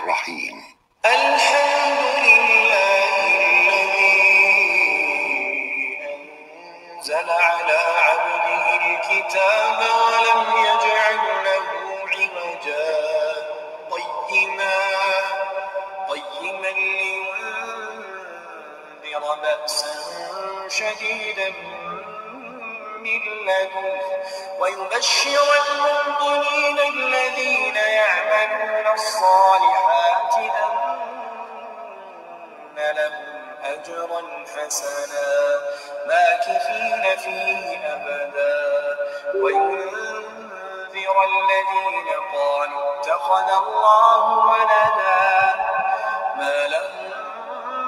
الرحيم. الحمد لله الذي أنزل على عبده الكتاب ولم يجعل له عوجا قيما لينذر بأسا شديدا من لدنه ويبشر المؤمنين الذين يعملون الصالحات أن لهم أجرا حسنا ماكثين فيه أبدا وينذر الذين قالوا اتخذ الله ولدا ما لهم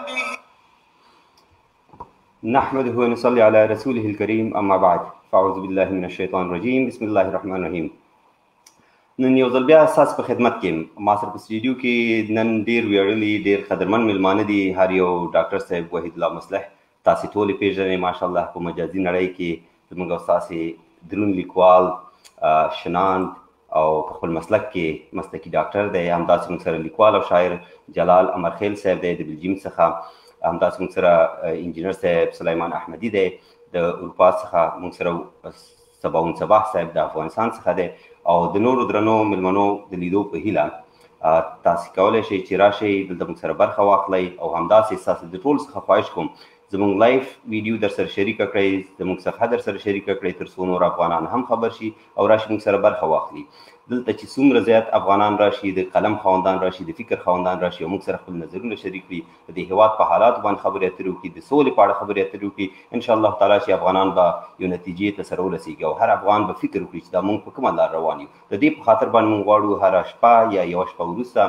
به. نحمده ونصلي على رسوله الكريم اما بعد فاعوذ بالله من الشیطان الرجیم بسم الله الرحمن الرحیم. نن یو ځل بیا اساس په خدمت کې ما سره په سټوډیو کې نن ډیر ویاړلي ډیر قدرمن ملمانه دي. هر یو ډاکټر صاحب وحید الله مصلح تاسې ټولې پیژنئ ماشاءالله په مجازي نړۍ کې زموږ او ستاسې درون لیکوال شناند او په خپل مسلک کې مسلکي ډاکټر دی. همداسې موږ سره لیکوال او شاعر جلال امرخیل صاحب دی د بلجیم څخه. همداسې موږ سره انجینر صاحب سلیمان احمدي دی د اروپا څخه. موږ سره صباون صباح صاحب د افغانستان څخه دی او د نورو درنو ملمنو د لیدو په هیله تاسې کولی شئ چې راشئ دلته موږ سره برخه واخلئ او همداسې ستاسو د ټولو څخه خواهش کوم زموږ لایف ویډیو در سره شریکه کړئ، زموږ صفحه در سره شریکه کړئ تر څو نور افغانان هم خبر شي او راشي موږ سره برخه واخلي. دلته چې څومره زیات افغانان راشي، د قلم خاوندان راشي، د فکر خاوندان راشي او موږ سره خپل نظرونه شریک کړي، د دې هېواد په حالاتو باندې خبرې اترې وکړي، د سولې په اړه خبرې اترې وکړي، انشاءالله تعالی چې افغانان به یو نتیجې ته سره ورسېږي او هر افغان به فکر وکړي چې دا موږ په کومه لار روان یو. د دې په خاطر باندې موږ غواړو هره شپه یا یوه شپه وروسته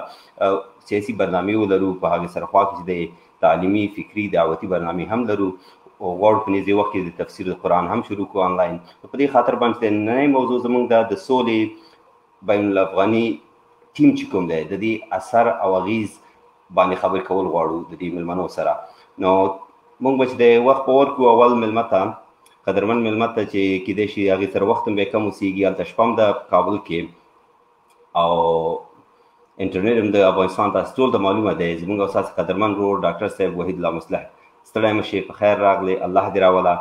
سیاسي برنامې ولرو، په هغې سره خوا کې چې د تعلیمي فکري دعوتي برنامې هم لرو او غواړو په نږدې وخت کې د تفسیر د قرآن هم شروع کړو آنلاین. په دې خاطر باندې چې نننۍ موضوع زموږ د سولې بین الافغاني ټیم چې کوم دی د دې اثر او اغیز باندې خبرې کول غواړو د دې مېلمنو سره. نو موږ به چې د وخت په ورکړو اول مېلمه ته قدرمن مېلمه ته چې کیدای شي هغې سره وخت هم بیا کم اوسېږي، هلته شپه هم ده په کابل کې او انټرنیټ هم د افغانستان تاسو ټول ته معلومه دی. زموږ او ستاسې قدرمن ورور ډاکټر صاحب وحید الله مصلح ستړی مه شئ، په خیر راغلی، الله دې راوله.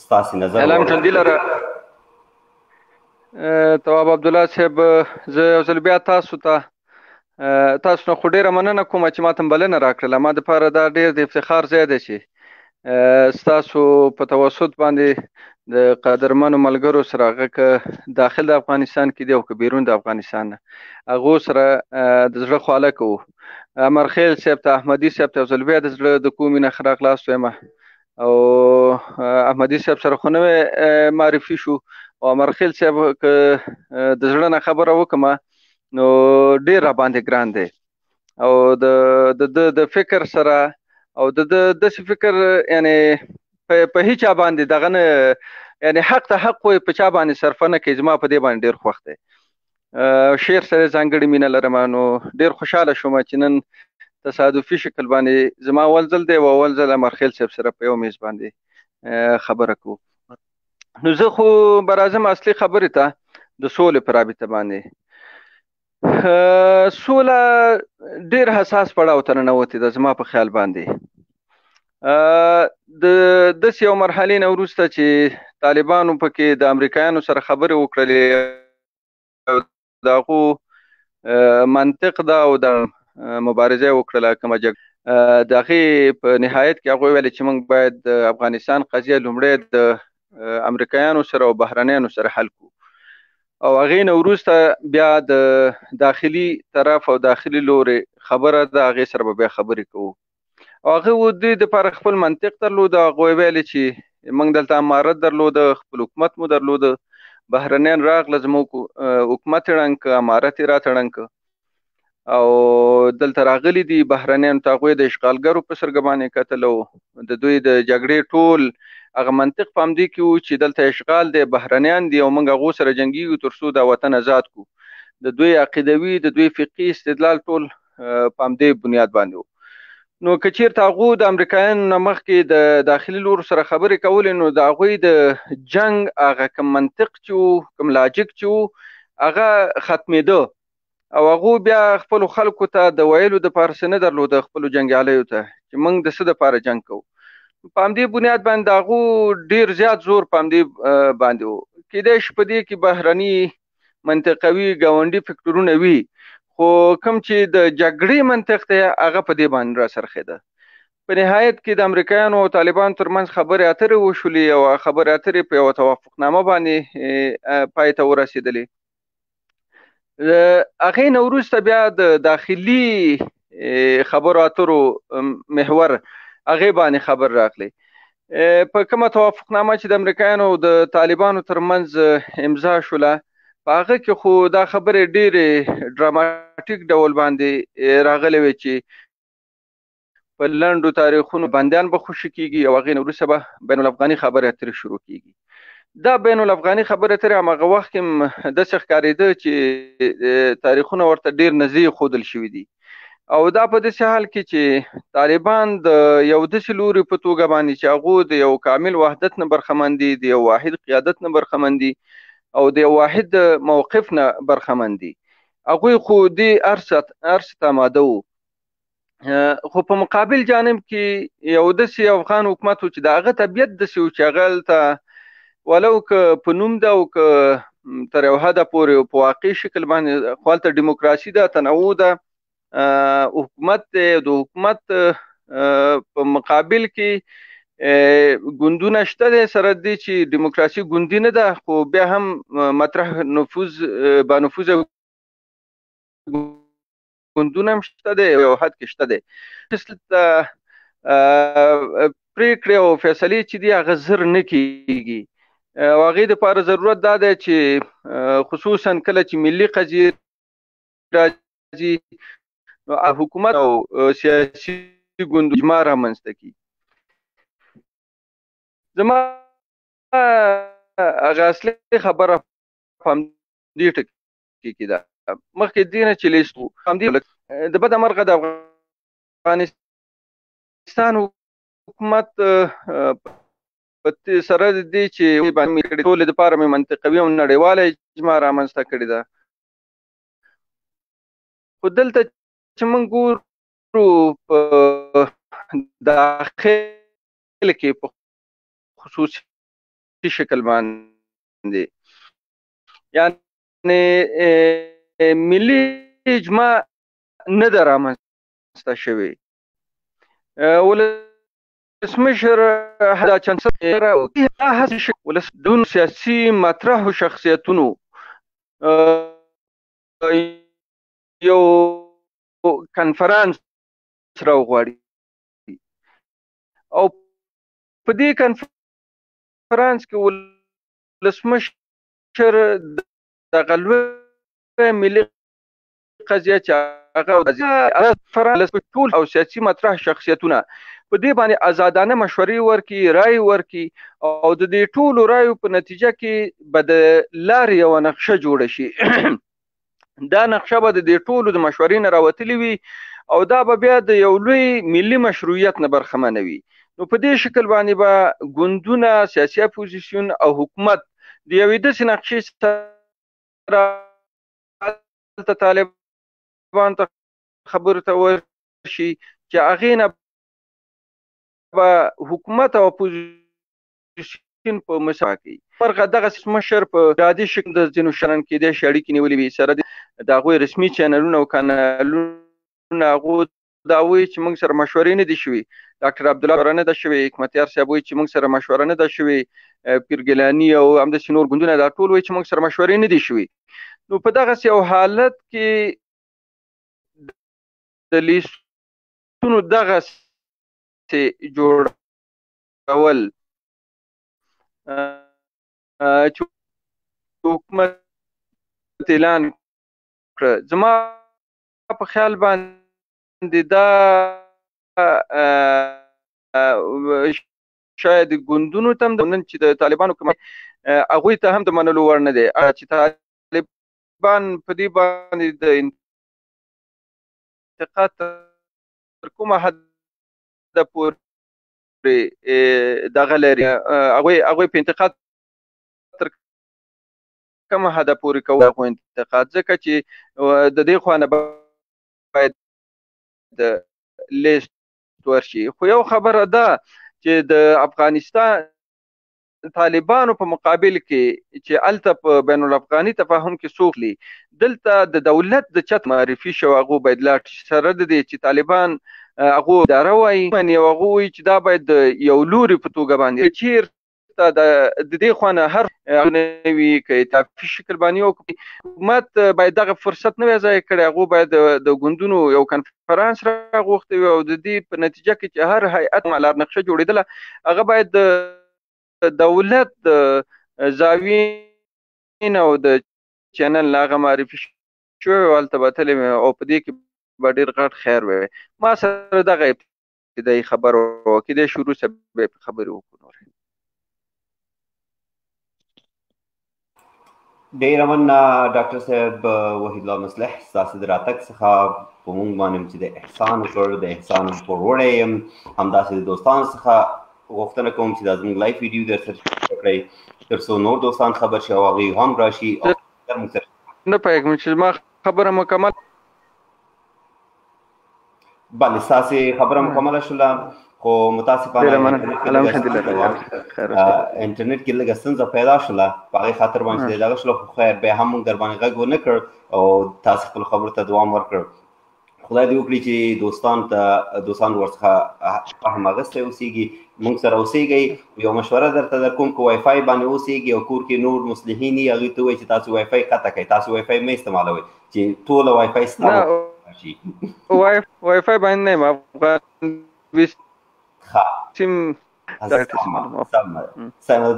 ستاسې نظر سلام ژوندي لره تواب عبدالله صاحب. زه یو ځل بیا تاسو نه خو ډېره مننه کوم چې ما ته بلنه راکړله. ما دپاره دا ډېر د افتخار ځای دی چې ستاسو په توسط باندې د قدرمنو ملګرو سره هغه که داخل د افغانستان کې دی او که بیرون د افغانستان نه هغو سره د زړه خواله کوو. امرخیل صاحب ته احمدي صاحب ته یو ځل بیا د زړه د کومې نه ښه راغلاست وایم او احمدي صاحب سره خو نوی معرفي شو او امرخیل صاحب که د زړه نه خبره وکړم نو ډېر راباندې ګران دی او د فکر سره او د داسې فکر یعنی په هیچا باندې دغه نه یعنی حق ته حق وایي په چا باندې صرفه نه کوي. زما په دې باندې ډېر خوښ دی. شعر سره ځانګړې مینه لرم نو ډېر خوشحاله شوم چې نن تصادفي شکل باندې زما اول ځل دی او اول ځل امرخیل صاحب سره په یو میز باندې خبره کوو. نو زه خو به راځم اصلي خبرې ته د سولې په رابطه باندې. سوله ډېر حساس پړاو ته ننوتې ده زما په خیال باندې. د داسې یو مرحلې نه وروسته چې طالبانو پکې د امریکایانو سره خبرې وکړلې د هغو منطق ده او د مبارزه یې وکړله کومه جګړه د هغې په نهایت کې هغوی ویلې چې موږ باید د افغانستان قضیه لومړی د امریکایانو سره او بهرنیانو سره حل کړو او هغې نه وروسته بیا د داخلي طرف او داخلي لورې خبره ده هغې سره به بیا خبرې کوو. او هغه و دوی دپاره خپل منطق درلوده. هغوی ویلې چې موږ دلته امارت درلوده، خپل حکومت مو درلوده، بهرنیان راغله زموږ حکومت یې ړنګ که، امارت یې راته ړنګ که او دلته راغلي دي بهرنیانو ته هغوی د اشغالګرو په سترګه باندې کتل او د دوی د جګړې ټول هغه منطق په همدې کې و چې دلته اشغال دی، بهرنیان دي او موږ هغو سره جنګیږو تر څو دا وطن آزاد کړو. د دوی عقیدوي د دوی فقهي استدلال ټول په همدې بنیاد باندې و. نو که چېرته هغو د امریکایانو نه مخکې د داخلي لورو سره خبرې کولې نو د هغوی د جنګ هغه کوم منطق چې و کوم لاجیک چې و هغه ختمېده او هغه بیا خپل خلکو ته د ویلو د پاره څه نه درلوده، خپلو جنګیالیو ته چې موږ د څه دپاره جنګ کوو. په همدې بنیاد باندې د هغو ډېر زیات زور په همدې باندې و. کیدای شي په دې کې بهرني منطقوي ګاونډي فکټورونه وي، خو کوم چې د جګړې منطق دی هغه په دې باندې راڅرخېده. په نهایت کې د امریکایانو او طالبانو ترمنځ خبرې اترې وشولې او خبرې اترې په یوه توافقنامه باندې پای ته ورسېدلې. هغې نه وروسته بیا د داخلي خبرو اترو محور هغې باندې خبر راغلی. په کومه توافقنامه چې د امریکایانو او د طالبانو ترمنځ امضا شوله، په هغه کې خو دا خبرې ډېرې ډراماتیک ډول باندې راغلې وې چې په لنډو تاریخونو بندیان به خوشي کېږي او هغې نه وروسته به بین الافغاني خبرې اترې شروع کېږي. دا بین الافغاني خبرې اترې هماغه وخت کې داسې ښکارېده چې تاریخونه ورته ډېر نږدې ښودل شوي دي، او دا په داسې حال کې چې طالبان د یو داسې لوري په توګه باندې چې هغوی د یو کامل وحدت نه برخمن دي، د یو واحد قیادت نه برخمن دي او د یو واحد موقف نه برخمن دي، هغوی خو دې هر څه ته آماده وو. خو په مقابل جانب کې یو داسې افغان حکومت و چې د هغه طبیعت داسې و چې هغه هلته ولو که په نوم ده او که تر یو حده پورې په واقعي شکل باندې خو هلته ډیموکراسي ده، تنوع ده، حکومت دی. د حکومت په مقابل کې ګوندونه شته دی، سره دې چې ډیموکراسي ګوندي نه ده، خو بیا هم مطرح نفوذ با نفوذ ګوندونه هم شته دی، یو حد کې شته دی. پریکړې او فیصلې چې دي هغه زر نه کېږي، او هغې دپاره ضرورت دا دی چې خصوصا کله چې ملي قضیې راځي حکومت او سیاسي ګوند اجماع رامنځته کړي. زما هغه اصلي خبره په همدې ټکي کې ده. مخکې دې نه چې لیست و همدې د بده مرغه د افغانستان حکومت په سره د دې چې ټولې دپاره مې منطقوي او نړیواله اجماع رامنځته کړې ده، خو دلته چې موږ ګورو په داخل کې په خصوصي شکل باندې یعنې ملي اجماع نه ده رامنځته شوې. ولسمشر دا چانسلر دون سیاسي مطرحو شخصیتونو یو کنفرانس راوغواړي او په دې کنفرانس کې ولسمشر دغه لویه ملي قضیه چې هغه ټول او سیاسي مطرح شخصیتونه په دې باندې آزادانه مشورې ورکړي، رایې ورکړي، او د دې ټولو رایو په نتیجه کې به د لارې یوه نقشه جوړه شي. دا نقشه به د دې ټولو د مشورې نه راوتلې وي او دا به بیا د یو لوی ملي مشروعیت نه برخمنه وي. نو په دې شکل باندې به ګوندونه، سیاسي اپوزیسیون او حکومت د یوې داسې نقشې سره طالبان ته خبرو ته ورشي چې هغې نه به حکومت او اپوزیسیون په مساوات کوي. فرق دغه مشر په ارادي شکل د ځینو شرن کېدای شي اړیکې نیولې وي سره د هغوی رسمي چینلونه او کانالونه هغوی دا وایي چې موږ سره مشورې نه دي شوي. ډاکټر عبدالله سره نه ده شوې، حکمتیار صاحب وایي چې موږ سره مشوره نه ده شوې، پیر ګیلاني او همداسې نور ګوندونه دا ټول وایي چې موږ سره مشورې نه دي شوي. نو په دغسې یو حالت کې د لیستونو دغسې جوړول چې حکومت اعلان کړه، زما په خیال باندې دا شاید ګوندونو ته هم نن چې د طالبانو هغوی ته هم د منلو وړ نه دی چې طالبان په دې باندې د انتقاد تر کومه حده پورې دغه لري، هغوی په انتقاد تر کوم حد پورې کوو خو انتقاد، ځکه چې د دې خوا نه باید د لیست ورشي. خو یو خبره ده چې د افغانستان طالبانو په مقابل کې چې الته په بین الافغاني تفاهم کې سوخلي، دلته د دولت د چت معرفي شو، هغه باید لاړ شي سره د دې چې طالبان هغه اداره وایي باندې هغه وایي چې دا باید یو لوري په توګه باندې چیرته د دې خوا نه هر نوي که اتفاقي شکل باندې وکړي. حکومت باید دغه فرصت نه وي ضایع کړی، هغه باید د ګوندونو یو کنفرانس راغوښتی وي او د دې په نتیجه کې چې هر هیئت لار نقشه جوړېدله هغه باید د دولت د زاویې او د چینل هغه معرفي شوی و، هلته به تللی او په دې کې به ډېر غټ خیر وی. ما سره دغه ابتدایي خبر و، کېدای شي وروسته به یې خبرې وکړو. ډېره مننه ډاکټر صاحب وحید الله مصلح، ستاسو د راتګ څخه په موږ باندې چې د احسان وکړ، د احسان پوروړی یم. همداسې د دوستانو څخه غوښتنه کوم چې دا زموږ لایف ویډیو درسره شریک کړئ تر څو نور دوستان خبر شي او هغوی هم راشي او موږ سره نه پوهېږم چې زما خبره مکمل بله ستاسې خبره مکمله شوله، خو متاسفانه انټرنیټ کې لږه ستونزه پیدا شوله، په هغې خاطر باندې چې دغه شوله، خو خیر بیا هم موږ در باندې غږ ونه کړ او تاسې خپلو خبرو ته دوام ورکړ. خدای دې وکړي چې دوستان ورڅخه فهم اخیستی اوسېږي، موږ سره اوسېږئ. یو مشوره درته در کوم که وایفای باندې اوسېږي او کور کې نور مصلحین وي، هغوی ته ووایي چې تاسو وایفای قطع کړئ، تاسو وایفای مه استعمالوئ چې ټوله وایفای ستا شي. وایفای باندې نه یم، افغان سیم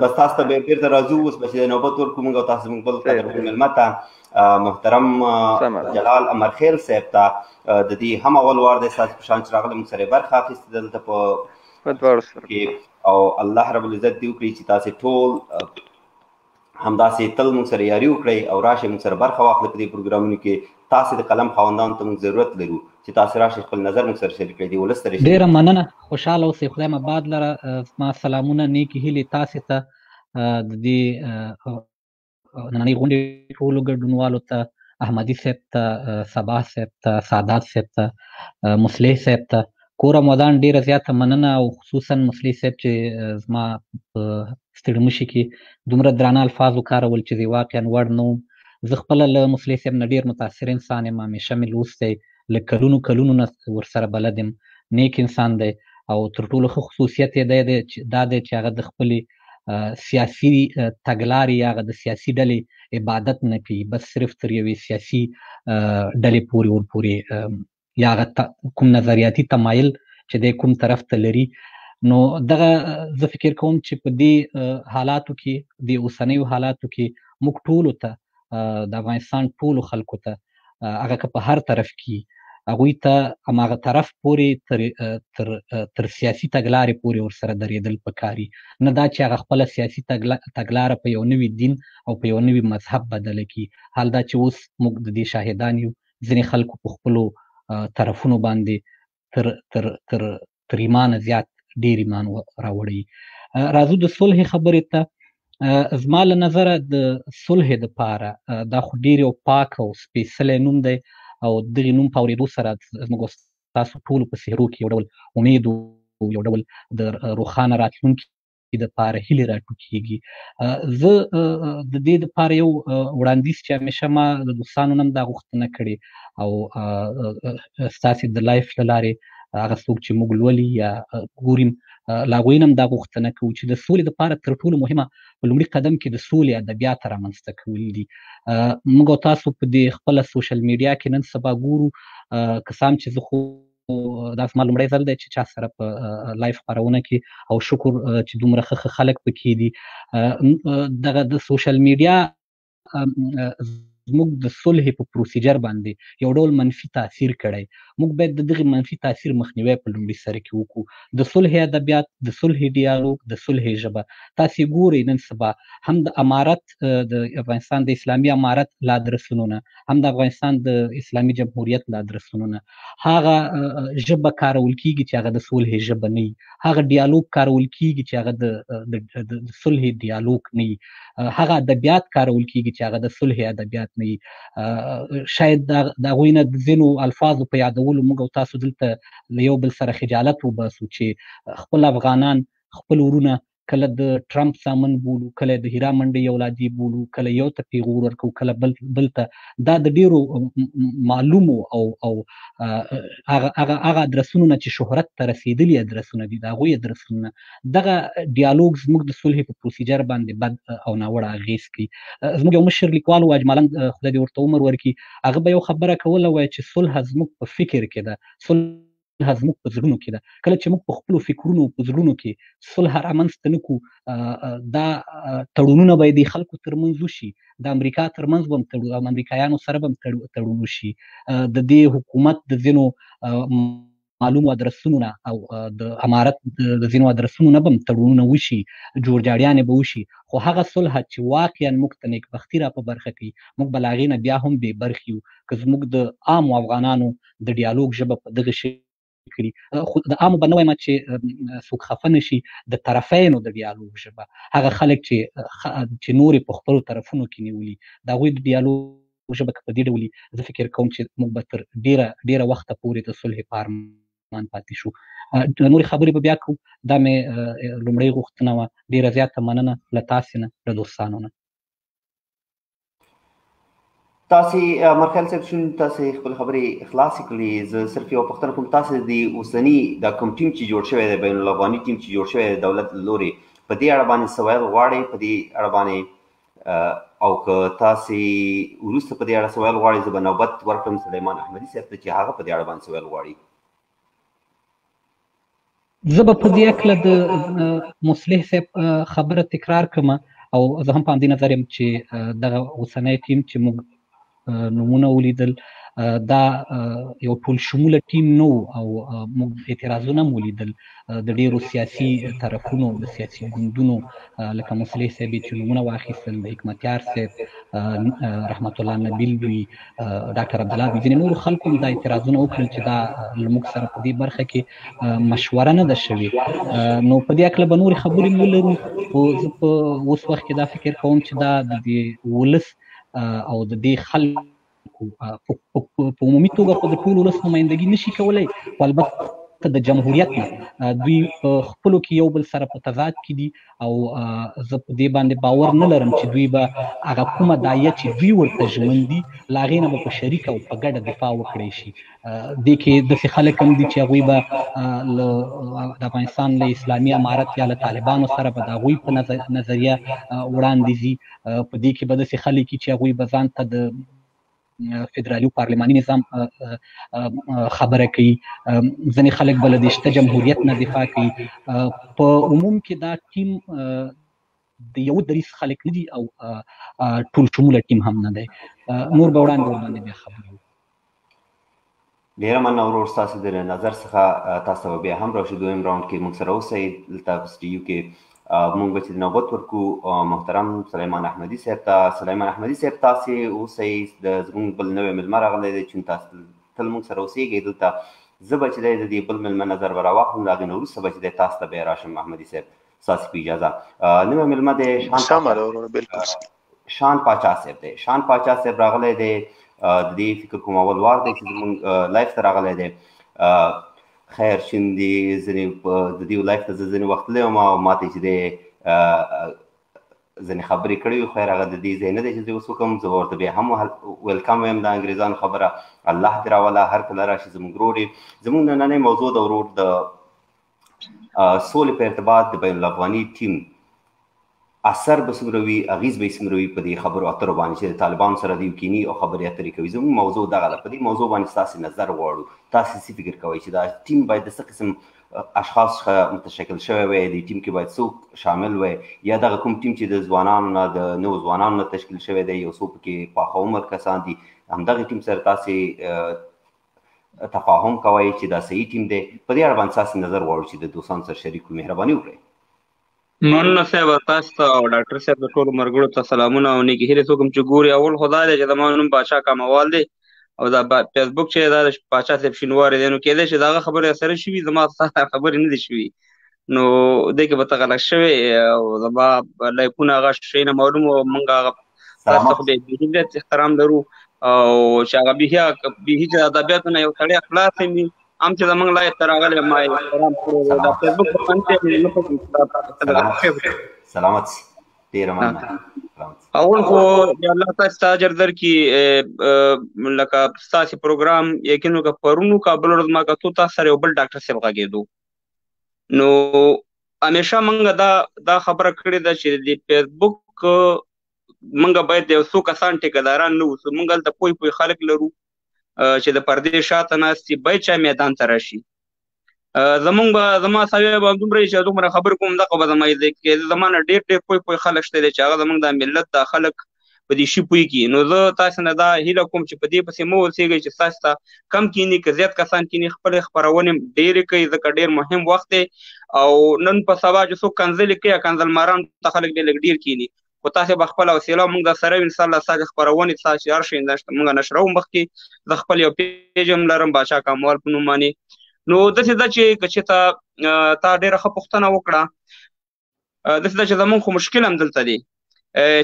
بس تاسو ته بیا بېرته راځو. اوس به چې د نوبت ورکړو موږ او تاسو زموږ بل قدرمن مېلمه ته محترم جلال امرخیل صاحب ته د دې هم اول وار دی ستاسو په شان چې راغلی موږ سره یې برخه اخیستې دلته په کې، او الله رب العزت دې وکړي چې تاسې ټول همداسې تل موږ سره یاري وکړئ او راشئ موږ سره برخه واخلئ په دې پروګرامونو کې. تاسې د قلم خاوندانو ته موږ ضرورت لرو چې تاسې راشئ خپل نظر موږ سره شریک کړئ. دې ولس ته ډېره مننه، خوشحاله اوسئ، خدای مو باد لره. زما سلامونه، نیکې هیلې تاسې ته، د دې نننۍ غونډې ټولو ګډونوالو ته، احمدي صاحب ته، صباح صاحب ته، سعادت صاحب ته، مصلح صاحب ته، کور مودان ډېره زیاته مننه، او خصوصا مصلح صاحب چې زما په ستړي مشي کې دومره درانه الفاظ وکارول چې زه واقعا وړ نه وم. زه خپله له مصلح صاحب نه ډېر متاثر انسان یم، همیشه مې لوستی، له کلونو نه ورسره بلد یم. نیک انسان دی او تر ټولو ښه خصوصیت یې دا دی چې هغه د خپلې سیاسي تګلارې یا هغه د سیاسي ډلې عبادت نه کوي، بس صرف تر یوې سیاسي ډلې پورې ورپورې یا هغه کوم نظریاتي تمایل چې دی کوم طرف ته لري. نو دغه زه فکر کوم چې په دې حالاتو کې، د اوسنیو حالاتو کې موږ ټولو ته، د افغانستان ټولو خلکو ته، هغه که په هر طرف کې، هغوی ته هماغه طرف پورې تر سیاسي تګلارې پورې ورسره درېدل پکار دي، نه دا چې هغه خپله سیاسي تګلاره په یو نوي دین او په یو نوي مذهب بدله کړي. حال دا چې اوس موږ د دې شاهدان یو، ځینې خلکو په خپلو طرفونو باندې تر ایمانه زیات ډېر ایمان راوړی. راځو د صلح خبرې ته. زما له نظره د صلح دپاره دا خو ډېر یو پاک او سپېڅلی نوم دی، او دغې نوم په اورېدو سره زموږ ستاسو ټولو په څېرو کې یو ډول امید او یو ډول د روښانه راتلونکي دپاره هیلې راټوکېږي. زه د دې دپاره یو وړاندیز چې همیشه ما د دوستانو نه هم دا غوښتنه کړې او ستاسې د لایف له لارې هغه څوک چې موږ لولي یا ګوریم له هغوی نه هم دا غوښتنه کوو چې د سولې دپاره تر ټولو مهمه په لومړي قدم کې د سولې ادبیات رامنځته کول دي. موږ او تاسو په دې خپله سوشل میډیا کې نن سبا ګورو، که څه هم چې زه خو دا زما لومړی ځل دی چې چا سره په لایف خپرونه کې، او شکر چې دومره ښه خلک پکې دي. دغه د سوشل میډیا زموږ د صلح په پروسیجر باندې یو ډول منفي تاثیر کړی. موږ باید د دغه منفي تاثیر مخنیوی په لومړي سر کې وکړو. د صلح ادبیات، د صلح ډیالوګ، د صلح ژبه. تاسې ګورئ نن سبا هم د امارت، د افغانستان د اسلامي امارت له ادرسونو نه، هم د افغانستان د اسلامي جمهوریت له ادرسونو نه هغه ژبه کارول کیږي چې هغه د صلح ژبه نه وي، هغه ډیالوګ کارول کیږي چې هغه د صلح ډیالوګ نه وي، هغه ادبیات کارول کیږي چې هغه د صلح ادبیات نه وي. شاید د هغوی نه د ځینو الفاظو په یادولو موږ او تاسو دلته له یو بل سره خجالت وباسو چې خپل افغانان، خپل ورونه کله د ټرمپ زامن بولو، کله د هیرا منډۍ اولادي بولو، کله یو ته پیغور ورکو، کله بل ته. دا د ډیرو معلومو او هغه ادرسونو نه چې شهرت ته رسېدلي ادرسونه دي، د هغوی ادرسونه نه دغه ډیالوګ زموږ د صلح په پروسیجر باندې بد او ناوړه اغېز کوي. زموږ یو مشر لیکوال و اجمالا خدای دې ورته عمر ورکړي، هغه به یو خبره کوله وایي چې صلح زموږ په فکر کې ده، صلح زموږ په زړونو کې ده. کله چې موږ په خپلو فکرونو په زړونو کې صلح رامنځته نه کړو، دا تړونونه به د خلکو ترمنځ وشي، د امریکا ترمنځ به هم امریکایانو سره به هم تړون وشي، د دې حکومت د ځینو معلومو ادرسونو نه او د امارت د ځینو ادرسونو نه به هم تړونونه وشي، جوړجاړیانې به وشي. خو هغه صلح چې واقعا موږ ته نیکبختي را په برخه کوي، موږ به له هغې نه بیا هم بې برخې یو که زموږ د عامو افغانانو د ډیالوګ ژبه په دغه شي کړي. خو د عامو به نه وایم چې څوک خفه نه شي، د طرفینو د ډیالوګ ژبه، هغه خلک چې نورې په خپلو طرفونو کې نیولي، د هغوی د ډیالوګ ژبه که په دې ډول زه فکر کوم چې موږ به تر ډېره وخته پورې د صلح په ارمان پاتې شو. نورې خبرې به بیا کوو. دا مې لومړۍ غوښتنه وه. ډېره زیاته مننه له تاسې نه، له دوستانو نه. تاسې مرخیل صاحب شون تاسې خپل خبرې خلاصې کړې. زه صرف یو پوښتنه کوم، تاسې د اوسني دا کوم ټیم چې جوړ شوی دی، بین الافغاني ټیم چې جوړ شوی دی دولت له لورې، په دې اړه باندې څه ویل غواړئ؟ په دې اړه باندې او که تاسې وروسته په دې اړه څه ویل غواړئ، زه به نوبت ورکړم سلیمان احمدي صاحب ته چې هغه په دې اړه باندې څه ویل غواړي. زه به په دې هکله د مصلح صاحب خبره تکرار کړم او زه هم په همدې نظر یم چې دغه اوسنی ټیم چې موږ نومونه ولیدل دا یو ټول شموله ټیم نه و او موږ اعتراضونه هم ولیدل د ډېرو سیاسي طرفونو، د سیاسي ګوندونو لکه مصلح صاحب چې نومونه واخیستل، د حکمتیار صاحب، رحمت الله نبیل وي، ډاکټر عبدالله وي، ځینې نورو خلکو هم دا اعتراضونه وکړل چې دا موږ سره په دې برخه کې مشوره نه ده شوې. نو په دې هکله به نورې خبرې هم ولرو، خو زه په اوس وخت کې دا فکر کوم چې دا د دې ولس او د دې خلکو په عمومي توګه خو د ټول ولس نمایندګي نشي کولی، خو البته د جمهوریت نه دوی په خپلو کې یو بل سره په تضاد کې دي او زه په دې باندې باور نه لرم چې دوی به هغه کومه داعیه چې دوی ورته ژمن دي له هغې نه به په شریکه او په ګډه دفاع وکړی شي. دې کې داسې خلک هم دي چې هغوی به د افغانستان له اسلامي امارت یا له طالبانو سره به د هغوی په نظریه وړاندې ځي. په دې کې به داسې خلک وي چې هغوی به ځان ته د فدرالي پارلماني نظام خبره کوي، ځینې خلک به له د شته جمهوریت نه دفاع کوي. په عموم کې دا ټیم د یو دریځ خلک نه دي او ټول شموله ټیم هم نه دی. نور به وړاندې بیا خبرې وکړو. ډېره مننه ورور، ستاسو د نظر څخه تاسو ته بیا هم راشو. دویم راوند کې موږ سره اوسئ دلته په سټډیو کې. موږ به چې نوبت ورکو محترم سلیمان احمدي صاحب ته. سلیمان احمدي صاحب تاسې اوسئ، زموږ بل نوی مېلمه راغلی دی چې تاسو تل موږ سره اوسېږئ دلته. زه به چې دی د دې بل مېلمه نظر به راواخلم، د هغې نه وروسته به چې دی تاسو ته بیا راشم. احمدي صاحب ستاسې په اجازه. نوی مېلمه دی شان پاچا صاحب دی. شان پاچا صاحب راغلی دی، د دې فکر کوم اول وار دی چې زموږ لایف ته راغلی دی. خیر شین دی، ځینې د دې لایف ته زه ځینې وخت تللی وم او ما ته چې دی ځینې خبرې کړې وي، خیر هغه د دې ځای نه دی چې زه اوس وکړم. زه ورته بیا هم ویلکم وایم. د انګریزانو خبره الله دې راوله، هر کله راشي زموږ ورور یې. زموږ نننۍ موضوع د ورور د سولې په ارتباط د بین الافغاني ټیم اثر به څومره وي، اغېز به یې څومره وي په دې خبرو اترو باندې چې د طالبانو سره دوی کیني او خبرې اترې کوي. زموږ موضوع دغه ده. په دې موضوع باندې ستاسې نظر غواړو. تاسې څه فکر کوئ چې دا ټیم باید د څه قسم اشخاص څخه متشکل شوی وی؟ دې ټیم کې باید څوک شامل وی؟ یا دغه کوم ټیم چې د ځوانانو نه، د نوو ځوانانو نه تشکیل شوی دی، یو څو پکې پاخه عمر کسان دي، همدغه ټیم سره تاسې تفاهم کوئ چې دا صحیح ټیم دی. په دې اړه باندې ستاسو نظر غواړو چې د دوستانو سره شریک کړو. مهرباني وکړئ. مننه صاحب، تاسو ته او ډاکټر صاحب د ټولو ملګرو ته سلامونه او نیکې هیلې څوک چې ګوري. اول خو دا دی چې زما نوم باچا کاموال دی او دا فیسبوک چې دا د باچا صاحب شینواری دی، نو کېدای شي د هغه خبرې سره شوي، زما سره خبرې نه دي شوي، نو دې کې به ته غلط شوی او زما لایکونه هغه شی نه معلوم و. موږ هغه تاسو ته خو بېخي احترام لرو او چې هغه بېخي چې ادبیاتو نه یو سړی خلاص وي هم چې زموږ لایق ته راغلی ما احترام کړی. دا فیسبوک په سلامت ډېره مننه. اول خو الله تاسو ته اجر درکړي. لکه ستاسې پروګرام یقین وکړه پرون وکړه، بله ورځ ما کتو تاسو سره یو بل ډاکټر صاحب غږېدو، نو همیشه موږ دا خبره کړې ده چې د فیسبوک موږ باید یو څو کسان ټیکهداران نه اوسو. موږ هلته پوه خلک لرو چې د پردې شاته ناست دي، باید چا میدان ته راشي. زما ساوی به همدومره چې دومره خبرې کوم دغه به زما زما نه ډېر پوه خلک شته دی چې هغه زموږ د ملت دا خلک په دې شي پوهېږي. نو زه تاسو نه دا هیله کوم چې په دې پسې مه اوسېږئ چې ستاسو ته کم کینی که زیات کسان کینی، خپلې خپرونې ډېرې کوي ځکه ډېر مهم وخت دی. او نن په سبا چې څوک کنځلې کوي کنځل ماران ته خلک ډېر کینی، خو تاسو به خپله حوصله موږ د سره انشاءالله ستاسې خپرونې ستاسې هر شی موږ نشروو. مخکې زه خپل یو پیج هم لرم باچا کاموال په نوم باندې. نو داسې ده چې که چېرته تا ډېره ښه پوښتنه وکړه، داسې ده چې زموږ خو مشکل هم دلته دی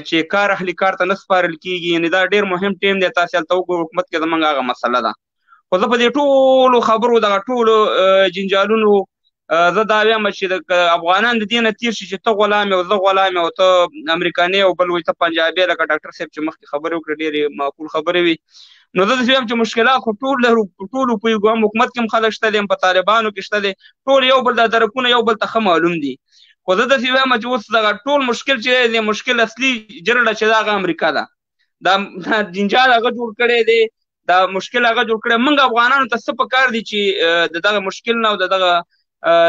چې کار اهلي کار ته نه سپارل کېږي. یعنې دا ډېر مهم ټیم دی. تاسې هلته وګورئ حکومت کې زموږ هغه مسله ده. خو زه په دې ټولو خبرو دغه ټولو جنجالونو زه دا وایم چې افغانان د دې نه تېر شي چې ته غلام یې او زه غلام یم او ته امریکاني او بل وایي ته پنجابي، لکه ډاکټر صاحب چې مخکې خبرې وکړې ډېرې معقول خبرې وي. نو زه داسې وایم چې مشکلات خو ټول لرو، ټولو پوهېږو، هم حکومت کې هم خلک شته دي، هم په طالبانو کې شته دي، ټول یو بل دا درکونه یو بل ته ښه معلوم دي. خو زه داسې وایم چې اوس دغه ټول مشکل چې دی مشکل اصلي جرړه چې ده هغه امریکا ده. دا جنجال هغه جوړ کړی دی، دا مشکل هغه جوړ کړی. موږ افغانانو ته څه پکار دي چې د دغه مشکل نه او د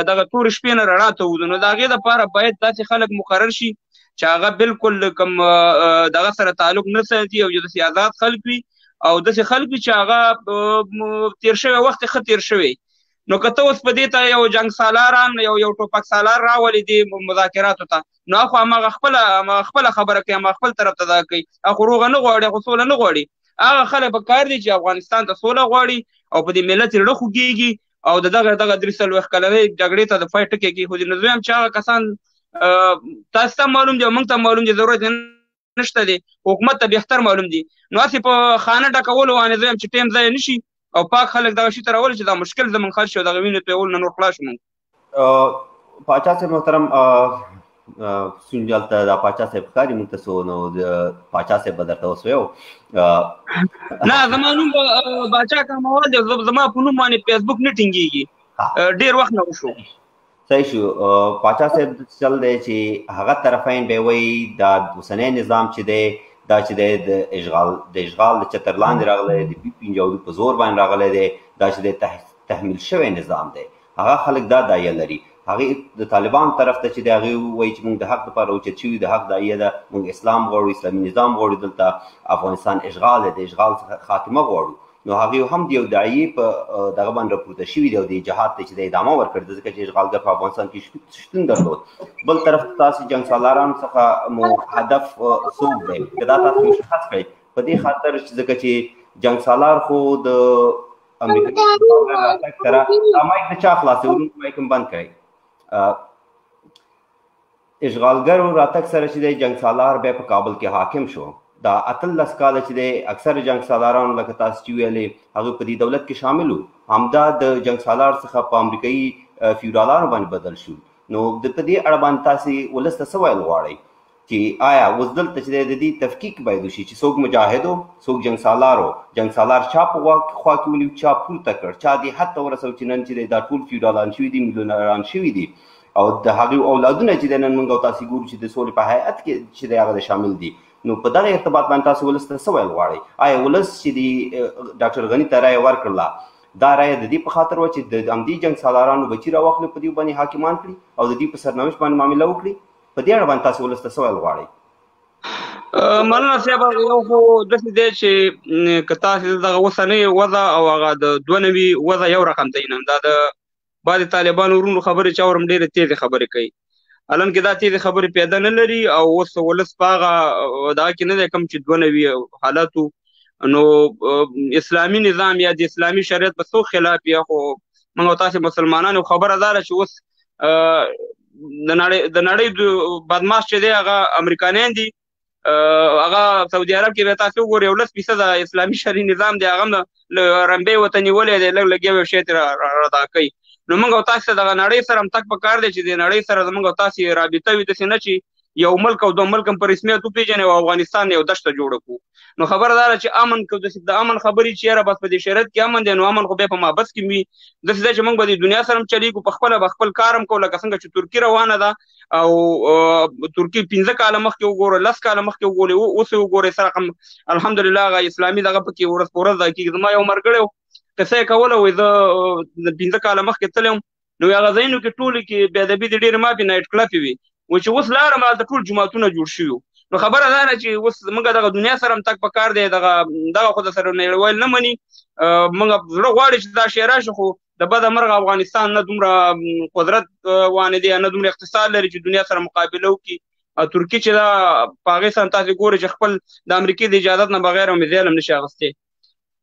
دغه تورې شپې نه رڼا ته وځو. نو د هغې دپاره باید داسې خلک مقرر شي چې هغه بالکل کوم دغه سره تعلق نه ساتي او داسې آزاد خلک وي او داسې خلک وي چې هغه تېر شوی وخت یې ښه تېر شوی. نو که ته اوس په دې ته یو جنګ سالاران یو ټوپک سالار راولي دې مذاکراتو ته، نو خو هماغه خپله خبره کوي، هماغه خپل طرف ته دا کوي، هغه روغه نه غواړي، خو سوله نه غواړي. هغه خلک په کار دي چې افغانستان ته سوله غواړي او په دې ملت زړه خوږېږي او د دغه 340 کلنۍ جګړې ته د پای ټکی کېښودي. نو زه وایم چې هغه کسان تاسو ته معلوم دي او موږ ته معلوم دي، ضرورت نشته دی، حکومت ته بهتر معلوم دي. نو هسې په خانه ډکولو باندې زه وایم چې ټیم ضایع نه شي او پاک خلک دغه شي ته راولي چې دا مشکل زموږ حل شي او دغه وینې تویول نه نور خلاص شو. موږ پاچا صاحب محترم سونجال ته دا پاچا صاحب ښکاري موږ ته څو، نو د پاچا صاحب به درته اوس ویو نه زما نوم باچا کاموال دی، زما په نوم باندې فیسبوک نه ټینګېږي، ډېر وخت نه وشو. صحیح شو. پاچا صاحب چل دی چې هغه طرفین به وایي دا اوسنی نظام چې دی دا چې دی د اشغال د چتر لاندې راغلی دی، پنجاودي په زور باندې راغلی دی، دا چې دی تحمیل شوی نظام دی. هغه خلک دا دایه لري، هغې د طالبان طرف ته چې دی هغې وایي چې موږ د حق لپاره اوچت شوي، د حق دایه ده، موږ اسلام غواړو، اسلامي نظام غواړو، دلته افغانستان اشغال دی، د اشغال څخه خاتمه غواړو. نو هغې هم د یو داعیې په دغه باندې راپورته شوي دی او د جهاد ته چې دی ادامه ورکړې ده ځکه چې اشغالګر په افغانستان کې شتون درلود. بل طرف ته تاسې جنګ سالارانو څخه مو هدف څوک دی که دا تاسو مشخص کړئ په دې خاطر ځکه چې جنګ سالار خو د امریکا راتګ سره دا مایک د چا خلاصوي، وروسته مایک هم بند کړئ. اشغالګرو راتګ سره چې دی جنګ سالار بیا په کابل کې حاکم شو. دا 18 کاله چې دی اکثر جنګ سالارانو لکه تاسو چې ویلې هغوی په دې دولت کې شامل وو، همدا د جنګ سالار څخه په امریکایي فیوډالانو باندې بدل شو. نو د په دې اړه باندې تاسې ولس ته څه ویل غواړئ چې آیا اوس دلته چې دی د دې تفکیک باید وشي چې څوک مجاهد و، څوک جنګ سالار و، جنګ سالار چا په خوا کې ونیو، چا پورته کړ، چا دې حد ته ورسو چې نن چې دی دا ټول فیوډالان شوي دي، میلیونران شوي دي او د هغوی اولادونه چې دی نن موږ او تاسې ګورو چې د سولې په هیئت کې چې دی هغه د شامل دي. نو په دغه ارتباط باندې تاسو ولس ته څه ویل غواړئ؟ آیا ولس چې د ډاکټر غني ته رایه ورکړله دا رایه د دې په خاطر وه چې د همدې جنګ سالارانو بچي راواخلي په دې باندې حاکمان کړي او د دې په سرنوشت باندې معامله وکړي؟ په دې اړه باندې تاسو ولس ته څه ویل غواړئ؟ مننه صاحب یو خو داسې دی چې که تاسې دغه اوسنۍ وضع او هغه د 92 وضع یو رقم ته وینم دا د بعضې طالبانو ورونو خبرې چې اورم ډېرې تیزې خبرې کوي الان کې دا تیزې خبرې پیدا نه لري او اوس ولس په هغه دغه کې نه دی کوم چې 92 حالاتو نو اسلامي نظام یا د اسلامي شریعت په څو خلاف یا خو موږ او تاسې مسلمانانو خبره دا ده چې اوس د نړۍ بدماش چې دی هغه امریکایان دي هغه سعودي عرب کې به تاسو وګورئ 10% اسلامي شرعي نظام دی هغه له رمبې ورته نیولې دی لږ لږ یو شی ترې ردا کوي نو موږ او تاسو دغه نړۍ سره هم تګ پکار دی چې د نړۍ سره زموږ او تاسې رابطه وي داسې نه چې یو ملک او دوه ملک هم په رسمیت وپېژني او افغانستان یو دشته جوړه کړو نو خبره دا ده چې امن کو د امن خبرې چې یاره بس په دې شریعت کې امن دی نو امن خو بیا په مابس کې وي داسې ده چې موږ به د دنیا سره هم چلیږو په خپله به خپل کار هم کوو لکه څنګه چې ترکي روانه ده او ترکي 15 کاله مخکې وګوره 10 کاله مخکې وګورئ اوس یې وګورئ سره الحمدلله هغه اسلامي دغه پکې ورځ په ورځ دغه کېږي زما یو ملګری و قصه یې کوله وایي زه 15 کاله مخکې تللی وم نو هغه ځایونو کې ټولو کې بېادبي د ډېرې مافي نایټ کلبې وي و چې اوس لاړم هلته ټول جوماتونه جوړ شوي نو خبره دا ده چې اوس موږ دغه دنیا سره هم تګ پکار دی دغه خو د سره نړیوال نه مني موږ زړه غواړي چې دا شی راشي خو د بده مرغه افغانستان نه دومره قدرت وانه دی نه دومره اقتصاد لري چې دنیا سره مقابله وکړي ترکي چې دا په هغې سره تاسې ګورئ چې خپل د امریکې د اجازت نه بغیر هم میزایل هم نشي اخیستی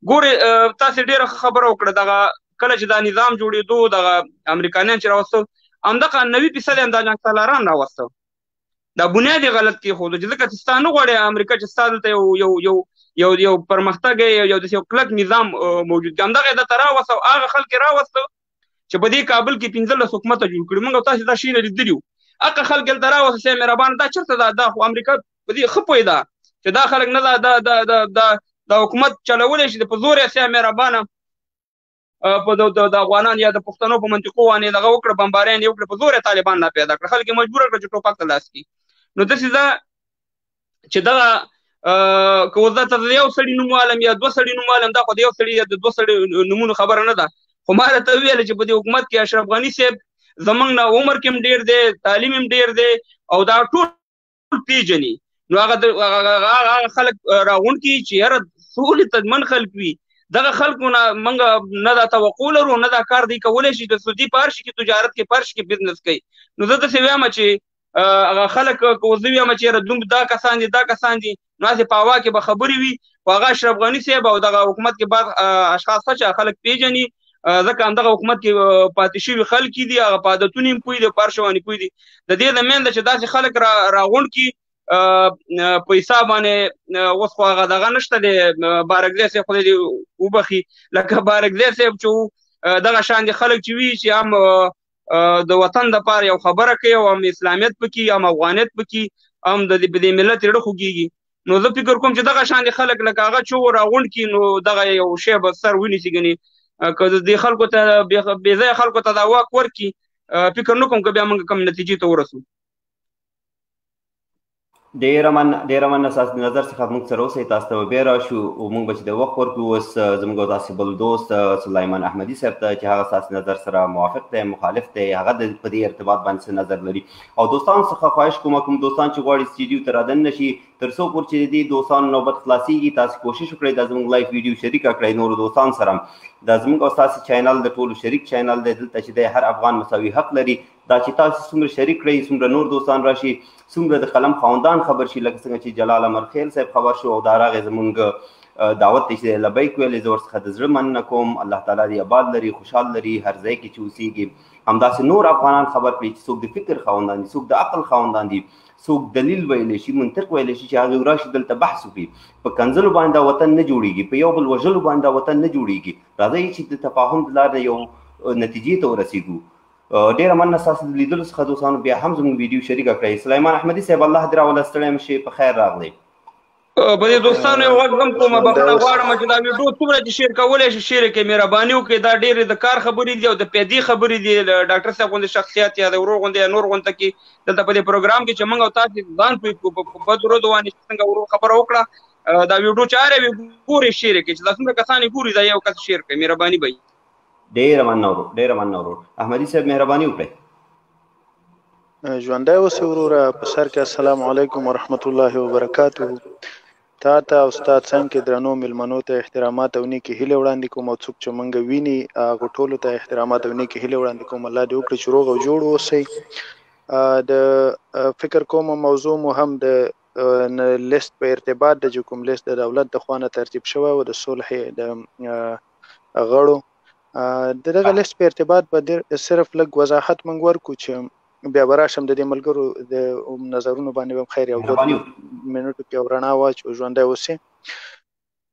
ګورئ تاسې ډېره ښه خبره وکړه دغه کله چې دا نظام جوړېدو دغه امریکایان چې راوستل همدغه 90% هم دا جنګسالاران راوسته دا بنیاد یې غلط کېښودو چې ځکه چې ستا نه غواړې امریکا چې ستا دلته یو پرمختګ یو داسې یو کلک نظام موجود دی همدغه یې درته راوسته او هغه خلک یې راوسته چې په دې کابل کې 15 حکومته جوړ کړي موږ او تاسې دا شی نه لیدلي وو هغه خلک یې دلته راوسته چې مهربانه دا چېرته دا خو امریکا په دې ښه پوهېده چې دا خلک نه دا حکومت چلولی شي په زور یې سیا مهربانه په د افغانان یا د پښتنو په منطقو باندې دغه وکړه بمباریان یې وکړه په زور یې طالبان لا پیدا کړه خلک یې مجبوره کړه چې ټوپک ته لاس کړي نو داسې ده چې دغه که اوس درته د یو سړي نوم والم یا 2 سړي نوم والم دا خو د یو سړي یا د 2 سړي نومونو خبره نه ده خو ما راته وویله چې په دې حکومت کې اشرف غني صاحب زموږ نه عمر کې هم ډېر دی تعلیم هم ډېر دی او دا ټول پېژني نو هغه خلک راغونډ کړي چې یاره سولې تضمن خلک وي دغه خلکو نه موږ نه دا توقع لرو نه دا کار دی کولی شي د سعودي په هر شي کې تجارت کې په هر شي کې بزنس کوي نو زه داسې وایم چې هغه خلک که زه وایم چې یاره دومره دا کسان دي نو هسې په هوا کې به خبرې وي خو هغه اشرف غني صاحب او دغه حکومت کې بعض اشخاص چې خلک پېژني ځکه همدغه حکومت کې پاتې شوي خلک دي هغه په عادتونو هم پوه دي په هر شي باندې پوه دي د دې د مینده چې داسې خلک راغونډ کړي په حساب باندې اوس خو هغه دغه نشته دی بارکزی صاحب خدای دې وبخي لکه بارکزی صاحب چې دغه شان دي خلک چې وي چې هم د وطن دپاره یو خبره کوي او هم اسلامیت پکې هم افغانیت پکې هم د دې ملت زړه خوږېږي نو زه فکر کوم چې دغه شان دي خلک لکه هغه چې راغونډ کړي نو دغه یو شی به سر ونیسي ګنې که دې خلکو ته بې ځایه خلکو ته دا واک ورکړي فکر نه کوم که بیا موږ کوم نتیجې ته ورسو ډېره مننه ستاسو د نظر څخه موږ سره اوسئ تاسو ته به بیا راشو او موږ به چې د وخت ورکړو اوس زموږ او تاسې بل دوست سلیمان احمدي صاحب ته چې هغه ستاسو نظر سره موافق دی مخالف دی هغه په دې ارتباط باندې څه نظر لري او دوستانو څخه خواهش کوم دوستان چې غواړي سټوډیو ته رادن نشي تر څو پورې چې دې دوستانو نوبت خلاصېږي تاسو کوشش وکړئ دا زموږ لایف ویډیو شریکه کړئ نورو دوستانو سره دا زموږ او ستاسو چینل د ټولو شریک چینل دی دلته چې دی هر افغان مساوي حق لري دا چې تاسو څومره شریک کړئ څومره نور دوستان راشي څومره د قلم خاوندان خبر شي لکه څنګه چې جلال امرخیل صاحب خبر شو او دا راغی زموږ دعوت ته چې لبیک ویلې زه ورڅخه د زړه مننه کوم الله تعالی دې آباد لري خوشحال لري هر ځای کې چې اوسېږي همداسې نور افغانان خبر کړي چې څوک د فکر خاوندان دي څوک د عقل خاوندان دي څوک دلیل ویلی شي منطق ویلی شي چې هغې راشي دلته بحث وکړي په کنځلو باندې دا وطن نه جوړېږي په یو بل وژلو باندې دا وطن نه جوړېږي راځئ چې د تفاهم د لارې یو نتیجې ته ورسېږو ډېره مننه ستاسو د لیدلو څخه دوستانو بیا هم زموږ ویډیو شریکه کړئ سلیمان احمدي صاحب الله دې راوله ستړی مشئ په خیر راغلی په دې دوستانو یو غږ هم کومه بخښنه غواړم چې دا ویډیو څومره چې شیر کولی شي شیر کړئ مهرباني وکړئ دا ډېرې د کار خبرې دي او د پیدې خبرې دي ډاکټر صاحب غوندې شخصیت یا د ورور غوندې یا نور غونته کې دلته په دې پروګرام کې چې موږ او تاسې ځان پوهېږو په بدو ردو باندې چې څنګه ورور خبره وکړه دا ویډیو چې هر یو ګورې شیر کړئ چې دا څومره کسان یې ګوري دا یو کس شیر کړئ مهرباني به ډېره مننه ورور احمدي صاحب مهرباني وکړئ ژوندی اوسې وروره. په سر کې السلام علیکم ورحمت الله وبرکاته. تا ته او ستا څنګ کې درنو مېلمنو ته احترامات او نیکې هیلې وړاندې کوم، او څوک چې موږ ویني هغو ټولو ته احترامات او نیکې هیلې وړاندې کوم. الله دې وکړي چې روغ او جوړ اوسئ. د فکر کوم موضوع مو هم د لیست په ارتباط د چې کوم لیست د دولت د خوا نه ترتیب شوی و د صلح د غړو، د دغه لیست په ارتباط به صرف لږ وضاحت موږ ورکو چې بیا به راشم د دې ملګرو د نظرونو باندې به خیر یو دوه منټو کې رڼا واچو ژوندی اوسې.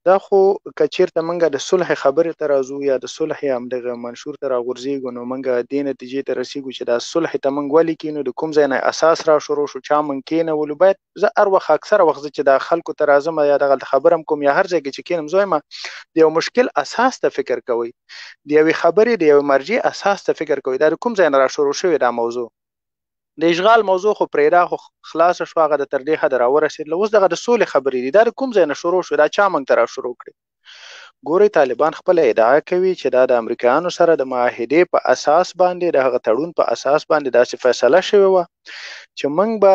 دا خو که چېرته موږ د صلح خبرې ته راځو یا د صلح همدغه منشور ته راغورځېږو، نو موږ دې نتیجې ته رسېږو چې دا صلح ته موږ ولې کینو، د کوم ځای نه اساس را شروع شو، چا موږ کېنولو. باید زه هر وخت اکثره وخت چې دا خلکو ته راځم یا دغلته خبره هم کوم یا هر ځای کې چې کېنم، زه وایم د یو مشکل اساس ته فکر کوئ، د یوې خبرې د یوې مرجع اساس ته فکر کوئ. دا د کوم ځای نه را شروع شوې دا موضوع؟ د اشغال موضوع خو پرېږده، خو خلاصه شوه، هغه د تر دې حده راورسېدله. اوس دغه د سولې خبرې دي، دا د کوم ځای نه شروع شو؟ دا چا موږ ته را شروع کړې؟ ګورئ، طالبان خپله ادعا کوي چې دا د امریکایانو سره د معاهدې په اساس باندې، د هغه تړون په اساس باندې داسې فیصله شوې وه چې موږ به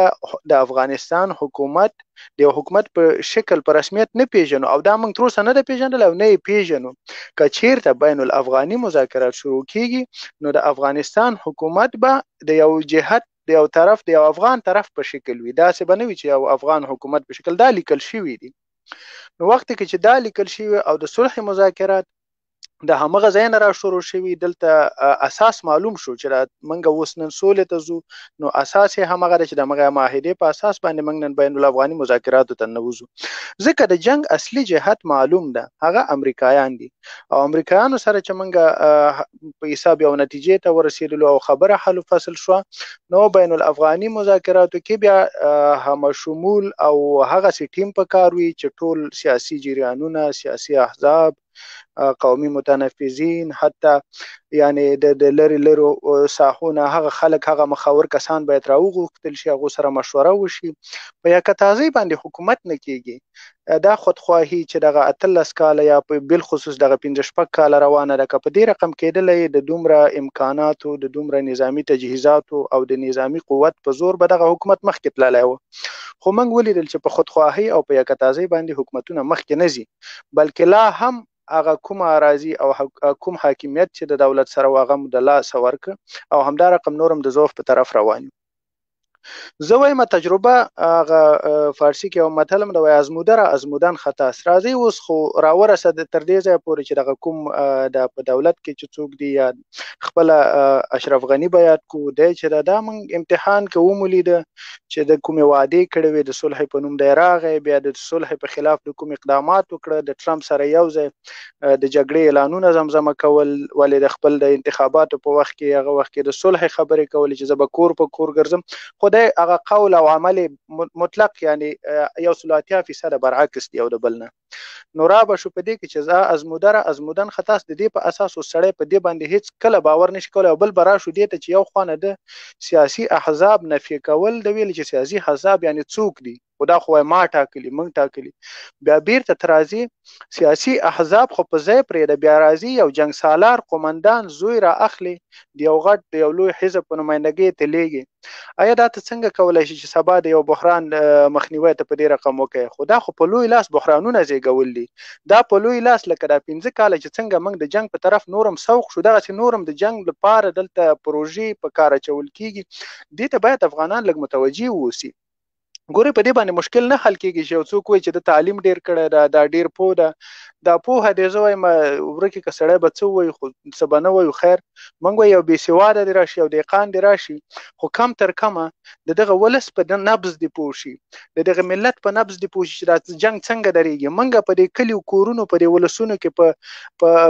د افغانستان حکومت د یو حکومت په شکل په رسمیت نه پیژنو، او دا موږ تر اوسه نه ده پیژندلی او نه یې پیژنو. که چېرته بین الافغاني مذاکرات شروع کېږي، نو د افغانستان حکومت به د یو جهت د یو طرف د یو افغان طرف په شکل وي، داسې به نه وي چې یو افغان حکومت په شکل. دا لیکل شوي دي. نو وخت کې چې دا لیکل شوي او د صلح مذاکرات د همغه ځای نه را شروع شوي، دلته اساس معلوم شو چې موږ اوس نن سولې ته ځو، نو اساس یې همغه دی چې د همغه معاهدې په اساس باندې موږ نن بین الافغاني مذاکراتو ته ننوځو. ځکه د جنگ اصلي جهت معلوم ده، هغه امریکایان دي، او امریکایانو سره چې موږ په حساب یو نتیجې ته ورسېدلو او خبره حل فصل شوه، نو بین الافغاني مذاکراتو کې بیا هم شمول او هغسې ټیم په کار وي چې ټول سیاسي جریانونه، سیاسي احزاب، قومي متنفذین، حتی یعنی د لرې لرو ساحونه هغه خلک، هغه مخور کسان باید راوغوښتل شي، هغو سره مشوره وشي. په یکه تازۍ باندې حکومت نه کېږي. دا خودخواهي چې دغه 18 کاله یا په بالخصوص دغه 15 کاله روانه ده، که په دې رقم کېدلی د دومره امکاناتو، د دومره نظامی تجهیزاتو او د نظامی قوت په زور به دغه حکومت مخکې تللی و. خو موږ ولیدل چې په خودخواهي او په یکه تازۍ باندې حکومتونه مخکې نه ځي، بلکې لا هم هغه کوم اراضي او کوم حاکمیت چې د دولت سره هغه د لاسه ورکړه، او همدا رقم نورم د ضعف په طرف روان یو. زه وایم تجربه، هغه فارسي کې یو متل هم ده، وایي ازموده را ازمودن خطاست. راځئ اوس خو راورسېد تر دې ځایه پورې چې دغه کوم د په دولت کې چې څوک دي، یا خپله اشرف غني به یاد کو دی چې دا موږ امتحان کې ومولیده چې د کومې وعدې کړې وې د صلح په نوم دی راغی، بیا د صلح په خلاف د کوم اقدامات وکړه، د ټرمپ سره یو ځای د جګړې اعلانونه زمزمه کول، ولې د خپل د انتخاباتو په وخت کې هغه وخت کې د صلح خبرې کولې چې زه به کور په کور ګرځم، خو دی هغه قول او عمل مطلق یعنی 180% برعکس دی یو د بل نه. نو را به شو په دې کې چې زه ازمودن خطاست، د دې په اساس سړی په دې باندې هیڅ کله باور نشي کولی، او بل به راشو دې ته چې یو خوا نه د سیاسي احزاب نفي کول، د ویل چې سیاسي احزاب یعنی څوک دي، خو دا خو ما ټاکلي، موږ ټاکلي. بیا بیرته ته راځي سیاسي احزاب خو په ځای پرېږده، بیا راځي یو جنګ سالار قومندان زوی را اخلي، د یو غټ د یو لوی حزب په نمایندګۍ ته لیږي. آیا دا ته څنګه کولی شي چې سبا د یو بحران مخنیوی ته په دې رقم وکړي؟ خو دا خو په لوی لاس بحرانونه زېږول دي. دا په لوی لاس لکه دا 15 کاله چې څنګه موږ د جنگ په طرف نورم سوق شو، دغسې نورم د جنگ لپاره دلته پروژې په کار اچول کېږي. دې ته باید افغانان لږ متوجه واوسي. ګورې په دې باندې مشکل نه حل کېږي چې یو څوک وایي چې د تعلیم ډېر کړی ده، دا ډېر پوه ده. دا پوهه دی زه وایم ورکې که سړی به څه ووایي خو څه به نه وایو. خیر موږ وایو یو بېسواده دې راشي، یو دهقان دې راشي، خو کم تر کمه د دغه ولس په نبض دې پوه شي، د دغه ملت په نبض دې پوه شي چې دا جنګ څنګه درېږي. موږ په دې کلیو کورونو په دې ولسونو کې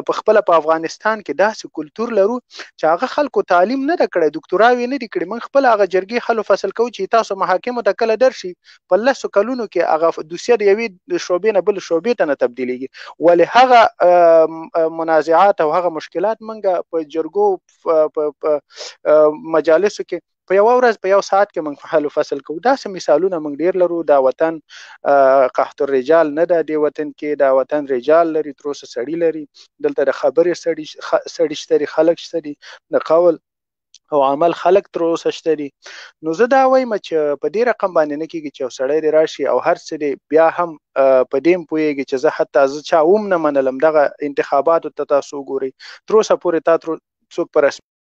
په خپله په افغانستان کې داسې کلتور لرو چې هغه خلکو تعلیم نه ده کړی، دکتوراوې نه دي کړي. موږ خپله هغه جرګې حل و فصل کوو چې تاسو محاکمو ته کله درشي، په 10 کلونو کې هغه دوسیه د یوې شعبې نه بل شعبې ته نه تبدیلیږي. ولې هغه منازعات او هغه مشکلات موږ په جرګو په مجالسو کې په یو ورځ په یو ساعت کې موږ حل و فصل کوو. داسې مثالونه موږ ډېر لرو. دا وطن قحط الرجال نه ده، دې وطن کې دا وطن رجال لري، تر اوسه سړي لري. دلته د خبرې سړي شته دي، خلک شته دي، د قول او عمل خلک تر اوسه شته دي. نو زه دا وایم چې په دې رقم باندې نه کېږي چې یو سړی دې راشي او هر څه دې بیا هم په دې هم پوهېږي چې زه حتی زه چا هم نه منلم دغه انتخاباتو ته تاسو وګورئ تر اوسه پورې تا څوک په رسمي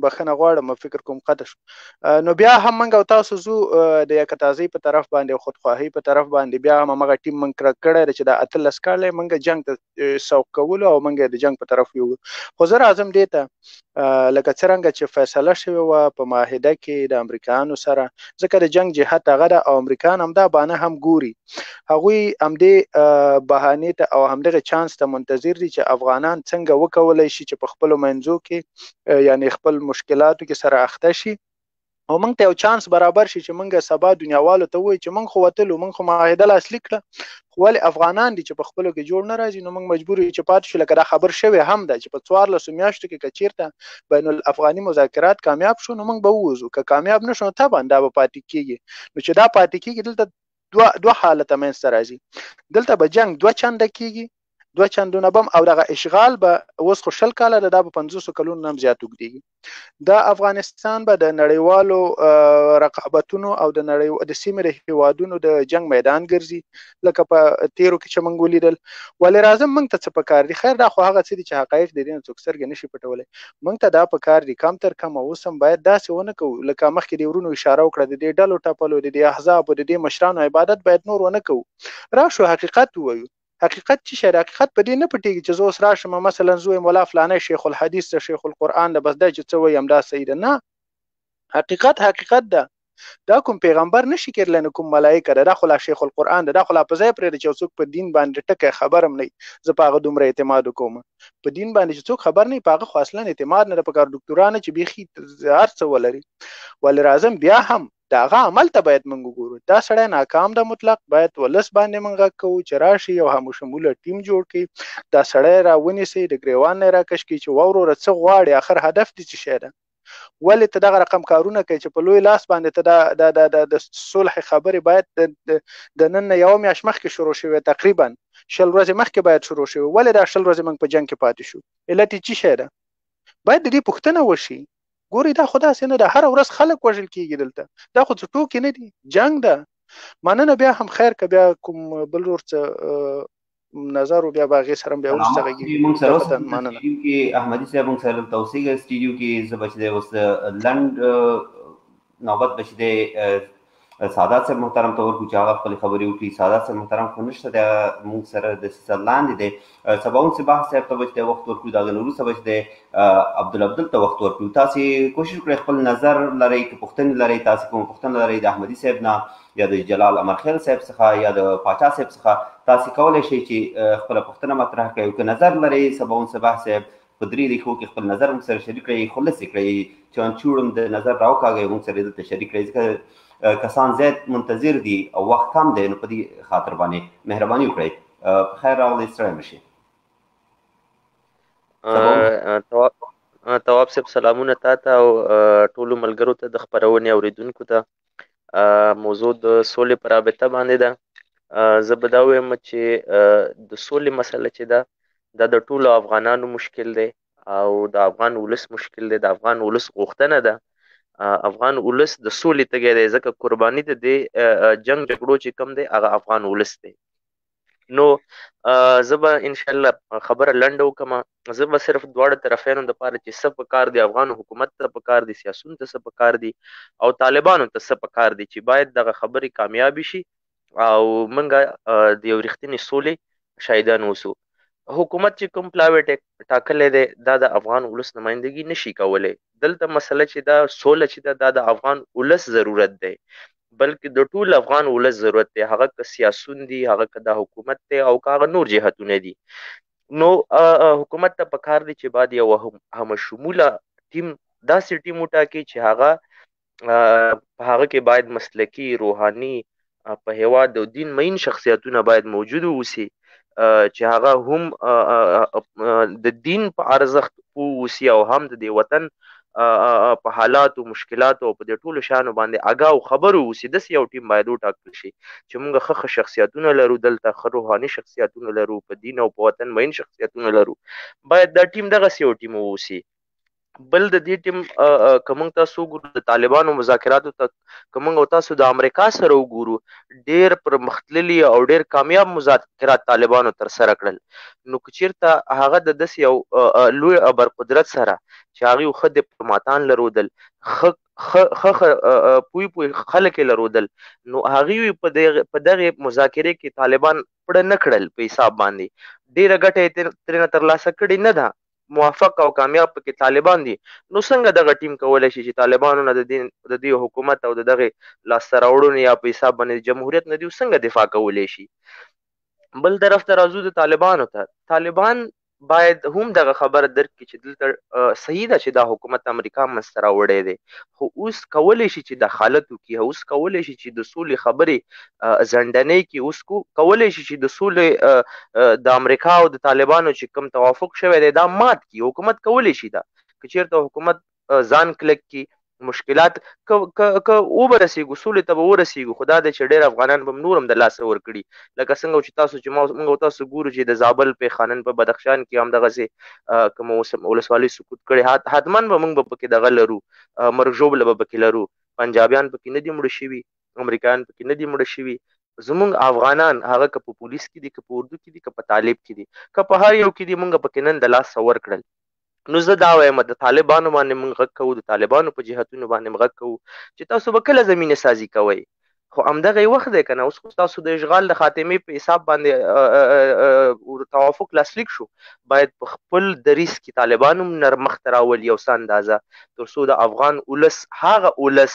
بخښنه غواړم فکر کوم قطع شو نو بیا هم موږ او تاسو زو د یکتازۍ په طرف باندې او خودخواهۍ په طرف باندې بیا هم همغه ټیم موږ کړی دی چې دا 18 کاله موږ جنګ ته سوق کولو او موږ د جنګ په طرف یو خو زه راځم دې ته لکه څرنګه چې فیصله شوې وه په معاهده کې د امریکایانو سره ځکه د جنګ جهت هغه ده او امریکایان همدا بانه هم ګوري هغوی همدې بهانې ته او همدغه چانس ته منتظر دي چې افغانان څنګه وکولی شي چې په خپلو منځو کې یعنی خپل مشکلاتو کې سره اخته شي او موږ ته یو چانس برابر شي چې موږ سبا دنیاوالو ته وایي چې موږ خو وتلو موږ خو معاهده لاسلیک کړه خو ولې افغانان دي چې په خپلو کې جوړ نه راځي نو موږ مجبور یو چې پاتې شو لکه دا خبر شوی هم ده چې په 14 میاشتو کې که چیرته بین الافغاني مذاکرات کامیاب شو نو موږ به ووځو که کامیاب نه شو نو طبعا دا به پاتې کېږي نو چې دا پاتې کېږي دلته دوه حالته منځته راځي دلته به جنګ دوه چنده کېږي دوه چندونه بم او دغه اشغال به اوس خو 20 کاله ده دا به 500 کلونو هم زیات اوږدېږي دا افغانستان به د نړیوالو رقابتونو او د سیمې د هیوادونو د جنگ میدان ګرځي لکه په تیرو کې چې موږ ولیدل ولې راځم موږ ته څه پکار دي خیر دا خو هغه څه دي چې حقایق د دې نه څوک سترګې نشي پټولی موږ ته دا پکار دي کم تر کمه اوس هم باید داسې ونه کوو لکه مخکې د ورونو اشاره وکړه د دې ډلو ټپلو د دې احزابو د دې مشرانو عبادت باید نور ونه کوو راشو حقیقت ووایو حقیقت چې شي حقیقت په دې نه پټېږي چې زه اوس راشم مثلا زه وایم ولا فلانی شیخ الحدیث ته شیخ القرآن ده بس دا چې څه وایم دا صحیح ده نه حقیقت ده دا کوم پیغمبر نشي کېدلی نه کوم ملایکه ده دا خو لا شیخ القرآن ده دا خو لا په ځای پرېږده چې څوک په دین باندې ټکی خبر هم نه زه په هغه دومره اعتماد وکوم په دین باندې چې څوک خبر نه په هغه خو اصلا اعتماد نه ده پکار ډاکټرانه چې بیخي هر څه ولري ولې راځم بیا هم دا هغه عمل ته باید موږ وګورو دا سړی ناکام ده مطلق باید ولس باندې موږ غږ کوو چې راشي یو همشموله ټیم جوړ کړي دا سړی راونیسي د ګریوان نه راکش کړي چې وروره څه غواړي آخر هدف دې څه شی ده ولې ته دغه رقم کارونه کوي چې په لوی لاس باندې ته د صلح خبرې باید د نن یو میاشت مخکې شروع شوې تقریبا 10 ورځې مخکې باید شروع شوې ولې دا 10 ورځې موږ په جنګ کې پاتې شو علت یې څه شی ده باید د دې پوښتنه وشي ګوري دا خدا سينه ده هر ورځ خلک وژل کیږي دلته دا خو څه ټوکی نه دي جنگ ده مننه بیا هم خیر که بیا کوم بل ور څه نظر بیا باغې سره بیا ورسته غږی موږ سره مننه کې احمدي صاحب موږ سره توسيګ سټډیو کې زبچ دی اوس لند نوبت بچ دی سادات صاحب محترم تور کو چاغه خپل خبري وکړي سادات صاحب محترم خو نشته د موږ سره د سلان دي سباون صباح صاحب ته وخت ورکو دا نورو سبا چې عبدالعبدل ته وخت ورکو تاسو کوشش کړئ خپل نظر لري که پښتون لري تاسو کوم پښتون لري د احمدي صاحب نه یا د جلال امرخیل صاحب څخه یا د پاچا صاحب څخه تاسو کولای شئ چې خپل پښتنه مطرح کړئ که نظر لري سباون صباح صاحب په درې لیکو کې خپل نظر موږ سره شریک کړئ خلاص کړئ چې چوړم د نظر راوکاږي موږ سره د شریک کړئ ځکه کسان زیات منتظر دي او وخت کم دی نو په دې خاطر باندې مهرباني وکړئ خیر راغلی ستړی مشي تواب صاحب سلامونه تاته او ټولو ملګرو ته د خپرونې اوریدونکو ته موضوع د سولې په رابطه باندې ده زه به دا ویم چې د سولې مسله چې ده دا د ټولو افغانانو مشکل دی او د افغان ولس مشکل دی د افغان ولس غوښتنه ده افغان ولس د سولې تږی دی ځکه قرباني د دې جنگ جګړو چې کم دی هغه افغان ولس دی نو زه به انشاءالله خبره لنډه وکړم زه به صرف دواړه طرفینو دپاره چې څه پکار دی افغان حکومت ته پکار دی سیاسون ته څه پکار دی او طالبانو ته څه پکار دی چې باید دغه خبرې کامیابي شي او موږ د یو رښتینې سولې شاهدان اوسو حکومت چې کوم پلاوی ټاکلی دی دا د افغان ولس نمایندګي نشي کولی دلته مسله چې دا سوله چې دا د افغان ولس ضرورت دی بلکې د ټول افغان ولس ضرورت دی هغه که سیاسون دي هغه که د حکومت دی او که هغه نور جهتونه دي نو حکومت ته پکار دی چې باید یو همشموله ټیم داسې ټیم وټاکي چې په هغه کې باید مسلکي روحاني په هیواد او دین مین شخصیتونه باید موجود اوسي چې هغه هم د دین په ارزښت اوسي او هم د دې وطن په حالاتو مشکلاتو او په دې ټولو شیانو باندې آګاه او خبر اوسي. داسې یو ټیم باید وټاکل شي چې موږ ښه شخصیتونه لرو دلته، ښه روحاني شخصیتونه لرو، په دین او په وطن مین شخصیتونه لرو. باید دا ټیم دغسې یو ټیم واوسي. بل د دې ټیم که موږ تاسو وګورو د طالبانو مذاکراتو ته که موږ او تاسو د امریکا سره وګورو، ډېر پرمختللي او ډېر کامیاب مذاکرات طالبانو ترسره کړل. نو که چېرته هغه د داسې یو لوی ابرقدرت سره چې هغوی ښه ډیپلوماتان لرودل، ښه پوی خلک یې لرودل، نو هغوی په دغې مذاکرې کې طالبان پړه نه کړل په حساب باندې. ډېره ګټه یې ترېنه ترلاسه کړې نه ده، موافق او کامیاب پکې طالبان دي. نو څنګه دغه ټیم کولی شي چې طالبانو نه د دې حکومت او د دغې لاسته راوړنو یا په حساب باندې جمهوریت نه دي څنګه دفاع کولی شي؟ بل طرف ته راځو د طالبانو ته. طالبان باید هم دغه خبره درک کړي چې دلته صحیح ده چې دا حکومت امریکا منځته راوړی دی، خو اوس کولی شي چې دخالت وکړي، اوس کولی شي چې د سولې خبرې ځنډنۍ کړي، اوس کولی شي چې د سولې د امریکا او د طالبانو چې کوم توافق شوی دی دا مات کړي. حکومت کولی شي دا که چېرته حکومت ځان کلک کړي، مشکلات که وبرسېږو سولې ته به ورسېږو، خو دا دی چې ډېر افغانان به نور هم د لاسه ورکړي. لکه څنګه چې تاسو چې موږ او تاسو ګورو چې د زابل په خانن په بدخشان کې همدغسې کومه ولسوالۍ سقوط کړې، حتما به موږ به پکې دغه لرو، مرګ ژوبله به پکې لرو. پنجابیان پکې نه دي مړه شوي، امریکایان پکې نه دي مړه شوي. زموږ افغانان هغه که په پولیس کې دي، که په اردو کې دي، که په طالب کې دي، که په هر یو کې دي، موږ پکې نن د لاسه ورکړل. نو زه دا وایم د طالبانو باندې موږ غږ کوو، د طالبانو په جهتونو باندې غږ کوو چې تاسو به کله زمینه سازي کوئ. خو همدغه وخت دی که نه، اوس خو تاسو د اشغال د خاتمې په حساب باندې توافق لاسلیک شو، باید په خپل دریځ کې طالبان هم نرمښت راولي یو څه اندازه، تر څو د افغان ولس هغه ولس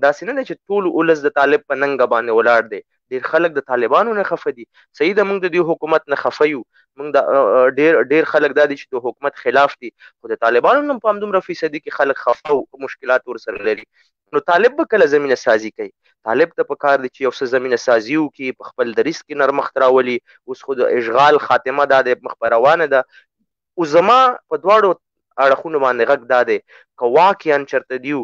داسې نه دی چې ټول ولس د طالب په ننګه باندې ولاړ دی. ډېر خلک د طالبانو نه خفه دي، صحیح ده موږ د دې حکومت نه خفه یو، موږ د ډېر خلک دا دي چې د حکومت خلاف دي، خو د طالبانو نه په همدومره فیصدي کې خلک خفه او مشکلات ورسره لري. نو طالب به کله زمینه سازي کوي؟ طالب ته پکار دی چې یو څه زمینه سازي وکړي، په خپل دریځ کې نرمښت راولي. اوس خو د اشغال خاتمه دا د مخ په روانه ده. او زما په دواړو اړخونو باندې غږ دا دی که واقعا چېرته دیو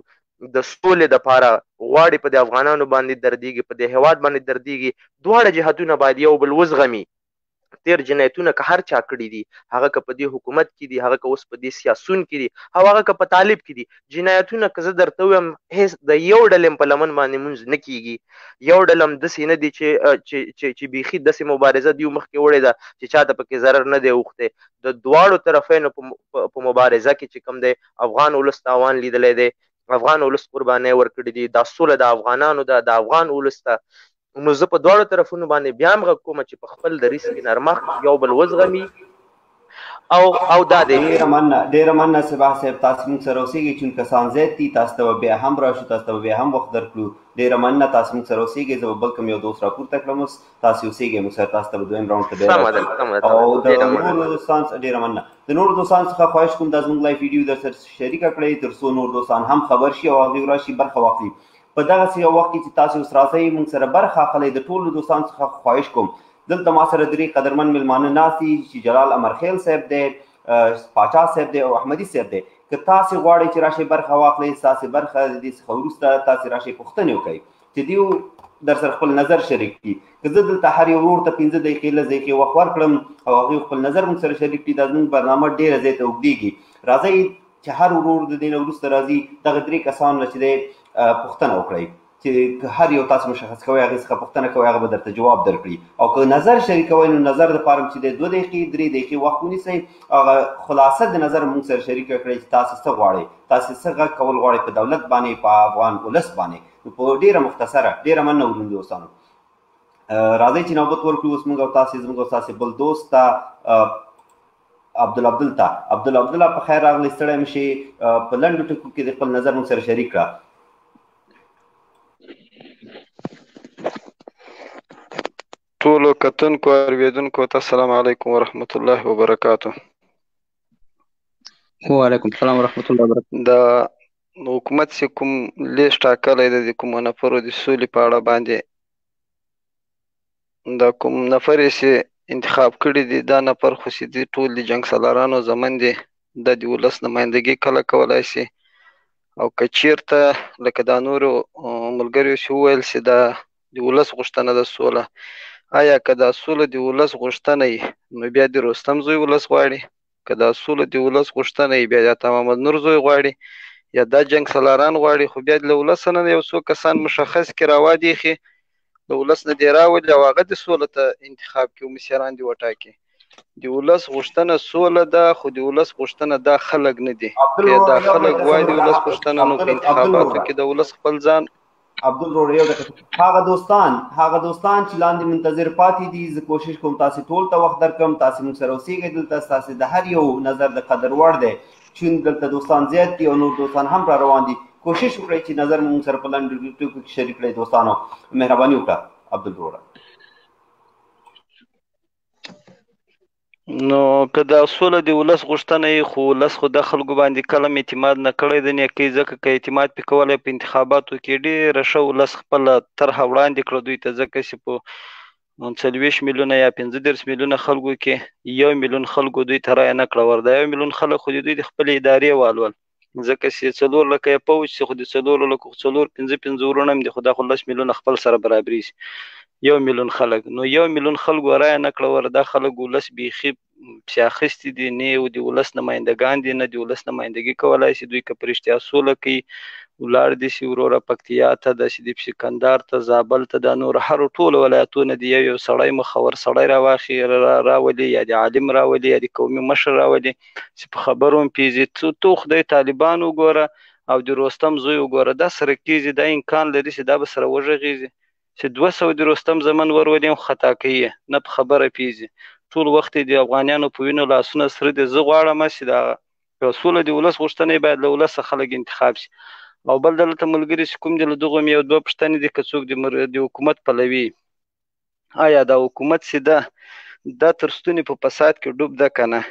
د سولې دپاره غواړي په د افغانانو باندې دردېږي، په د هېواد باندې دردېږي، دواړه جهتونه باید یو بل وزغمي. تیر جنایتونه که هر چا کړي دي، هغه که په دې حکومت کې دي، هغه که اوس په دې سیاسون کې دي، او هغه که په طالب کې دي، جنایتونه که زه درته ووایم هېڅ د یو ډلې په لمن باندې مونځ نه کېږي. یو ډله هم داسې نه دي چې بیخي داسې مبارزه دیو مخکې وړې ده چې چاته پکې ضرر نه دی اوښتی. د دواړو طرفینو په مبارزه کې چې کوم دی افغان ولس تاوان لیدلی دی، افغان ولس قربانۍ ورکړي دي، دا سوله د افغانانو ده، د افغان ولس ته. نو زه په دواړو طرفونو باندې بیا هم غږ کوم چې په خپل دریځ کې نرمښت یو بل وزغمي او دا دی. ډېره مننه صباح صاحب، تاسو موږ سره اوسېږئ. چون کسان زیات دي تاسو ته بیا هم راشو، تاسو ته بیا هم وخت درکړو. ډېره مننه تاسو موږ سره اوسېږئ. زه به بل کوم یو دوست راپورته کړم، اوس تاسو اوسېږئ موږ سره، تاسو ته به دویم راونډ ته بیا راشو. او د نورو دوستان ډېره مننه، د نورو دوستانو څخه خواهش کوم دا زموږ لایف ویډیو در سره شریکه کړئ تر څو نور دوستان هم خبر شي او هغوی راشي برخه واخلي. په دغسې یو وخت کې چې تاسو اوس راځئ موږ سره برخه اخلئ، د ټولو دوستانو څخه خواهش کوم دلته ما سره درې قدرمن مېلمانه ناست دي چې جلال امرخیل صاحب دی، پاچا صاحب دی او احمدي صاحب دی. که تاسې غواړئ چې راشئ برخه واخلئ، ستاسې برخه د دې څخه وروسته تاسې راشئ پوښتنې وکړئ چې دیو در سره خپل نظر شریک کړي. که زه دلته هر یو ورور ته 15 دقیقې لس دقیقې وخت ورکړم او هغوی خپل نظر موږ سره شریک کړي، دا زموږ برنامه ډېره ځای ته اوږدېږي. راځئ چې هر ورور د دې نه وروسته راځي دغه درې کسانو نه چې دی پوښتنه وکړئ چې هر یو تاسو مشخص کوئ، هغې څخه پوښتنه کوئ، هغه به درته جواب درکړي. او که نظر شریکوئ نو نظر دپاره چې دی 2 دقیقې 3 دقیقې وخت ونیسئ، هغه خلاصه د نظر موږ سره شریکه کړئ چې تاسو څه غواړئ، تاسو څه غږ کول غواړئ په دولت باندې، په افغان ولس باندې، په ډېره مختصره. ډېره مننه ورونو دوستانو. راځئ چې نوبت ورکړو اوس موږ او تاسې زموږ او تاسې بل دوست ته عبدالعبدل ته. عبدالعبدله په خیر راغلی، ستړی مه شئ، په لنډو ټکو کې د خپل نظر موږ سره شریک کړه. ټولو کتونکو او اورېدونکو ته السلام علیکم ورحمت الله وبرکاتو. وعلیکم السلام ورحمت الله وبرکاتو. د حکومت چې کوم لیست ټاکلی دی د کومو نفرو د سولې په اړه باندې، دا کوم نفر یې چې انتخاب کړي دي دا نفر خو چې دي ټول د جنګ سالارانو زمن دي، د ولس نمایندګي کله کولی شي او که چیرته لکه دا نورو ملګریو چې وویل چې دا د ولس غوښتنه ده سوله، آیا که دا سوله د ولس غوښتنه وي نو بیا د رستم زوی ولس غواړي؟ که دا سوله د ولس غوښتنه وي بیا د عطا محمد نور زوی غواړي یا دا جنګ سالاران غواړي؟ خو بیا له ولس نه یو څو کسان مشخص کړي راوادېخي، د ولس نه دې راولي او هغه د سوله ته انتخاب کړي او مشران دې وټاکي. د ولس غوښتنه سوله ده، خو د ولس غوښتنه دا خلک نه دي. که دا خلک وایي د ولس غوښتنه، نو په انتخاباتو کې د ولس خپل ځان عبدالرور یو دقیقه. هغه دوستان چې لاندې منتظر پاتې دي، زه کوشش کوم تاسو ټول ته وخت درکړم، تاسو موږ سره اوسېږئ دلته، ستاسو د هر یو نظر د قدر وړ دی. چون دلته دوستان زیات دي او نور دوستان هم را روان دي، کوشش وکړئ چې نظر موږ سره په لنډو ټکو کې شریک کړئ. دوستانو مهرباني وکړه عبدالرور. نو که دا سوله د ولس غوښتنه وي، خو ولس خو د خلکو باندې کلم اعتماد نه کړی د نیکۍ، ځکه که اعتماد پې کولی په انتخاباتو کې ډېره ښه ولس خپله طرحه وړاندې کړه دوی ته، ځکه چې په 40 میلیونه یا 15 میلیونه خلکو کې 1 میلیون خلکو دوی ته رایه نه کړه ور. دا 1 میلیون خلک خو د دوی د خپلې ادارې والول، ځکه چې 4 لکه یې پوځ چې خو د 4 لکو 4-5 ورونه هم دي، خو دا خو 10 میلیونه خپل سره برابرېږي 1 میلیون خلک. نو 1 میلیون خلکو رایه نه کړه ور. دا خلک ولس بیخي پسې اخیستي دي، نه یو د ولس نمایندګان دي، نه د ولس نمایندګي کولی شي. دوی که په رښتیا سوله کوي ولاړ دي شي وروره پکتیا ته، داسې د سکندر ته، زابل ته، دا نور هر ټول ولایتونه دي یو سړی مخور سړی راواخي راولي، یا د عالم راولي، یا د قومي مشر راولي چې په خبرو هم پېژي. تو خدای طالبان وګوره او د رستم زوی وګوره، دا سره کېږي، دا امکان لري چې دا به سره وغږېږي چې 200 د رستم زمن ورولي هم خطا کوي، نه په خبره پېژي. ټول وخت د افغانانو په وینو لاسونه سره دي. زه غواړم چې دا سوله د ولس غوښتنې باید له ولسه خلک انتخاب شي. او بل دلته ملګري چې کوم دي له دغو یو دوه پوښتنې دي، که څوک د حکومت پلوي، آیا دا حکومت چې دا تر ستوني په فساد کې ډوب ده که نه،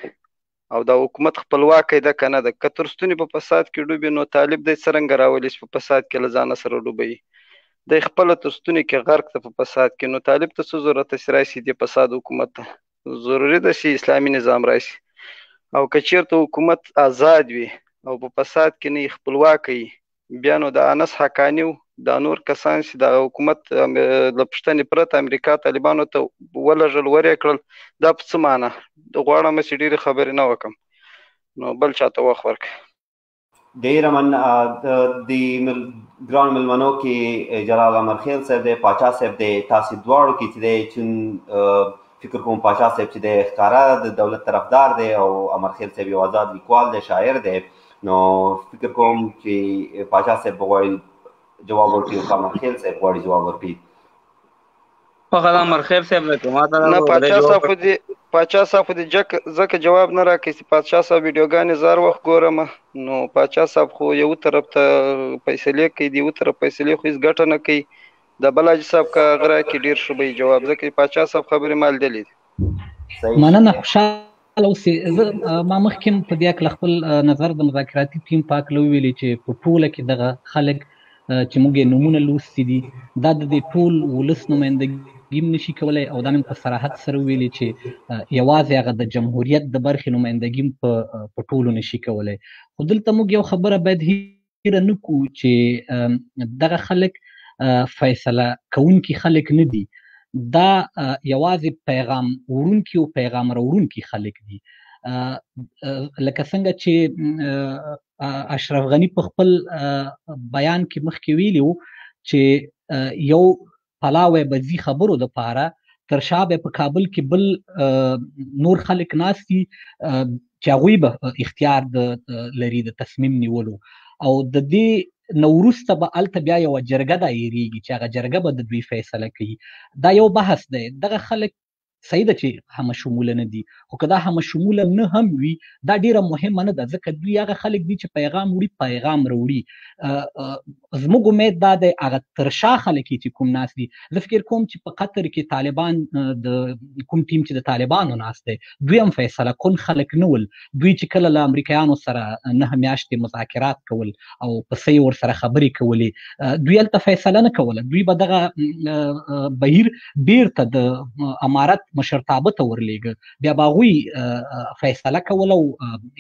او دا حکومت خپلواکی ده که نه ده؟ که تر ستوني په فساد کې ډوب نو طالب دی څرنګه راولي چې په فساد کې له ځانه سره ډوبوي؟ دی خپله تر ستوني کې غرق ده په فساد کې، نو طالب ته څه ضرورت چې راشي د فساد حکومت ته؟ ضروري ده چې اسلامي نظام راشي. او که چیرته حکومت آزاد وي او په فساد کې نه خپلواکه وي، بیا نو د انس حقاني دا نور کسان چې د حکومت له پوښتنې پرته امریکا طالبانو ته ولږل ورې کړل، دا په څه معنی؟ غواړم چې ډېرې خبرې نه وکړم، نو بل چاته وخت ورکړئ. ډېره مننه. د ګران مېلمنو کې جلال امرخیل صاحب دی، پاچا صاحب دی، تاسې دواړو کې چې دی چون فکر کوم پاچا صاحب چې دی ښکاره د دولت طرفدار دی او امرخیل صاحب یو آزاد لیکوال دی، شاعر دی، نو فکر کوم چې پاچا صاحب به غواړي جواب ورکړي او امرخیل صاحب غواړي جواب ورکړي. فقط امرخیل صاحب نه پاچا صاحب خو دې ځکه جواب نه راکوي چې پاچا صاحب ویډیوګانې زار وخت ګورم، نو پاچا صاحب خو یو طرف ته فیصلې کوي، د یو طرف فیصلې خو هېڅ ګټه نه کوي. د بل حاجي صاحب که هغه راکړي ډېر ښه به جواب، ځکه پاچا صاحب خبرې ما لیدلې دي. مننه، خوشحاله اوسې. زه ما مخکې په دې هکله خپل نظر د مذاکراتي ټیم په هکله وویلې چې په ټوله کې دغه خلک چې موږ یې نومونه لوستي دي، دا د دې ټول ولس نمایندګي هم نشي کولی، او دا مې په صراحت سره ویلي چې یوازې هغه د جمهوریت د برخې نمایندګي هم په ټولو نشي کولی. خو دلته موږ یو خبره باید هیره نه کړو چې دغه خلک فیصله کوونکي خلک نه دي، دا یوازې پیغام وړونکي او پیغام راوړونکي خلک دي. لکه څنګه چې اشرف غني په خپل بیان کې مخکې ویلي وو چې یو پلاوی به ځي خبرو دپاره، تر شا به په کابل کې بل نور خلک ناست دي چې هغوی به اختیار لري د تصمیم نیولو، او د دې نو وروسته به هلته بیا یوه جرګه دایریږي چې هغه جرګه به د دوی فیصله کوي. دا یو بحث دی. دغه خلک صحیح ده چې همه شموله نه دي، خو که دا همه شموله نه هم وي دا ډیره مهمه نه ده، ځکه دوی هغه خلک دي چې پیغام وړي. زموږ امید دا دی هغه تر شا خلک چې کوم ناست دي، زه فکر کوم چې په قطر کې طالبان د کوم ټیم چې د طالبانو ناست دی دوی هم فیصله کن خلک نه ول. دوی چې کله له امریکایانو سره 9 میاشتې مذاکرات کول او پسې ورسره خبرې کولې، دوی هلته فیصله نه کوله. دوی به دغه بهیر بیرته د امارت مشرتابه ته ورلیږه بیا به هغوی فیصله کوله او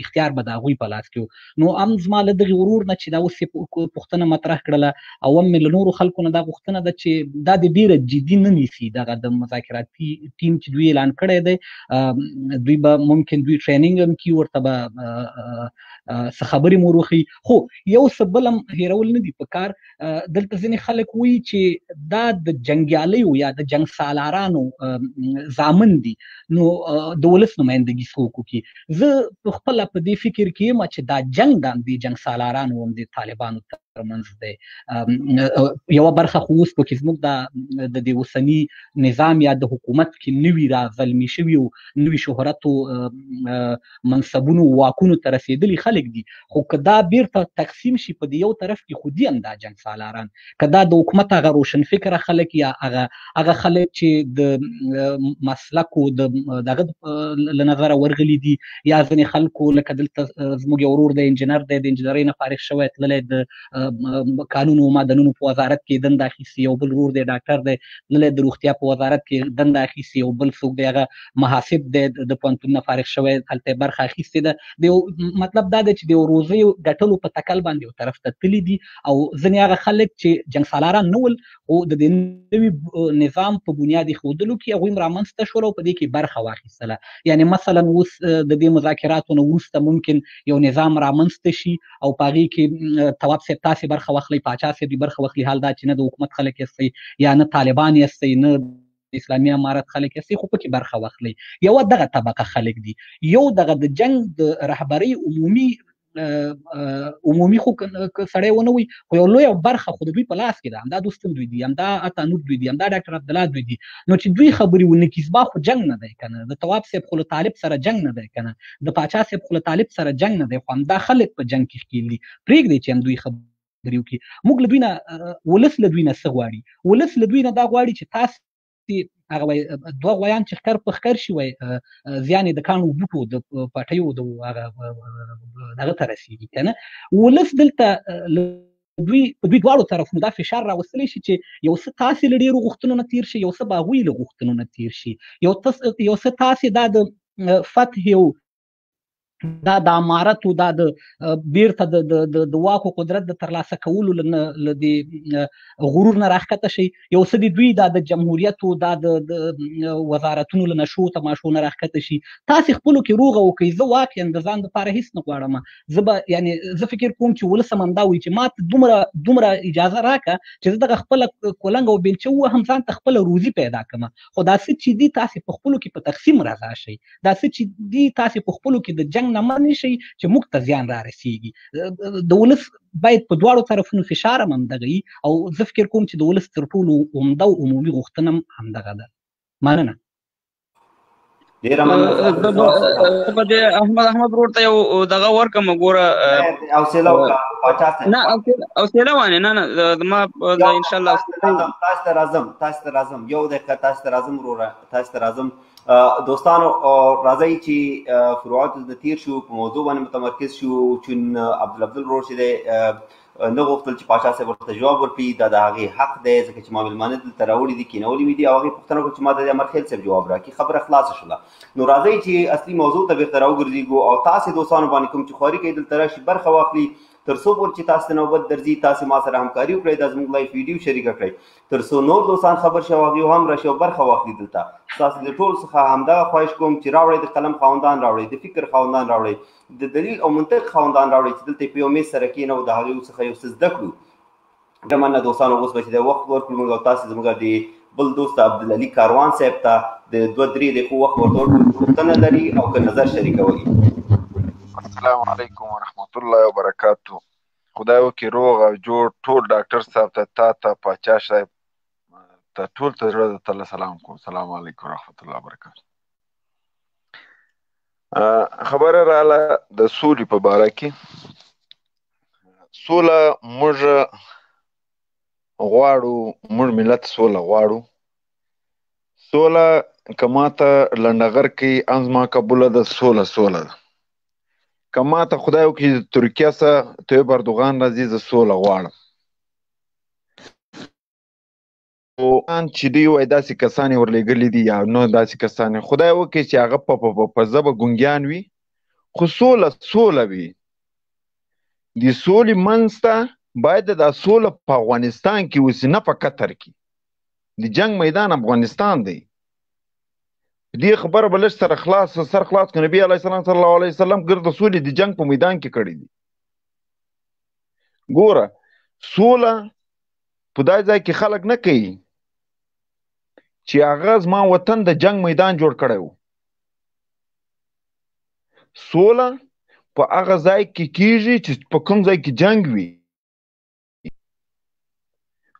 اختیار به د هغوی په لاس کې و. نو هم زما له دغې ورور نه چې دا اوس یې پوښتنه مطرح کړله او هم مې له نورو خلکو نه دا غوښتنه ده چې دا د ډېره جدي نه نیسي دغه د مذاکراتي ټیم چې دوی اعلان کړی دی دوی به ممکن دوی ټریننګ هم کي ورته به څه خبرې مو وروښي خو یو څه بل هم هېرول نه دي په کار. دلته ځینې خلک وایي چې دا د جنګیالیو یا د جنګ سالارانو زامن دي نو د ولس نمایندګي څوک وکړي. زه خپله په دې فکر کې یم چې دا جنګ د همدې جنګ سالارانو هم د طالبانو ترمنځ دی. یوه برخه خو اوس پکې زموږ د دې اوسني نظام یا د حکومت کې نوي را زلمي شوي او نوي شهرتو منصبونو واکونو ته رسېدلي خلک دي خو که دا بیرته تقسیم شي په د یو طرف کې خو دي هم دا جنګ سالاران که دا د حکومت هغه روشن فکره خلک یا هغه خلک چې د مسلکو دغه له نظره ورغلي دي یا ځینې خلکو لکه دلته زموږ یو ورور د انجینر دی د انجینرۍ نه فارغ شوی تللی د قانونو او معدنونو په وزارت کې دنده اخیستې یو بل ورور دی ډاکټر دی تللی د روغتیا په وزارت کې دنده اخیستې یو بل څوک دی هغه محاسب دی د پوهنتون نه فارغ شوی هلته برخه اخیستې ده د یو مطلب دا دی چې د یو روزیو ګټلو په تکل باندې یو طرف ته تللي دي او ځینې هغه خلک چې جنګ سالاران نه ول خو د دې نوي نظام په بنیاد ایښودلو کې هغوی هم رامنځته شول او په دې کې برخه واخیستله. یعنې مثلا اوس د دې مذاکراتو نه وروسته ممکن یو نظام رامنځته شي او په هغې کې تواب صاحب تاسې برخه واخلئ پاچا صاحب دې برخه واخلي حال دا چې نه د حکومت خلک یاستئ یا نه طالبان یاستئ نه اسلامي امارت خلک یاستئ خو پکې برخه واخلئ. یوه دغه طبقه خلک دي یو دغه د جنګ د رهبرۍ عمومي خو سړی ونه وي خو یو لویه برخه خو د دوی په لاس کې ده همدا دوستم دوی دي همدا اتانور دوی دي همدا ډاکټر عبدالله دوی دي نو چې دوی خبرې ونه کړي زما خو جنګ نه دی که نه د تواب صاحب خو له طالب سره جنګ نه دی که نه د پاچا صاحب خو له طالب سره جنګ نه دی خو همدا خلک په جنګ کې ښکېل دي پرېږدئ چې هم دوی خبرې وکړي. موږ له دوی نه ولس له دوی نه څه غواړي ولس له دوی نه دا غواړي چې تاسې هغه وایي دوه غویان چې ښکر په ښکر شي وایي زیان یې د کاڼو بوټو د پټیو د هغه دغه ته رسېږي که نه ولس دلته دوی په دوی دواړو طرفونو دا فشار راوستلی شي چې یو څه تاسې له ډېرو غوښتنو نه تېر شي یو څه به هغوی له غوښتنو نه تېر شي یو څه تاسې دا د فتح او دا د امارتو دا د بیرته د واک او قدرت د ترلاسه کولو له دې غرور نه راښکته شي یو څه د دوی دا د جمهوریت او دا د وزارتونو له نشو تماشو نه راښکته شي تاسې خپلو کې روغه وکړئ. زه واقعا د ځان دپاره هېڅ نه غواړم زه به یعنې زه فکر کوم چې ولس هم همدا وایي چې ما ته دومره اجازه راکړه چې زه دغه خپله کولنګ او بیلچه ووهم ځان ته خپله روزي پیدا کړم خو دا څه چې دي تاسې په خپلو کې په تقسیم رضا شئ دا څه چې دي تاسې په خپلو کې د جنګ نه منې شئ چې موږ ته زیان را رسېږي. د ولس باید په دواړو طرفونو فشار هم همدغه وي او زه فکر کوم چې د ولس تر ټولو عمده او عمومي غوښتنه هم همدغه ده. مننه. زه به احمد ورور ته یو دغه ورکړم ګوره حوصله وکړه پاچا صاحب نه حوصله وانه نه زما انشاءالله تاسو ته راځم یو دقیقه تاسو ته راځم وروره تاسو ته راځم دوستانو راځئ چې فروعات د تیر شو په موضوع باندې متمرکز شو چون عبدالعبدل ورور چې دی نه غوښتل چې پاچا صاحب ورته جواب ورکړي دا د هغې حق دی ځکه چې ما مېلمانه دلته راوړي دي کېنولي مې دي او هغې پوښتنه وکړه چې ما د امرخیل صاحب جواب راکړي خبره خلاصه شوله. نو راځئ چې اصلي موضوع ته بېرته راوګرځېږو او تاسې دوستانو باندې کوم چې خواري کوي دلته راشي برخه واخلي تر څو پورې چې تاسو ته نوبت درځي تاسې ما سره همکاري وکړئ دا زموږ لایف ویډیو شریکه کړئ تر څو نور دوستان خبر شي او هغوی هم راشي او برخه واخلي دلته. تاسو د ټولو څخه همدغه خواهش کوم چې راوړئ د قلم خاوندان راوړئ د فکر خاوندان راوړئ د دلیل او منطق خاوندان راوړئ چې دلته په یو میز سره کښېنو او د هغوی څخه یو څه زده کړو. د مننه دوستانو اوس به چې د وخت ورکړو موږ او تاسې زموږ د بل دوست عبدالعلي کاروان صاحب ته د 2-3 دقیقو وخت ورته ورکړو پوښتنه لري او که نظر شریکوي. السلام علیکم ورحمت الله وبرکاتو. خدای وکړي روغ او جوړ ټول ډاکټر صاحب ته تا ته پاچا صاحب ته ټول ته زړه تعالی سلام کوم. السلام علیکم ورحمت الله وبرکاتو. خبره رااله د سولې په باره کې. سوله موږ غواړو موږ ملت سوله غواړو. سوله که ماته لنډغر کوي هم زما قبوله ده سوله ده که ماته خدای وکړي د ترکیه څخه طیب اردوغان راځي زه سوله غواړم. چې دوی وایي داسې کسان یې ورلېږلي دي یا نه داسې کسان یې خدای وکړي چې هغه په ژبه ګونګیان وي خو سوله وي د سولې منځ ته باید دا سوله په افغانستان کې اوسي نه په قطر کې د جنگ میدان افغانستان دی دې خبره به لږ سر خلاص کړو نبي علیه السلام صلی الله علیه وسلم ګرد سولې د جنگ په میدان کې کړی دي ګوره سوله په دای ځای کې خلک نه کوي چې هغه زما وطن د جنگ میدان جوړ کړی و سوله په هغه ځای کې کیږي چې په کوم ځای کې جنگ وي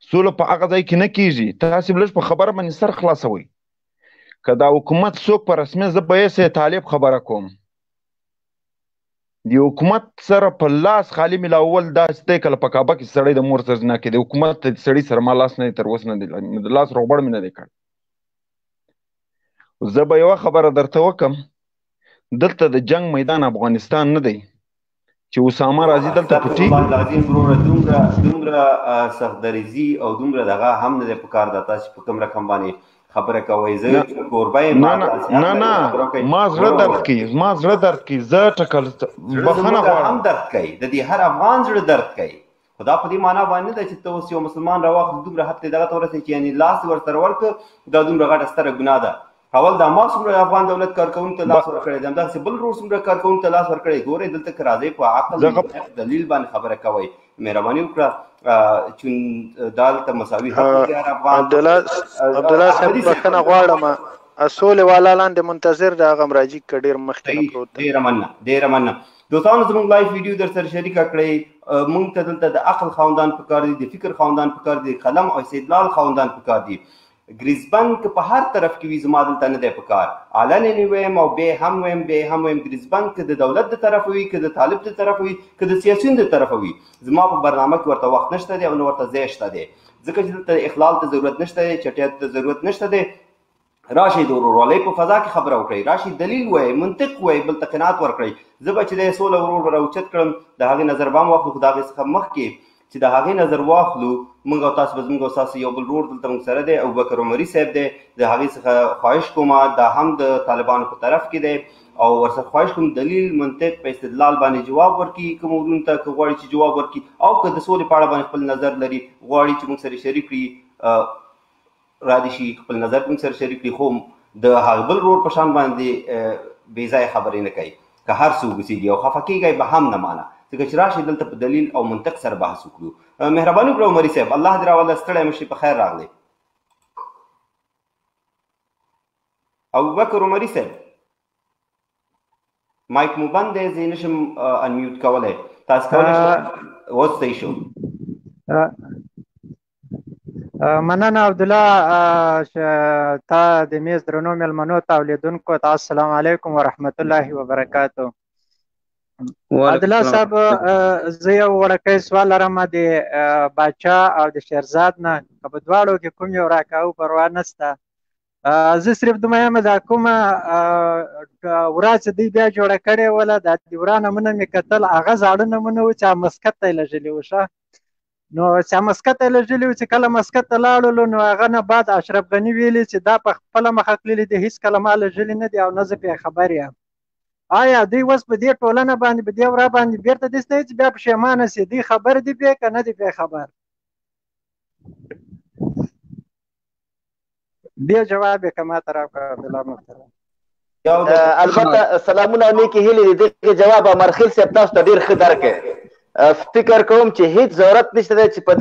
سوله په هغه ځای کې نه کیږي تاسې لږ په خبره باندې سر خلاصوئ که دا حکومت څوک په رسمي زه به یې طالب خبره کوم د حکومت سره په لاس خالي ملاول داسې دی کله په کعبه کې سړی د مور سر نه کې د حکومت د سړي سره ما لاس نه تر اوسه نه دی د لاس روغبړ مې نه دی کړ زه به یوه خبره درته وکم دلته د جنگ میدان افغانستان نه دی چې اسامه راځي دلته پټي لازم وروره دومره سختدریزي او دومره دغه هم نه دی پکار دا تاسو په کوم رقم باندې خبره کوي زه کوربه یم نه ما زړه درد کوي زه ټکل بخښنه غواړم هم درد کوي د دې هر افغان زړه درد کوي خدا په دې معنا باندې نه ده چې ته اوس یو مسلمان راواخلې دومره حد ته دغه ته ورسې چې یعنې لاس ورسره ورکړه دا دومره غټه ستره ګناه ده اول دا ما څومره افغان دولت کارکوونکو ته لاس ورکړی دی همداسې بل ورور څومره کارکوونکو ته لاس ورکړی ګورئ دلته که راځئ په عقل دلیل باندې خبره کوئ مهرباني وکړه چون دالته مساوي حق لري هر افغان عبدالله صاحب بخښنه غواړم سولې والا لاندې منتظر د هغه راجي که ډېر مخکې نه پروت دی ډېره مننه دوستانو زموږ لایف ویډیو در سره شریکه کړئ موږ ته دلته د عقل خاوندان پکار دي د فکر خاوندان پکار دي د قلم او استدلال خاوندان پکار دي ګریزبن که په هر طرف کې وي زما دلته نه دی پکار علنې نه ویم او بې هم ویم ګریزبن که د دولت د طرفه وي که د طالب د طرفه وي که د سیاسیون د طرفه وي زما په برنامه کې ورته وخت نشته دی او نه ورته ځای شته دی ځکه چې دلته اخلال ته ضرورت نشته دی چټیات ته ضرورت نشته دی راشي د ورورولۍ په فضا کې خبره وکړئ راشي دلیل وایي منطق وایي بل ته قناعت ورکړئ زه به چې دی سوله ورور به راوچت کړم د هغې نظر به هم واخلو خو د هغې څخه مخکې چې د هغې نظر واخلو موږ او تاسو به زموږ او ستاسو یو بل ورور دلته موږ سره دی ابوبکر عمري صاحب دی د هغې څخه خواهش کوم دا هم د طالبانو په طرف کې دی او ورسره خواهش کوم دلیل منطق په استدلال باندې جواب ورکړي کوم ورونو ته که غواړي چې جواب ورکړي او که د سولې په اړه باندې خپل نظر لري غواړي چې موږ سره شریک کړي را دي شي خپل نظر موږ سره شریک کړي خو د هغه بل ورور په شان باندې بې ځایه خبرې نه کوي که هر څوک اوسېږي او خفه کېږئ به هم نه مانه ځکه چې راشي دلته په دلیل او منطق سره بحث وکړو مهرباني وکړه عمري صاحب الله دې راوله ستړی مشي په خیر راغلی ابوبکر عمري صاحب مایک مو بند دی زه نشم انمیوټ کولی تاسو کولی شئ اوس صحیح شو مننه عبدالله تا د میز درنو مېلمنو ته او لیدونکو ته السلام علیکم ورحمت الله وبرکاتو عبدالله صاحب زه یو وړوکی سوال لرم د باچا او د شیرزاد نه که په دواړو کې کوم یو راکاو پروا نشته زه صرف دومره یم دا کومه ورځ چې دوی بیا جوړه کړې وله د دیورا نمونه مې کتل هغه زاړه نمونه و چې مسقط ته یې لږلي و ښه نو چې مسقط ته یې لږلي و چې کله مسقط ته لاړلو نو هغه نه بعد اشرف غني ویلي چې دا په خپله مخه تللي دي هېڅ کله ما لږلي نه دي او نه زه پرې خبر یم آیا دوی اوس په دې ټولنه باندې په دې ورځ باندې بېرته داسې دی چې بیا پښیمانه سي دوی خبر دي پرې که نه دي پرې خبر دې جواب یې که ماته راکړه عبدالله محترم البته سلامونه او نیکې هیلې دي دغې جواب امرخیل صاحب تاسو ته ډېر ښه درکړی فکر کوم چې هیڅ ضرورت نشته دی چې په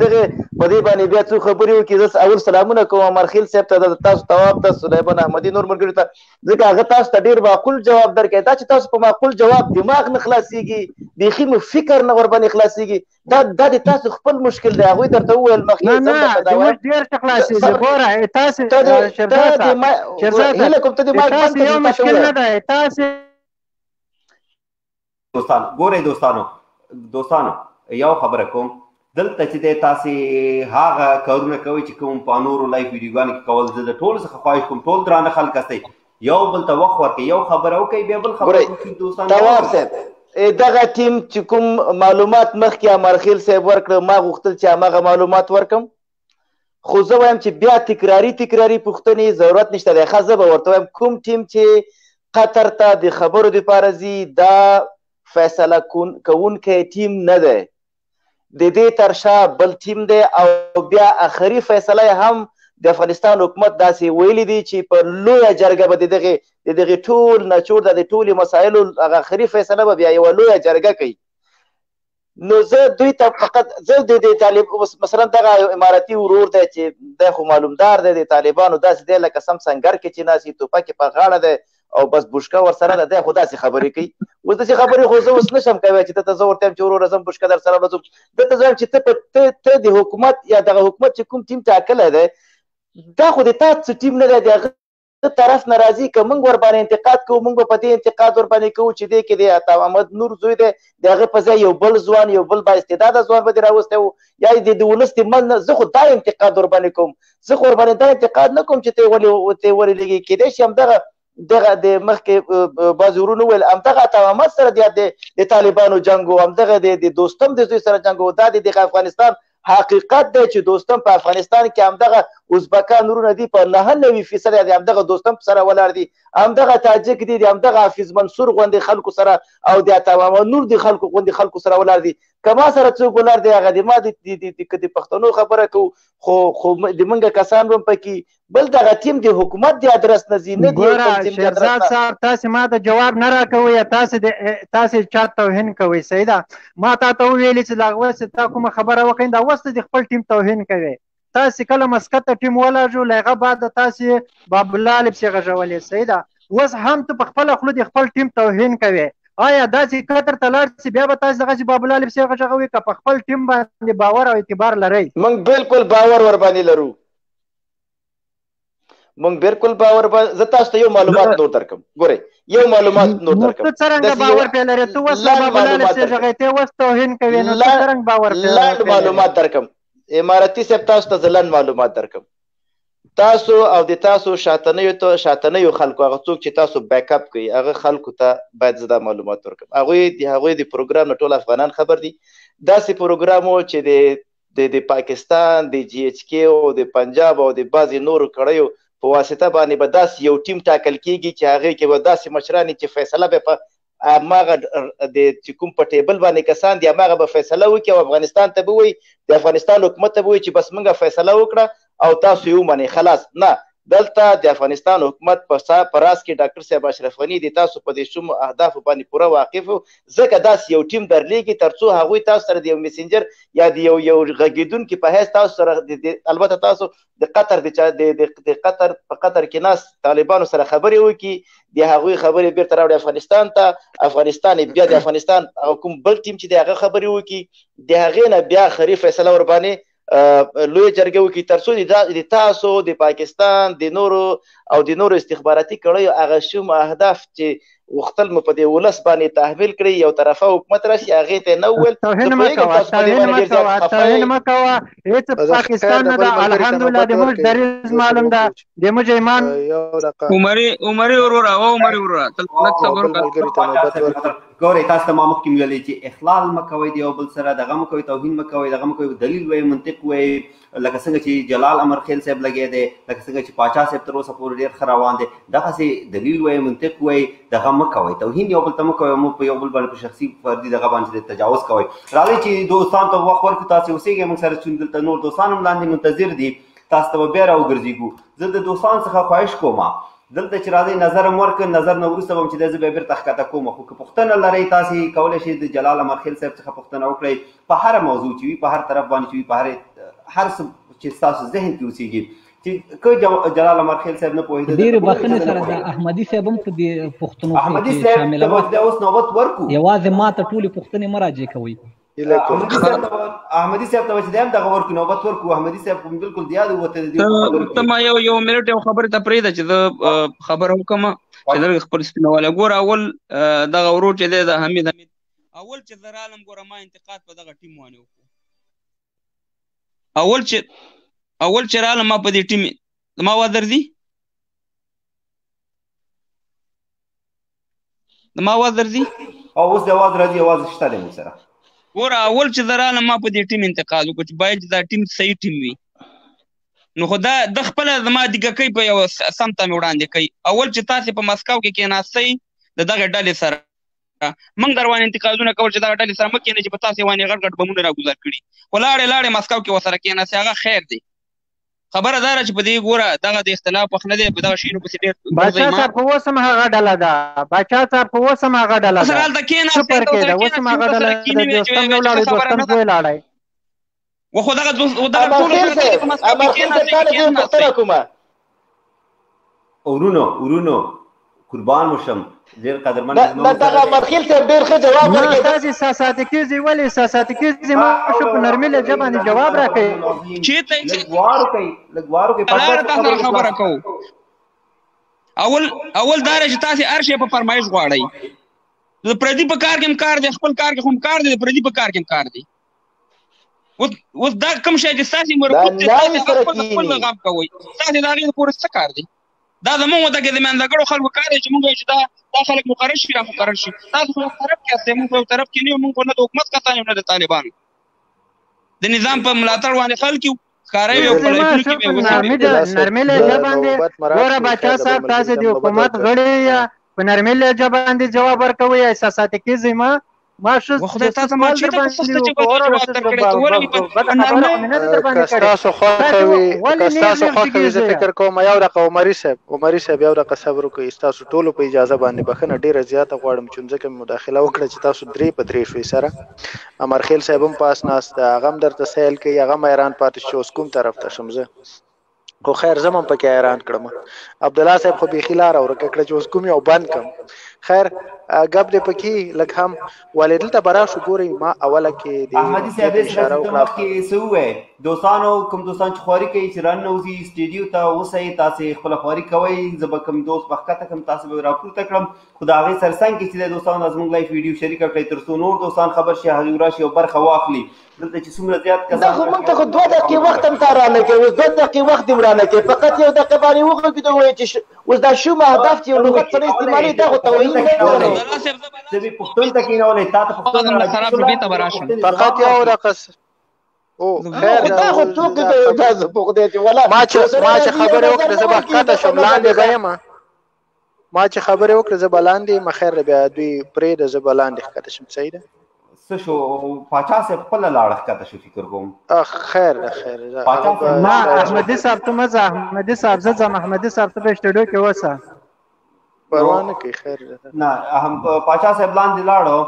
دې باندې بیا څو خبرې وکړي زه اول سلامونه کوم امرخیل صاحب ته تاسو تواب ته سلیمان احمدي نور ملګرو ته ځکه هغه تاسو ته ډېر معقول جواب درکړی دا چې تاسو په معقول جواب دماغ نه خلاصېږي بیخي مو فکر نه ورباندې خلاصېږي دا د تاسو خپل مشکل دی هغوی درته وویل مخکې زموږ ډېر ښه خلاصېږي ګوره تاسې هیله کوم ته دې مایک بند کړي یو مشکل نه دی تاسې ګورئ دوستانو یو خبره کوم دلته چې دی تاسې هغه کارونه کوئ چې کوم په نورو لایف ویډیوګانو کې کول زه د ټولو څخه خواهش کوم ټول درانه خلک هستئ یو بل ته وخت ورکړئ یو خبره وکړئ بیا بل خبره تواب صاحب دغه ټیم چې کوم معلومات مخکې امرخیل صاحب ورکړه ما غوښتل چې هماغه معلومات ورکړم خو زه وایم چې بیا تکراري پوښتنې ضرورت نشته دی. ښه زه به ورته وایم کوم ټیم چې قطر ته د خبرو دپاره ځي دا فیصله کوونکی ټیم نه دی، د دې تر شا بل ټیم دی او بیا آخري فیصله هم د افغانستان حکومت داسې ویلي دي چې په لویه جرګه به د دغې ټول نچوړ د ټولې مسایلو هغه آخري فیصله به بیا یوه لویه جرګه کوي. نو زه دوی ته فقط زه د طالب مثلا دغه یو اماراتي ورور دی چې دی خو معلومدار دی د طالبانو داسې دی لکه سم سنګر کې چې ناستي توپک یې په غاړه دی او بس بوشکه ورسره ده، دی خو داسې خبرې کوي. اوس داسې خبرې خو زه اوس نشم کوی چې ته زه ورته یم چې وروره زه هم بوشکه در سره وځم. دلته زه وایم چې ته د حکومت یا دغه حکومت چې کوم ټیم ټاکلی دی دا خو د تا څه ټیم نه دی، د هغه طرف نه راځي که موږ ورباندې انتقاد کوو موږ به په دې انتقاد ورباندې کوو چې دی کې د عطا محمد نور زوی دی د هغه په ځای یو بل ځوان یو بل بااستعداده ځوان به دې راوستی و یا د ولس د منځ نه. زه خو دا انتقاد ورباندې کوم، زه خو ورباندې دا انتقاد نه کوم چې ته یې ولې لږې کېدای شي همدغه د مخکې بعضې ورونو وویل همدغه عطا محمد سره د طالبانو جنګ و، همدغه د دوستم د زوی سره جنګ و. دا د دغه افغانستان حقیقت دی چې دوستم په افغانستان کې همدغه ازبکان ورونه دي په 99% د همدغه دوستم سره ولاړ دي، همدغه تاجک دي د همدغه حافظ منصور غوندې خلکو سره او د عطا محمد نور د خلکو غوندې خلکو سره ولاړ دي. که ما سره څوک ولاړ دی هغه د ما د پښتنو خبره کوو خو د موږ کسان به هم پکې بل دغه ټیم د حکومت د ادرس نه ځي نه ګوره شهزاد صاحب تاسې ما ته جواب نه راکوئ یا تاسې چا توهین کوئ. سیده ما تا ته وویلې چې د هغه وس تا کومه خبره وکړئ دا اوس د خپل ټیم توهین کوئ. تاسې کله مسقط ته ټیم ولاړو له هغه بعد تاسې باب الله لپسې غږولې. سیده اوس هم ته په خپله خوله د خپل ټیم توهین کوې. آیا داسې قطر ته لاړ شي بیا به تاسې دغسې باب الله لپسې غږوئ که په خپل ټیم باندې باور او اعتبار لرئ؟ موږ بالکل باور ورباندې لرو، موږ بالکل باور زه تاسو ته یو معلومات نور درکم. ګورئ یو معلومات نور درکم. ته څرنګه باور پرې لرې؟ ته اوس باب الله لپسې غږئ ته اوس توهین کوې نو ته څرنګه باور پرې لرې؟ لنډ معلومات درکم اماراتي صاحب، تاسو ته زه لنډ معلومات درکم. تاسو او د تاسو شاتنیو خلکو هغه څوک چې تاسو بیک اپ کوي هغه خلکو ته باید زه دا معلومات ورکړم. هغوی د پروګرام نه ټول افغانان خبر دي. داسې پروګرام و چې د پاکستان د جی ایچ کې او د پنجاب او د بعضې نورو کړیو په واسطه باندې به داسې یو ټیم ټاکل کېږي چې هغې کې به داسې مشران چې فیصله به په هماغه چې کوم په ټیبل باندې کسان دي هماغه به فیصله وکړي او افغانستان ته به وایي د افغانستان حکومت ته به وایي چې بس موږ فیصله وکړه او تاسو یې ومنئ خلاص. نه، دلته د افغانستان حکومت په راس کې ډاکټر صاحب اشرف غني د تاسو په دې شومو اهدافو باندې پوره واقف و، ځکه داسې یو ټیم درلیږي تر څو هغوی تاسو سره د یو میسنجر یا د یو غږېدونکي په حیث تاسو سره البته تاسو د قطر په قطر کې ناست طالبانو سره خبرې وکړي د هغوی خبرې بیرته راوړي افغانستان ته، افغانستان بیا د افغانستان کوم بل ټیم چې د هغه خبرې وکړي د هغې نه بیا آخري فیصله ورباندې لوی جرګه وکړي تر څو د تاسو د پاکستان د نورو استخباراتي کړیو هغه شوم اهداف چې غوښتل مو په دې ولس باندې تحمیل کړي یو طرفه حکومت راشي هغې ته نه وویل. توهین مه کوه هېڅ پاکستان نه ده الحمدلله د موږ دریځ معلوم ده د موږ ایمان. عمري وروره لږ صبر وکړه. ګورئ تاسو ته ما مخکې ویلې چې اخلال مه کوئ د یو بل سره، دغه مه کوئ، توهین مه کوئ، دغه مه کوئ، دلیل وایئ، منطق وایئ. لکه څنګه چې جلال امرخیل صاحب لګیا دی، لکه څنګه چې پاچا صاحب تر اوسه پورې ډېر ښه روان دی، دغسې دلیل وایئ، منطق وایئ، دغه مه کوئ، توهین یو بل ته مه کوئ، مو په یو بل باندې په شخصي فردي دغه باندې تجاوز کوئ. راځئ چې دوستانو ته وخت ورکړو، تاسې اوسېږئ موږ سره چې دلته نور دوستان هم لاندې منتظر دي، تاسو ته به بیا راوګرځېږو. زه د دوستانو څخه خواهش کوم دلته چې راځئ نظر هم ورکړ، نظر نه وروسته به هم چې دی زه بیا بېرته ښکته کوم. خو که پوښتنه لرئ تاسې کولی شئ د جلال امرخیل صاحب څخه پوښتنه وکړئ په هره موضوع چې وي، په هر طرف باندې چې وي، په هر څه چې ستاسو ذهن کې اوسېږي. چې که جلال امرخیل صاحب نه پوهېده ډېرې بخښنې سره د احمدي صاحب هم په دې پوښتنو احمدي صاحب ته به اوس نوبت ورکړو. یوازې ما ته ټولې پوښتنې مه راجع کوئ. احمدي صاحب ته چې هم دغه ورکړو نوبت ورکړو. احمدي صاحب بالکل د یاد وته ته ما یو منټ یو خبرې ته پرېږده چې زه خبره وکړم چې دلته خپل سپینوالی. ګوره اول دغه ورور چې دی د حمید اول چې زه رالم ګوره ما انتقاد په دغه ټیم باندې وکړو. اول چې رالم ما په دې ټیم ما واز درځي ما واز درځي او اوس د اواز راځي، اواز شته دی موږ سره. ګوره اول چې زه رالم ما په دې ټیم انتقاد وکړو چې باید دا ټیم صحیح ټیم وي. نو خو دا د خپله زما دیګه کوي په یو سمته مې وړاندې کوي. اول چې تاسې په مسکو کې کېناستئ د دغه ډلې سره موږ در باندې انتقادونه کول چې دغه ډلې سره مه کېنئ چې په تاسې باندې غټ غټ بمونه راګوزار کړي، خو لاړې مسکو کې ورسره کېناستئ، هغه خیر دی. خبره دا ده چې په دې ګوره دغه د اختلاف وخت نه دی، په دغه شیانو پسې ډېر باچا صاحب خو اوس هم هغه ډله ده، باچا صاحب خو اوس هم هغه ډله ده، هلته کېناستئ شکر کېده اوس هم هغه ډله ده، دوستم نه ولاړئ دوستم زوی لاړی. خو دغه ټولو سره په مسکو کې کېناستئ. ورونو قربان مشم ډېر قدرمن دغه مرخیل صاحب ډېر ښه جواب ورکړی. تاسې احساساتي کېږئ، ولې احساساتي کېږئ؟ ما شو په نرمي لهجه باندې جواب راکوئ. لږ وار کوئ تاسو سره خبره کوو. اول دا چې تاسې هر شی په فرمایش غواړئ. د پردي په کار کې هم کار دی، خپل کار کې هم کار دی، د پردي په کار کې هم کار دی. اوس دا کوم شی چې ستاسې مربوط دی تاسې خپل غاب کوئ، تاسې د هغې دپورې څه کار دی؟ دا زمونږ وطن کې د میندګړو خلکو کار دی چې مونږ وایو چې دا خلک مقرر شي را مقرر شي. تاسو خو یو طرف کې یاستئ، مونږ په یو طرف کې نه یو، مونږ خو نه د حکومت کسان یو نه د طالبانو. د نظام په ملاتړ باندې خلک یو ښکاره یو په لایفونو کې به وسیږي. نرمي لهجه باندې ګوره باچا صاحب تاسې د حکومت غړي یا په نرمي لهجه باندې جواب ورکوئ، احساساتي کېږئ. ما ښه ستاسو خوښه وي زه فکر کوم یو دقیقه عمري صاحب یو دقیقه صبر وکړئ. ستاسو ټولو په اجازه باندې بخښنه ډېره زیاته غواړم چې ځکه مې مداخله وکړه چې تاسو درې په درې شوئ سره. امرخیل صاحب هم پاس ناست دی، هغه هم درته سیل کوي، هغه هم حیران پاتې چې اوس کوم طرف ته شم زه. خو خیر زه هم پکې حیران کړم. عبدالله صاحب خو بیخي لاره ورکه کړه چې اوس کوم یو بند کړم. خیر ګپ دې پکې لږ هم ولې دلته به راشو. ګورئ ما اوله کې د احمدي صاحب اشاره وکړه کې څه ووایي دوستانو، کوم دوستان چې خواري کوي چې راننوځي سټیډیو ته اوسئ، تاسې خپله خواري کوئ. زه به کوم دوست به ښکته کړم، تاسو به راپورته کړم. خو د هغې سرڅنګ کې چې دی دوستانو دا زموږ لایف ویډیو شریکه کړئ تر څو نور دوستان خبر شي، هغوی راشي او برخه واخلي. دلته چې څومره زیات کسان دا خو موږ ته خو 2 دقیقې وخت هم تا رانه کوي، اوس 2 دقیقې وخت دې ورانه کوي، فقط یو دقیقه باندې وغږېدو ووایي چې اوس دا شوم اهداف چې یو لغت سره استعمالوي دا خو توهین نه زه دې پښتون ته کېنولی، تا ته پښتون فقط یو دقیقه. خیر دا خو څوک کوي دا زه په خدای چې ولا ما چې خبرې وکړې زه به ښکته شم، لاندې به یم. ما چې خبرې وکړې زه به لاندې یم. خیر بیا دوی پرېږده زه به لاندې ښکته شم. صحیح ده. څه شو پاچا صاحب خپله لاړه ښکته شو فکر کوم. خیر ده ما احمدي صاحب ته مه ځه، احمدي صاحب زه ځم، احمدي صاحب ته په سټډیو کې اوسه. پروا نه کوي. خیر ده. نه پاچا صاحب لاندې لاړو.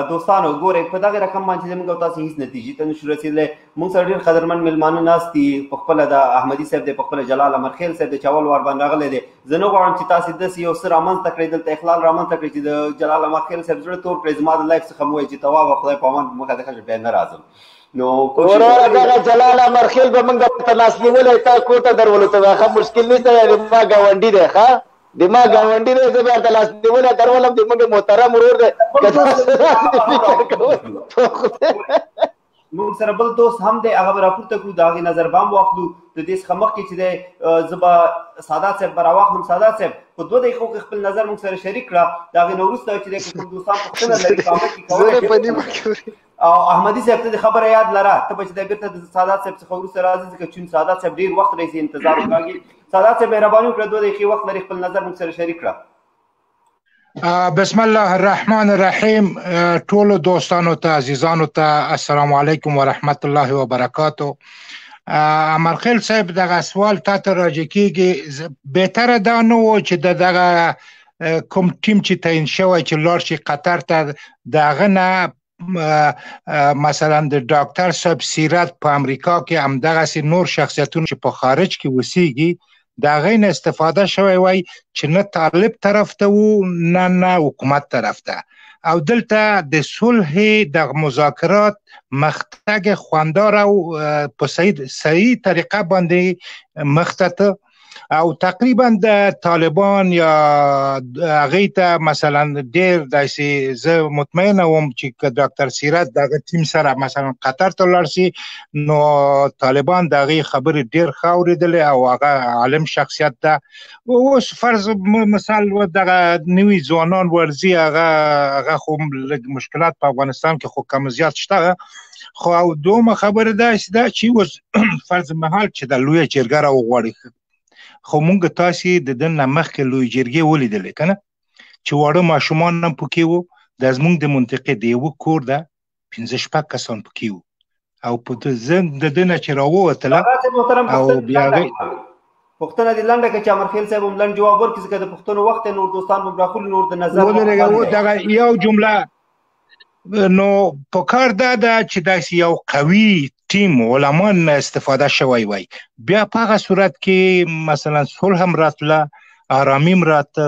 دوستانو ګورئ په دغه رقم باندې موږ او تاسو هیڅ نتیجې ته نشو رسېدلی. موږ سره ډېر قدرمن میلمانه ناست دي، په خپله د احمدي صاحب دی، په خپله جلال امرخیل صاحب دی چې اول وار باندې راغلی دی. زه نه غواړم چې تاسې داسې یو څه رامنځته کړئ، دلته اخلال رامنځته کړئ چې د جلال امرخیل صاحب زړه تور کړئ، زما د لایف څخه مو وایي چې توابه خدای په امان مخه دغه بیا نه راځم. نو وروره دغه جلال امرخیل به موږ ته لاس نیولی تا کور ته درولو ته ښه مشکل نشته دی، ما ګاونډي دی. ښه د ما ګاونډي دی، زه بیا ته لاس نیولی درولم، د موږ محترم ورور دی. موږ سره بل دوست هم دی، هغه به راپورته کړو، د هغې نظر به هم واخلو. د دې څخه مخکې چې دی زه به سادات صاحب به راواخلم. سادات صاحب په 2 دقیقو کې خپل نظر موږ سره شریک کړه. د هغې نه وروسته چې دی که کوم دوستان پوښتنه لري کامنټ کې کولی او احمدي صاحب ته د خبره یاد لره، ته به چې دی بېرته د سادات صاحب څخه وروسته راځي، ځکه چې سادات صاحب ډېر وخت راځي انتظار وکړي. سادات صاحب مهرباني وکړه 2 دقیقې وخت لري، خپل نظر موږ سره شریک کړه. بسم الله الرحمن الرحیم. ټولو دوستانو ته عزیزانو ته السلام علیکم و رحمت الله و برکاتو. امرخیل صاحب دغه سوال تا ته راجع کېږي، بهتره دا نه و چې دغه کوم ټیم چې تعیین شوی چې لاړ شي قطر ته، د هغه نه مثلا د ډاکټر صاحب سیرت په امریکا کې همدغسې نور شخصیتونه چې په خارج کې اوسېږي د هغې نه استفاده شوی وای چې نه طالب طرف ته و نه حکومت طرف ته، او دلته د صلح د مذاکرات مختګ خواندار او په صحیح طریقه باندې مخته ته او تقریبا د طالبان یا هغې ته مثلا ډېر داسې زه مطمئنه وم چې که ډاکټر سیرت دغه ټیم سره مثلا قطر ته لاړ شي نو طالبان د هغې خبرې ډېر ښه اورېدلې او هغه عالم شخصیت ده. اوس فرض مثال دغه نوي ځوانان ورځي هغه خو لږ مشکلات په افغانستان کې خو کم زیات شته. خو او دومره خبره ده چې اوس فرض محال چې د لویه جرګه راوغواړي خو مونږ تاسې د ده نه مخکې لویې جرګې ولیدلې که نه چې واړه ماشومان هم پکې وو. دا زمونږ د منطقې د یوه کور ده 15-16 کسان پکې وو او په زه د ده نه چې راووتله او بیا پوښتنه دې لنډه کړه چې امرخیل صاحب هم لنډ جواب ورکړي ځکه د پوښتنو وخت دی نور دوستان به راخلي نور د نظر دغه یو جمله نو په کار دا ده چې داسې یو قوي ټیم علما نه استفاده شوی وای بیا په هغه صورت کې مثلا صلح هم راتله آرامي هم راته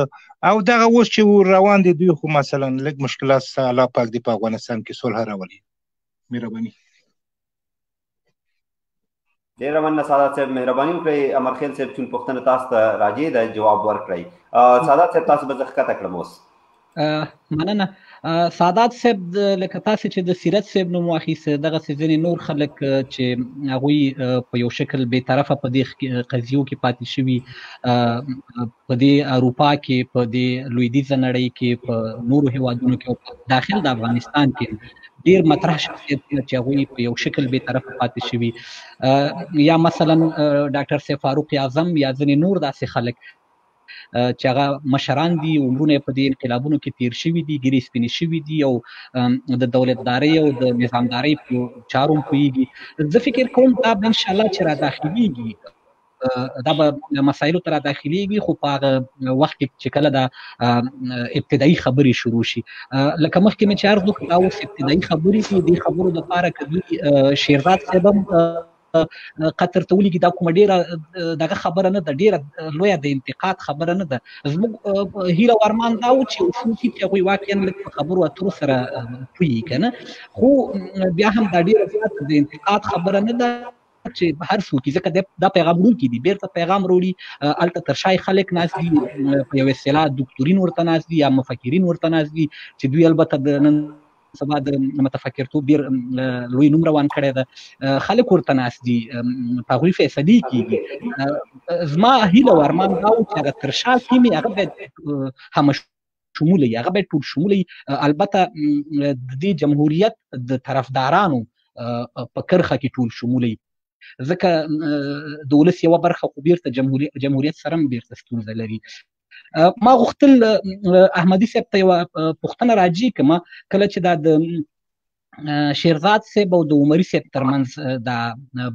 او دغه اوس چې روان دي دوی خو مثلا لږ مشکلات سته الله پاک دې په افغانستان کې صلح راولي. مهرباني. ډېره مننه سعادت صاحب مهرباني وکړئ. امرخیل صاحب چون پوښتنه تاسو ته راجع ده جواب ورکړئ. سعادت صاحب تاسو به زه ښکته کړم اوس. مننه. سعادت صاحب لکه تاسې چې د سیرت صاحب نوم واخیسته دغسې ځینې نور خلک چې هغوی په یو شکل بې طرفه په دې قضیو کې پاتې شوي په دې اروپا کې په دې لویدیځه نړۍ کې په نورو هیوادونو کې او په داخل د افغانستان کې ډېر مطرح شخصیتونه چې هغوی په یو شکل بې طرفه پاتې شوي یا مثلا ډاکټر صاحب فاروق اعظم یا ځینې نور داسې خلک چې هغه مشران دي عمرونه په دې انقلابونو کې تیر شوي دي ګیرې سپینې شوي دي او د دولتدارۍ او د نظامدارۍ په چارو پوهېږي. زه فکر کوم دا به انشاءالله چې را داخلېږي دا به مسایلو ته را داخلېږي خو په هغه وخت کې چې کله دا ابتدایي خبرې شروع شي لکه مخکې مې چې عرض وکړ دا اوس ابتدایي خبرې دي. دې خبرو دپاره که دوی شیرزاد صاحب هم قطر ته ولیږي دا کومه ډېره دغه خبره نه ده ډېره لویه د انتقاد خبره نه ده. زموږ هیله او ارمان دا و چې اصول چې هغوی واقعا لږ په خبرو اترو سره پوهېږي که نه خو بیا هم دا ډېره زیاته د انتقاد خبره نه ده چې هر څوک ځکه دا پیغام وړونکي دي بیرته پیغام راوړي هلته تر شای خلک ناست دي په یو اصطلاح دکتورین ورته ناست دي یا مفکرین ورته ناست دي چې دوی البته د نن سبا د متفکرتوب ډېر لوی نوم روان کړی ده خلک ورته ناست دي په هغوی فیصلې کېږي. زما هیله او ارمان دا و چې هغه تر شا سیمې هغه باید همه شموله وي هغه باید ټول شموله وي. البته د دې جمهوریت د طرفدارانو په کرښه کې ټول شموله وي ځکه د ولس یوه برخه خو بیرته جمهوریت سره هم بیرته ستونزه لري. ما غوښتل احمدي صاحب ته یوه پوښتنه راجع کړم کله چې دا د شیرزاد صاحب او د عمري صاحب ترمنځ دا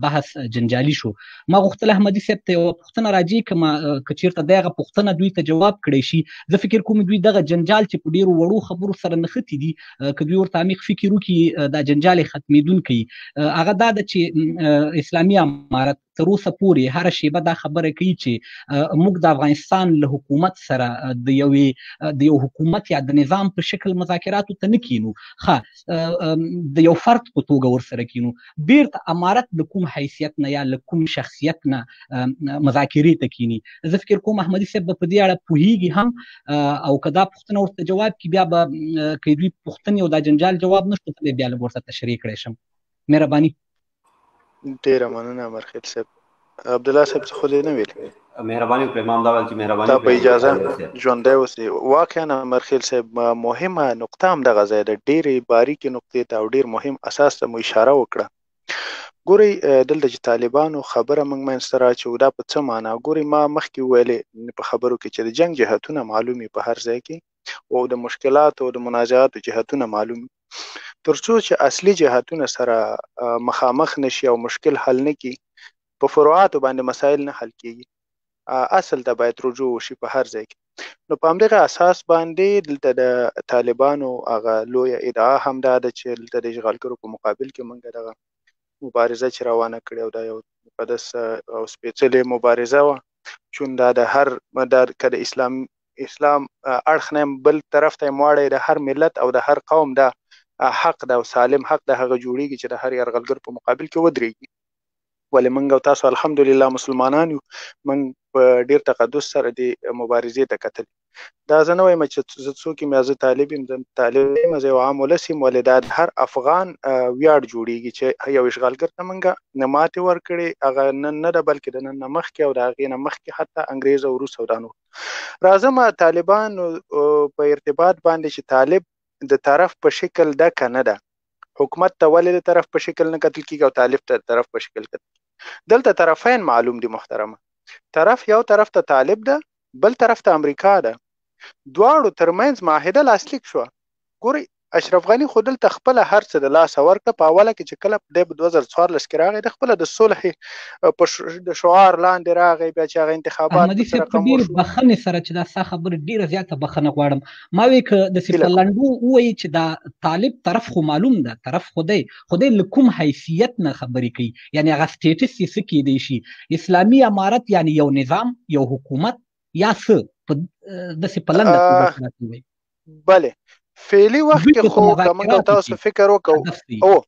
بحث جنجالي شو ما غوښتل احمدي صاحب ته یوه پوښتنه راجع کړم که چېرته دغه پوښتنه دوی ته جواب کړی شي. زه فکر کوم دوی دغه جنجال چې په ډېرو وړو خبرو سره نښتي دي که دوی ورته عمیق فکر وکړي دا جنجال یې ختمېدونکی هغه دا ده چې اسلامي امارت تر اوسه پورې هره شیبه دا خبره کوي چې موږ د افغانستان له حکومت سره د یو حکومت یا د نظام په شکل مذاکراتو ته نه کینو د یو فرد په توګه ورسره کینو بیرته امارت د کوم حیثیت نه یا له کوم شخصیت نه مذاکرې ته کینی. زه فکر کوم احمدي صاحب به په دې اړه پوهېږي هم او که دا پوښتنه ورته جواب کړي بیا به که دوی پوښتنې او دا جنجال جواب نه شو بیا لږ ورته تشریح کړی شم. مهرباني. ډېره مننه امرخیل صاحب. عبدالله صاحب څه خو دې نه ویل مهرباني وکړئ امام دا ویل چې مهرباني تا په اجازه ژوندی اوسئ. واقعا امرخیل صاحب مهمه نقطه هم دغه ځای ده ډېرې باریکې نقطې ته او ډېر مهم اساس ته مو اشاره وکړه. ګورئ دلته چې طالبانو خبره موږ منځ ته راچوو دا په څه معنا ګورئ ما مخکې ویلې په خبرو کې چې د جنګ جهتونه معلوم وي په هر ځای کې او د مشکلاتو او د منازعاتو جهتونه معلوم وي تر څو چې اصلي جهتونه سره مخامخ نشي او مشکل حل نه کړي په فروعاتو باندې مسایل نه حل کېږي اصل ته باید رجوع وشي په هر ځای کې. نو په همدغه اساس باندې دلته د طالبانو هغه لویه ادعا هم دا ده چې دلته د اشغالګرو په مقابل کې موږ دغه مبارزه چې روانه کړې او دا یو مقدس او سپېڅلې مبارزه وه چون دا د هر که د اسلام اړخ نه بل طرف ته یې مواړی د هر ملت او د هر قوم دا حق ده او سالم حق د هغه جوړیږي چې د هر یرغلګر په مقابل کې ودرېږي. ولې موږ او تاسو الحمدلله مسلمانان یو موږ په ډیر تقدس سره د مبارزې ته کتل. دا زه نه وایم چې زه څوک یم یا زه طالب یم، زه طالب یم، زه یو عام ولس یم، ولې دا د هر افغان ویاړ جوړیږي چې یو اشغالګر ته موږ نه ماتې ورکړې، هغه نن نه ده بلکې د نن نه مخکې او د هغې نه مخکې حتی انګریز او روس او دا نور. راځم طالبانو په ارتباط باندې چې طالب د طرف په شکل ډکه نه ده. حکومت ته ولې د طرف په شکل نه کتل کیږي او طالب ته د طرف په شکل کتل کیږي؟ دلته طرفین معلوم دي محترمه. طرف یو طرف ته طالب ده، بل طرف ته امریکا ده. دواړو ترمنځ معاهده لاسلیک شوه. ګورئ اشرف غني خو دلته خپله هر څه د لاسه ورکړه. په اوله کې چې کله دی په 2014 کې راغی، د خپله د صلح په د شعار لاندې راغی، بیا چې هغه انتخابات احمدي صاحب په ډېر بخښنې سره چې دا ستا خبره ډېره زیاته بخښنه غواړم، ما وایي که داسې په لنډو ووایي چې دا طالب طرف خو معلوم ده، طرف خدای له کوم حیثیت نه خبرې کوي، یعنې هغه سټیټس یې څه کیدی شي، اسلامي امارت یعنې یو نظام، یو حکومت یا څه داسې په لنډه توګه ووایي. بله فعلي وخت کې خو که موږ تاسو فکر وکړو،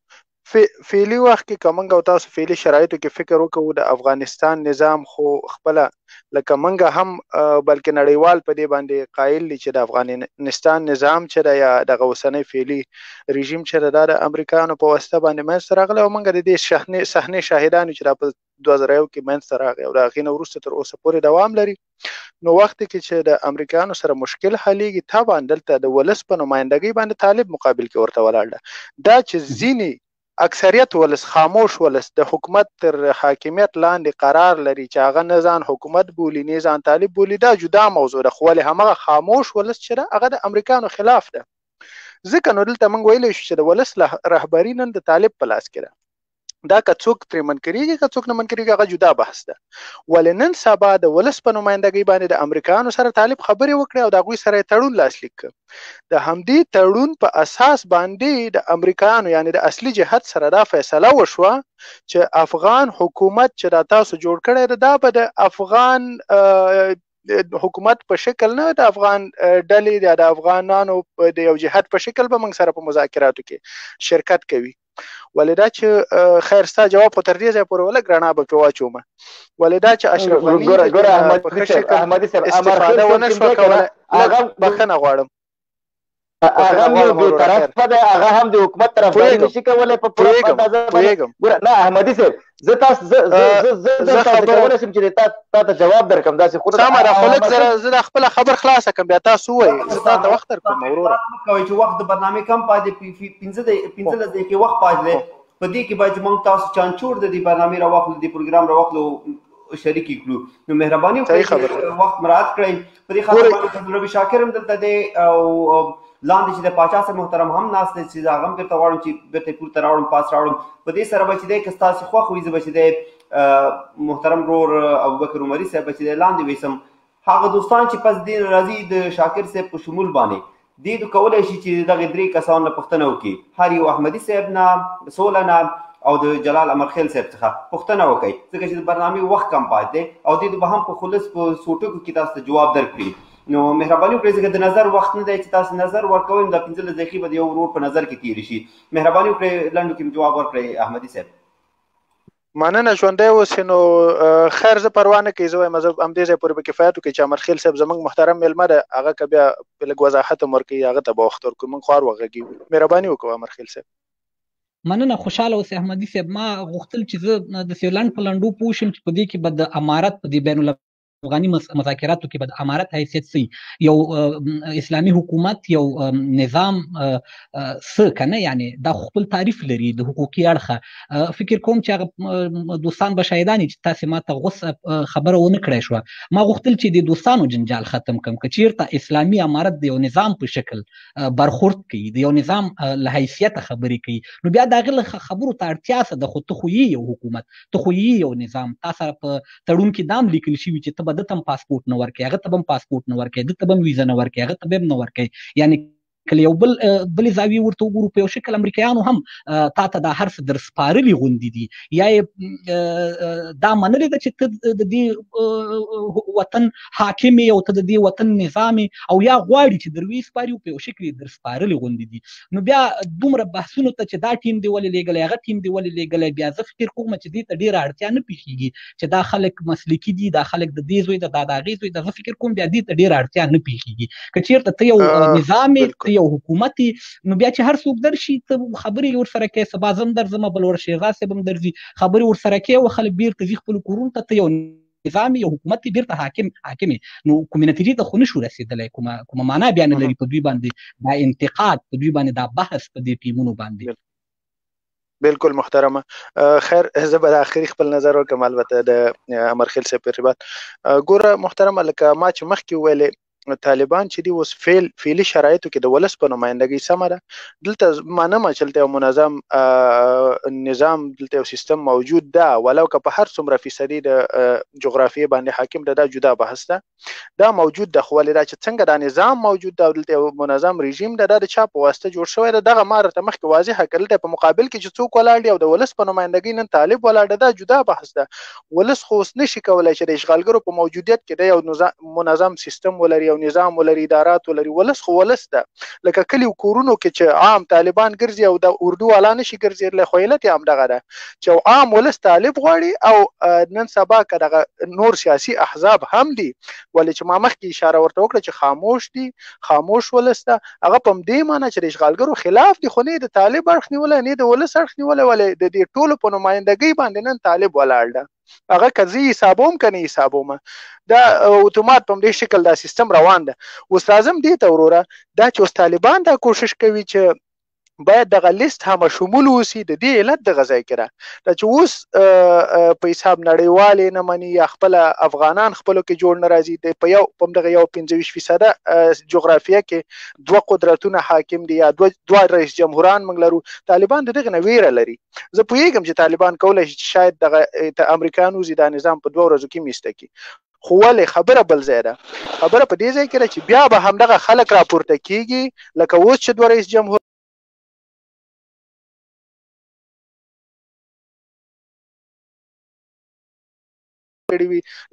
فعلي وخت کې که موږ تاسو فعلي شرایطو کې فکر وکړو، د افغانستان نظام خو خپله لکه موږ هم بلکې نړیوال په دې باندې قایل دي چې د افغانستان نظام چې ده یا دغه اوسنی فعلي رژیم چې ده دا د امریکایانو په واسطه باندې منځته راغلی او موږ د دې صحنې شاهدان یو چې دا په 2001 کې منځته راغی او د هغې نه وروسته تر اوسه پورې دوام لري. نو وخت کې چې د امریکایانو سره مشکل حلیږي، طبعا دلته د ولس په نمایندګۍ باندې طالب مقابل کې ورته ولاړ ده. دا چې ځینې اکثریت ولس، خاموش ولس د حکومت تر حاکمیت لاندې قرار لري چې هغه نه ځان حکومت بولي نه ځان طالب بولي، دا جدا موضوع ده. خو ولې همغه خاموش ولس چې ده هغه د امریکایانو خلاف ده. ځکه نو دلته موږ ویلی شو چې د ولس رهبري نن د طالب په لاس کې ده. دا که څوک ترې منکرېږي که څوک نه منکرېږي هغه جدا بحث ده. ولې نن سبا د ولس په نمایندګۍ باندې د امریکایانو سره طالب خبرې وکړې او د هغوی سره یې تړون لاسلیک کړ. د همدې تړون په اساس باندې د امریکایانو یعنې د اصلي جهت سره دا فیصله وشوه چې افغان حکومت چې دا تاسو جوړ کړی ده دا به د افغان حکومت په شکل نه، د افغان ډلې یا د افغانانو د یو جهت په شکل به موږ سره په مذاکراتو کې شرکت کوي. ولې دا چې خیر ستا جواب خو تر دې ځایه پورې ولږ رڼا به پرې واچومه. ولې دا چې اشرف غني په ښه شکل استفاده ونه شوه کولی، لږ بښنه غواړم. هغه هم یو بې طرفه دی، هغه هم د حکومت طرفداري نشي کولی په پوره اندازه باندې. ګوره نه احمدي صاحب، زه تاسو کولی شم چې تا ته جواب درکړم داسې خو سمه ده، خو لږ زه دا خپله خبر خلاصه کړم بیا تاسو ووایئ، زه تا ته وخت درکړم وروره. کوئ چې وخت د برنامې کم پاتې 15 دقیقې وخت پاتې دی، په دې کې باید چې موږ تاسو چانچور د دې برنامې راواخلو، د پروګرام راواخلو، شریک کړو. نو مهرباني وکړئ وخت مراعات کړئ. په دې خاطر باندې ربي شاکر هم دلته دی او لاندې چې د پاچا صاحب محترم هم ناست دی چې هغه هم بیرته غواړم چې بیرته پورته راوړم پاس راوړم. په دې سره به چې دی که ستاسې خوښ وي زه به چې دی محترم ورور ابوبکر عمري صاحب به چې دی لاندې ویسم. هغه دوستان چې پس دې راځي د شاکر صاحب په شمول باندې دې کولی شي چې دغې 3 کسانو نه پوښتنه وکړي، هر یو احمدي صاحب نه، سوله نه او د جلال امرخیل صاحب څخه پوښتنه وکړئ، ځکه چې د برنامې وخت کم پاتې دی او دې به هم په خلص په څو ټکو کې تاسو ته جواب درکړي. نو مهرباني وکړئ ځکه د نظر وخت نه دی چې تاسو نظر ورکوئ، دا 15 دقیقې به د یو ورور په نظر کې تېرې شي. مهرباني وکړئ لنډو کې جواب ورکړئ احمدي صاحب. مننه ژوندی اوسې. نو خیر زه پروا نه کوي، زه وایم زه همدې ځای پورې به کفایت وکړي چې امرخیل صاحب زموږ محترم میلمه ده، هغه که بیا لږ وضاحت هم ورکوي هغه ته به وخت ورکړو، موږ خو هر وخت غږیږو. مهرباني وکړو امرخیل صاحب. مننه، خوشحاله اوسئ احمدي صاحب. ما غوښتل چې زه داسې لنډ په لنډو پوه شم چې په دې کې به د امارت په دې بین افغاني مذاکراتو کې به د امارت حیثیت سي، یو اسلامي حکومت، یو نظام څه کنه، یعنی دا خپل تعریف لري د حقوقي اړخه. فکر کوم چې هغه دوستان به شاهدان چې تاسې ما ته غوسه خبره ونه کړی شوه. ما غوښتل چې د دوستانو جنجال ختم کړم، که چېرته اسلامي امارت د یو نظام په شکل برخورد کوي، د یو نظام له حیثیته خبرې کوي، نو بیا د هغې له خبرو ته اړتیا څه ده؟ خو ته خو یې یو حکومت، ته خو یې یو نظام، تا سره په تړون کې دا هم لیکل شوي چې ته به ده ته هم پاسپورټ نه ورکوې، هغه ته به هم پاسپورټ نه ورکوې، ده ته به هم ویزه نه ورکوې، هغه ته به هم نه ورکوې. یعنې کله یو بل زاویه ورته وګورو په یو شکل امریکایانو هم تا ته دا هر څه در سپارلي غوندې دي یا دا منلې ده چې ته د دې وطن حاکم یې او ته د دې وطن نظام او یا غواړي چې در ویې سپاري په یو شکل در سپارلي غوندې دي نو بیا دومره بحثونو ته چې دا ټیم دی ولې لیږلی هغه ټیم دی ولې لیږلی بیا زه فکر کوم چې دې ته ډېره اړتیا نه پېښېږي چې دا خلک مسلکي دي دا خلک د دې زوی ده دا د هغې زوی ده زه فکر کوم بیا دې ته ډېره اړتیا نه پېښېږي که چېرته ته یو نظام ته یو حکومت نو بیا چې هر څوک درشي ته خبرې ورسره کوې سبا زه هم درځمه بل ور شیرزاد صاحب هم درځي خبرې ورسره کوې او خلک بېرته ځي خپلو کورونو ته یو نظام یو حکومت بیرته حاکم نو کومې نتیجې ته خو نشو رسېدلی کومه معنا بیا نه لري په دوی باندې دا انتقاد په دوی باندې دا بحث په دې ټیمونو باندې بالکل محترمه خیر زه به د اخري خپل نظر وکړم البته د امرخیل صاحب په ارتباط ګوره محترمه لکه ما چې مخکې وویلې طالبان چې دی اوس فعلي شرایطو کې د ولس په نمایندګۍ سمه ده دلته منم چې دلته یو منظم نظام دلته یو سیستم موجود ده ولو که په هر څومره فیصدي د جغرافیې باندې حاکم ده دا جدا بحث ده دا موجود ده خو ولې دا چې څنګه دا نظام موجود ده دلته یو منظم رژیم ده دا د چا په واسطه جوړ شوی ده دغه ما درته مخکې واضحه کړل دلته په مقابل کې چې څوک ولاړ دي او د ولس په نمایندګۍ نن طالب ولاړ ده دا جدا بحث ده ولس خو اوس نشي کولی چې د اشغالګرو په موجودیت کې د یو منظم سیستم ولري نظام ولري ادارات ولري ولس خو ولس ده لکه کلی کورونو کې چې عام طالبان ګرځي او د اردو والا نشي ګرځېدلی خو علت یې همدغه ده چې عام ولس طالب غواړي او نن سبا که دغه نور سیاسي احزاب هم دي ولې چې ما مخکې اشاره ورته وکړه چې خاموش دي خاموش ولس ده هغه په همدې معنی چې د اشغالګرو خلاف دي خو نه د طالب اړخ نیولی نه د ولس اړخ نیولی ولې د دې ټولو په نمایندګۍ باندې نن طالب ولاړ ده هغه که زه حسابوم که نه حسابومه دا اتومات په همدې شکل دا سیستم روان ده اوس راځم دې ته وروره دا چې اوس طالبان دا کوشش کوي چې باید دغه لیست همه شمول اوسي د دې علت دغه ځای کې ده دا چې اوس په حساب نړیوالې نه مني یا خپله افغانان خپلو کې جوړ نه راځي په همدغه یو 25% جغرافیه کې دوه قدرتونه حاکم دي یا دوه رئیس جمهوران موږ لرو طالبان د دغه نه ویره لري زه پوهېږم چې طالبان کولی شي چې شاید دغه امریکایان وځي دا نظام په 2 ورځو کې میسته کړي خو ولې خبره بل ځای ده خبره په دې ځای کې ده چې بیا به همدغه خلک راپورته کېږي لکه اوس چې 2 رئیس جمهور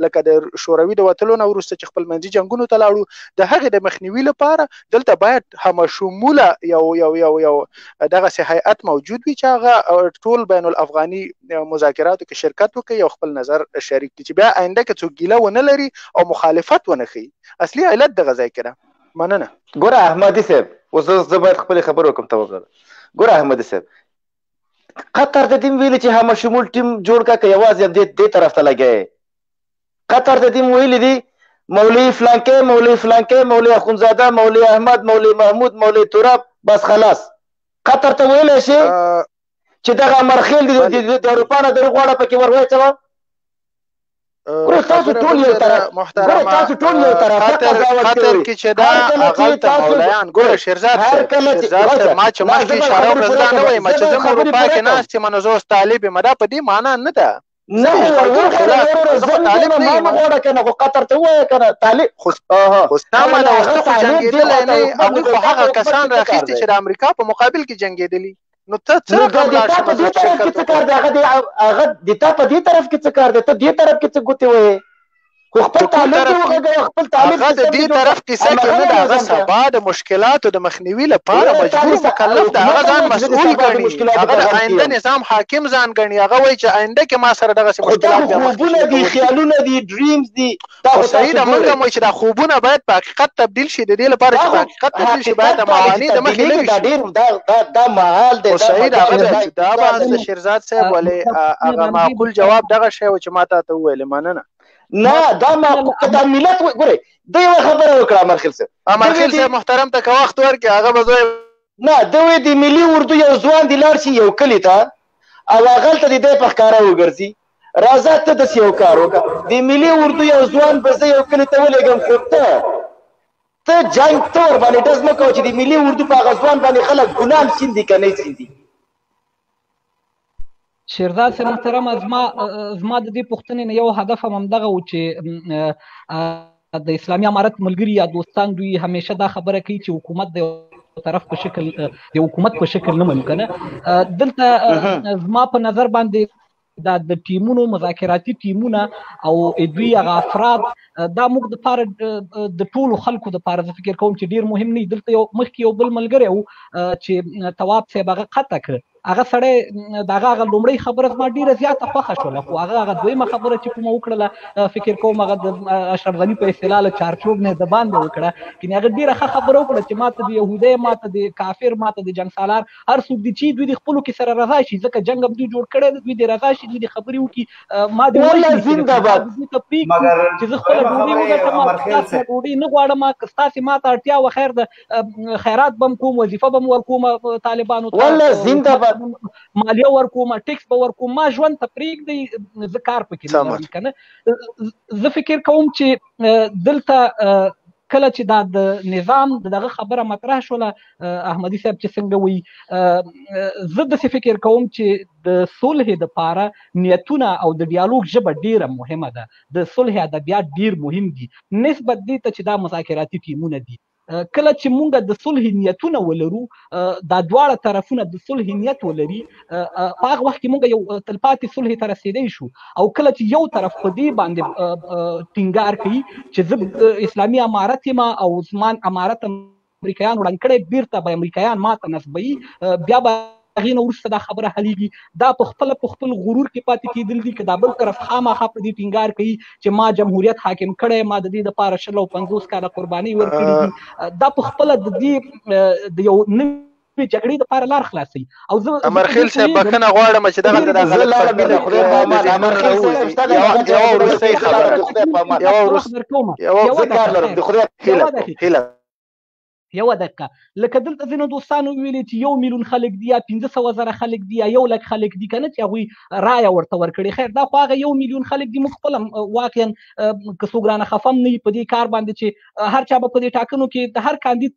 لکه د شوروي د وتلو نه وروسته چې خپل منځي جنګونو ته لاړو د هغې د مخنیوي لپاره دلته باید همشموله یو دغسې هیئت موجود وي چې هغه ټول بین الافغاني مذاکراتو کې شرکت وکړي او خپل نظر شریک کړي چې بیا آینده کې څوک ګیله ونه لري او مخالفت ونه ښیي اصلي علت دغه ځای کې ده مننه ګوره احمدي صاحب اوس زه باید خپلې خبرې وکړم ته وګوره ګوره احمدي صاحب قطر د دې ویلي چې همشمول ټیم جوړ کړه که یوازې دې طرف ته لګیا قطر د دې ویلي دي مولوي فلانکې مولوي اخونزاده مولوي احمد مولوي محمود مولوي تراب بس خلاص قطر ته ویلی شي چې دغه امرخیل د اروپا نه دروغ واړه پکې ور واچوه تاسو ټول یو طرف قطر کې چې دا هغلته مولایان ګوره شیرزاد ما چې مخکې اشاره وکړه زه دا نه وایم چې زه اروپا کې ناست یم نو زه اوس طالب یم دا په دې معنا نه ده نه غواړه کنه خو قطر ته ووایه کنه طالب خو سمه ده اوس ته خو جنګېدلی نه هغوی خو هغه کسان راخیستي چې د امریکا په مقابل کې جنګېدلي نو ته څه هغه د تا په دې طرف کې څه کار دی هغه د تا په دې طرف کې څه کار دی ته دې طرف کې څه ګوتې وهې خو خپل طالب دې وغږوه خپل طالب هغه د دې طرف کیسه کې نه ده هغه سبا د مشکلاتو د مخنیوي لپاره مجبور مکلف ده هغه ځان مسؤول ګڼي هغه د آینده نظام حاکم ځان ګڼي هغه وایي چې آینده کې ما سره دغسې مشکلات خوبونه دي خیالونه دي ډریمز دي صحیح ده موږ هم وایو چې دا خوبونه باید په حقیقت تبدیل شي د دې لپاره چې په حقیقت تبدیل شي باید د معانی د مخې لرې شي دا محال دی صحیح ده هغه دا به شیرزاد صاحب ولې هغه معقول جواب دغه شی و چې ما تا ته وویلې مننه نه دا ملت ګورئ ده یوه خبره وکړه امرخیل صاحب محترم ته که وخت ورکړي هغه به زه نه ده وایي د ملي اردو یو ځوان دې لاړ شي یو کلي ته او هغلته د دی په ښکاره وګرځي راځه ته داسې یو کار وکړه د ملي اردو یو ځوان به زه یو کلي ته ولېږم خو ته جنګ تور باندې ډز مه کوه چې د ملي اردو په هغه ځوان باندې خلک ګلان شیندي که نه شیندي شیرزاد صاحب محترم زما د دې پوښتنې نه یو هدف هم همدغه و چې د اسلامي امارت ملګري یا دوستان دوی همیشه دا خبره کوي چې حکومت د طرف په شکل د حکومت په شکل نه منو کنه دلته زما په نظر باندې دا د ټیمونو مذاکراتي ټیمونه او دوی هغه افراد دا موږ د پاره د ټولو خلکو د پاره زه فکر کوم چې ډیر مهم نه دلته یو مخکې یو بل ملګری و چې تواب صاحب هغه قطع کړ هغه سړی دغه هغه لومړی خبره زما ډیره زیاته خوښه شوله خو هغه دویمه خبره چې کومه وکړله فکر کوم هغه د اشرف غني په اصطلاح له چارچوب نه د باندې وکړه کني هغه ډیره ښه خبره وکړه چې ماته د یهودي ماته د کافر ماته د جنګ سالار هر څوک دي چې دوی د خپلو کې سره رضا شي ځکه جنګ هم دوی جوړ کړی دوی د رضا شي دوی د خبرې وکړي ما د والله زنده‌باد چې زه خپله ډوډۍ وګټم ستاسې ډوډۍ نه غواړم که ستاسې ماته اړتیا وه خیر د خیرات به م کوم وظیفه به م ورکوم طالبانو والله زنده‌باد مالیه ورکوم ټیکس به ورکوم ما ژوند ته پرېږدئ زه کار پکې نه لرم که نه زه فکر کوم چې دلته کله چې دا د نظام دغه خبره مطرح شوله احمدي صاحب چې څنګه وایي زه داسې فکر کوم چې د صلح دپاره نیتونه او د ډیالوګ ژبه ډیره مهمه ده د صلح ادبیات ډیر مهم دي نسبت دې ته چې دا مذاکراتي ټیمونه دي کله چې مونږ د صلح نیتونه ولرو دا دواړه طرفونه د صلح نیت ولري په هغه وخت کې مونږ یو تلپاتې صلح ته رسیدی شو او کله چې یو طرف په دې باندې ټینګار کوي چې زه اسلامي امارت یم او زما امارت امریکایان وړاندې کړی بیرته به امریکایان ماته نسبوي بیا به هغې نه وروسته دا خبره حلیږي دا په خپل غرور کې پاتې کېدل دي که دا بل طرف خامخا په دې ټینګار کوي چې ما جمهوریت حاکم کړی ما د دې دپاره 50 کاله قربانۍ ورکړي دي دا په خپله د دې د یو نوې جګړې دپاره لار خلاصوي او زه امرخیل صاحب بخښنه غواړم چې دغه یوه دقیقه لکه دلته ځینو دوستانو ویلي چې 1 میلیون خلک دي یا 500,000 خلک دي یا 1 لک خلک دي که نه چې هغوی رایه ورته ورکړي خیر دا خو هغه 1 میلیون خلک دي موږ خپله واقعا که څوک رانه خفه هم نه وي په دې کار باندې چې هر چا به په دې ټاکنو کې د هر کاندید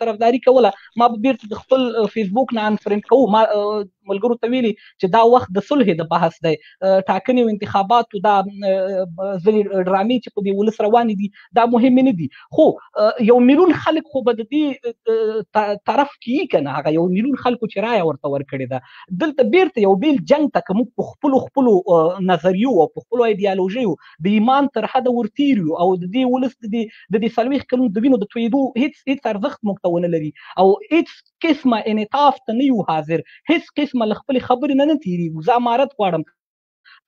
طرفداري کوله ما به بیرته د خپل فیسبوک نه انفرنټ کوو ما ملګرو ته ویلي چې دا وخت د صلح د بحث دی ټاکنې او انتخاباتو دا ځینې ډرامې چې په دې ولس روانې دي دا مهمې نه دي خو 1 میلیون خلک خو به د دې طرف کې که نه هغه 1 میلیون خلکو چې رایه ورته ورکړې ده دلته بیرته یو بیل جنګ ته که موږ په خپلو نظریو او په خپلو ایډیالوژیو د ایمان تر حده ورتیر یو او د دې ولس د دې 40 کلونو د وینو د تویېدو هېڅ ارزښت موږ ته ونه لري او هېڅ قسمه انعطاف ته نه یو حاضر هېڅ قسمه له خپلې خبرې نه تېرېږو زه امارت غواړم